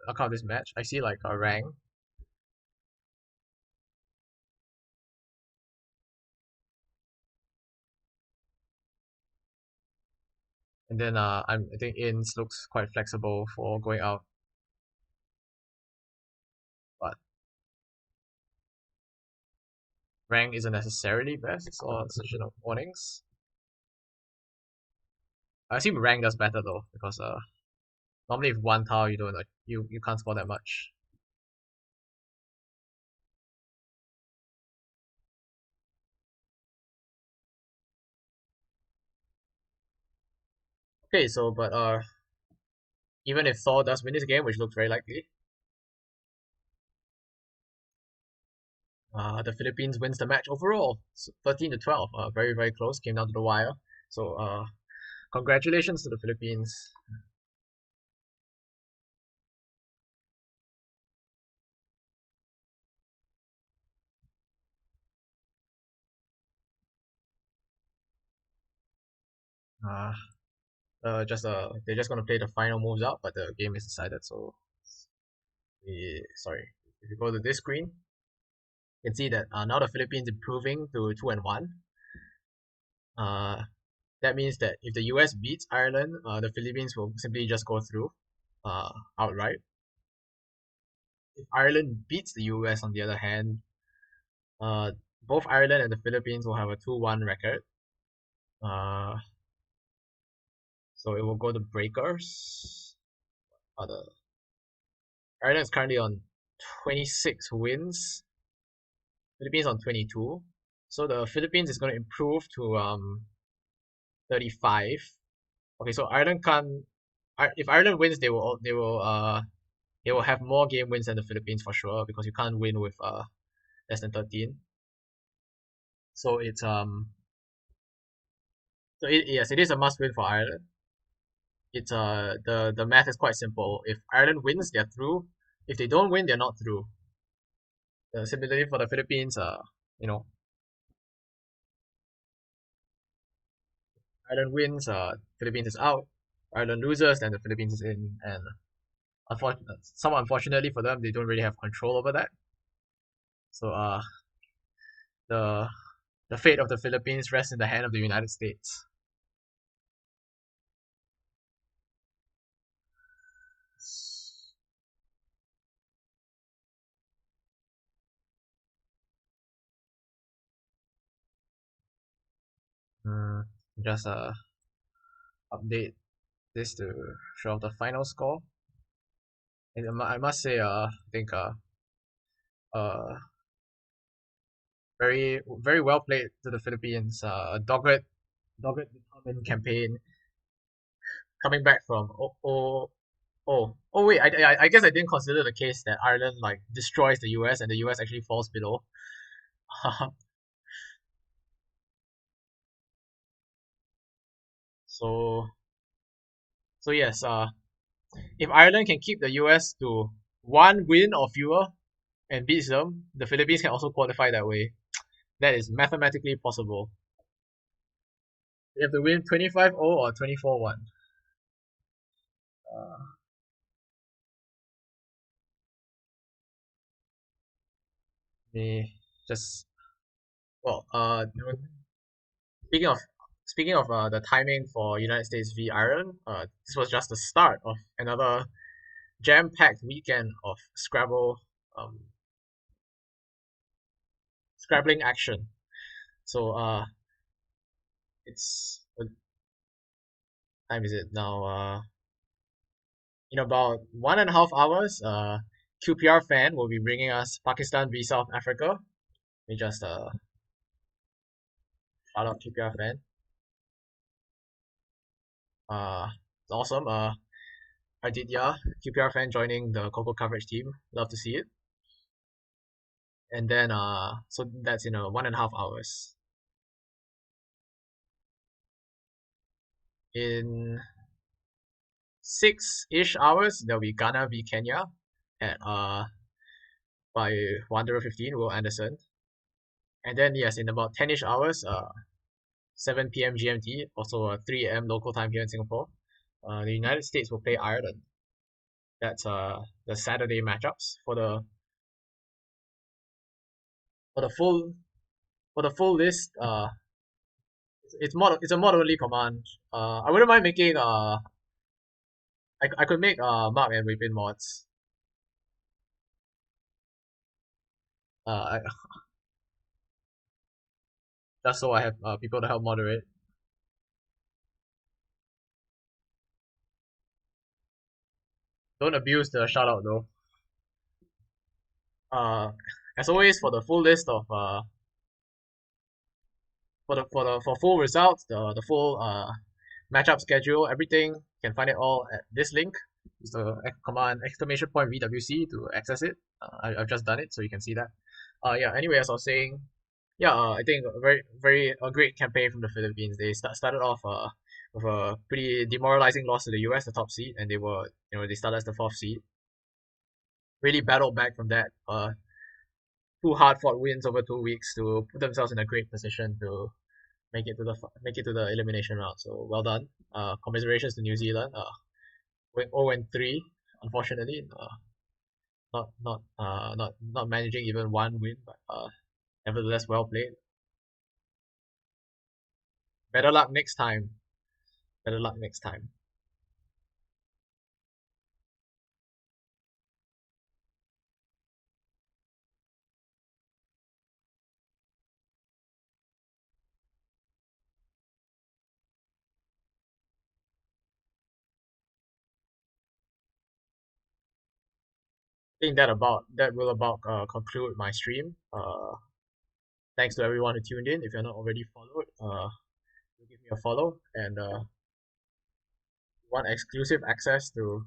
outcome of this match? I see like a rank, and then I think Ins looks quite flexible for going out, but rank isn't necessarily best or session of warnings. I assume rank does better though, because normally if one tile you don't like you can't score that much. Okay, so but even if Thor does win this game, which looks very likely, the Philippines wins the match overall, 13-12. Very very close, came down to the wire. So congratulations to the Philippines. Uh, they're just gonna play the final moves out, but the game is decided. So sorry, if you go to this screen, you can see that now the Philippines improving to 2-1. Uh, that means that if the US beats Ireland, the Philippines will simply just go through outright. If Ireland beats the US, on the other hand, uh, both Ireland and the Philippines will have a 2-1 record. Uh, so it will go to breakers. The Ireland is currently on 26 wins. Philippines on 22. So the Philippines is going to improve to 35. Okay, so Ireland can if Ireland wins, they will have more game wins than the Philippines for sure because you can't win with less than 13. So it's yes, it is a must win for Ireland. It's the math is quite simple. If Ireland wins, they're through. If they don't win, they're not through. Similarly for the Philippines, you know, Ireland wins, Philippines is out. Ireland loses, then the Philippines is in. And somewhat unfortunately for them, they don't really have control over that. So the the fate of the Philippines rests in the hand of the United States. Mm, just update this to show off the final score. And I must say, I think uh, very well played to the Philippines. A dogged, determined campaign coming back from wait, I guess I didn't consider the case that Ireland like destroys the US and the US actually falls below. so so yes, if Ireland can keep the US to 1 win or fewer and beats them, the Philippines can also qualify that way. That is mathematically possible. They have to win 25-0 or 24-1. Uh, me just well, speaking of the timing for United States v Ireland, this was just the start of another jam-packed weekend of um, scrabbling action. So it's what time is it now? In about 1.5 hours, QPR fan will be bringing us Pakistan v South Africa. Let me just shout out QPR fan. It's awesome. Aditya, QPR fan joining the Coco coverage team. Love to see it. And then so that's in 1.5 hours. In 6-ish hours, there'll be Ghana v Kenya at by 1:15 Will Anderson. And then yes, in about 10-ish hours, 7 p.m. GMT, also 3 a.m. local time here in Singapore, the United States will play Ireland. That's the Saturday matchups for the full list. It's a moderately command. I wouldn't mind making I could make Mark and Waypin mods. I, just so I have people to help moderate. Don't abuse the shout out though. Uh, as always, for the full list of for full results, the full matchup schedule, everything, you can find it all at this link. Use the command !VWC to access it. I've just done it, so you can see that. Yeah. Anyway, as I was saying, yeah, I think a great campaign from the Philippines. They started off with a pretty demoralizing loss to the US, the top seed, and they started as the fourth seed. Really battled back from that. Two hard fought wins over 2 weeks to put themselves in a great position to make it to the elimination round. So well done. Commiserations to New Zealand. Going 0-3, unfortunately. Not managing even one win, but nevertheless well played. Better luck next time. Better luck next time. think that will about conclude my stream. Thanks to everyone who tuned in. If you're not already followed, do give me a follow. And want exclusive access to,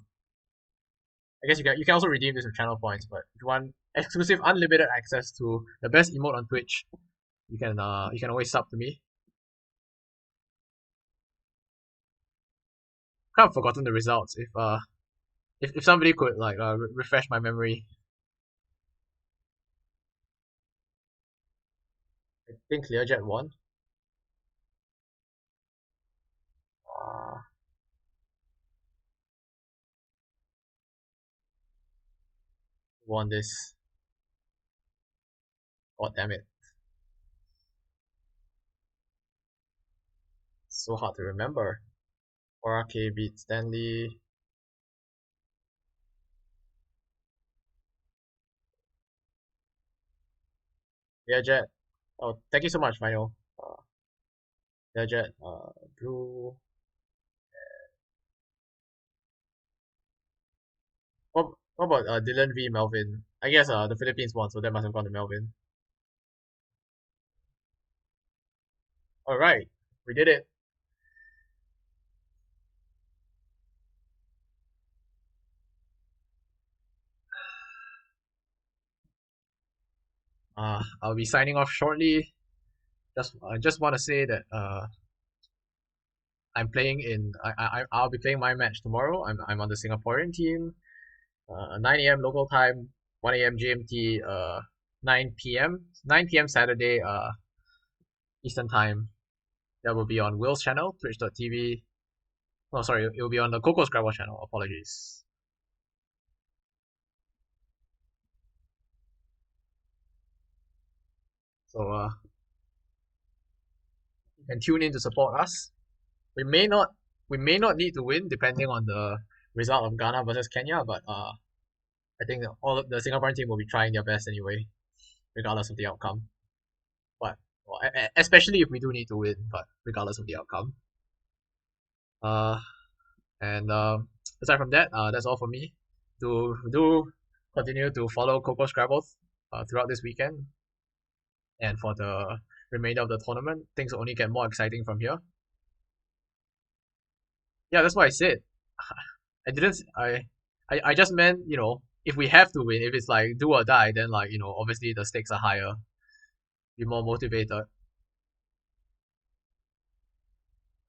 I guess you can also redeem this with channel points. But if you want exclusive unlimited access to the best emote on Twitch, you can always sub to me. Kind of forgotten the results. If somebody could like refresh my memory. I think Clearjet won. Uh, won this. God damn it. So hard to remember. 4K beat Stanley. Clearjet. Oh, thank you so much, Final. Clearjet. Blue. What about Dylan v Melvin? I guess the Philippines won, so that must have gone to Melvin. All right, we did it. I'll be signing off shortly. I just want to say that I'll be playing my match tomorrow. I'm on the Singaporean team. 9 a.m. local time, 1 a.m. GMT. 9 p.m. Saturday. Eastern time. That will be on Will's channel, twitch.tv. Oh, sorry, it will be on the Coco Scrabble channel. Apologies. So you can tune in to support us. We may not need to win depending on the result of Ghana versus Kenya, but I think all of the Singaporean team will be trying their best anyway, regardless of the outcome. But well, especially if we do need to win, but regardless of the outcome. And aside from that, that's all for me. Do continue to follow Coco Scrabble throughout this weekend, and for the remainder of the tournament, things will only get more exciting from here. Yeah, that's what I said. I didn't. I just meant, if we have to win, if it's like do or die, then like obviously the stakes are higher. Be more motivated,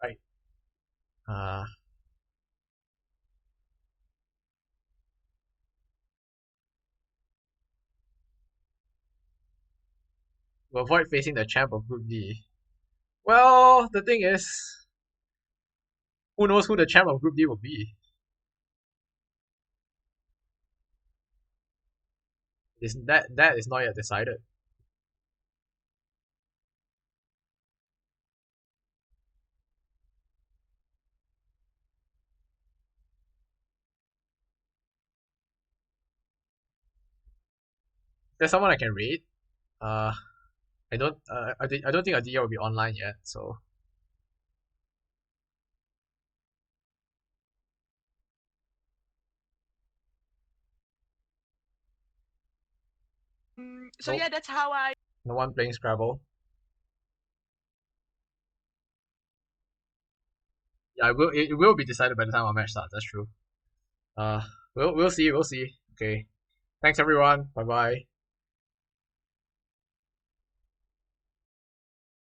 right? Uh, to avoid facing the champ of Group D. Well, the thing is, who knows who the champ of Group D will be? Is that is not yet decided. There's someone I can rate. Uh, I don't. I don't think Adia will be online yet. So so nope. Yeah, that's how I. No one playing Scrabble. Yeah, it will be decided by the time our match starts. That's true. Uh, we'll see. We'll see. Okay. Thanks everyone. Bye bye.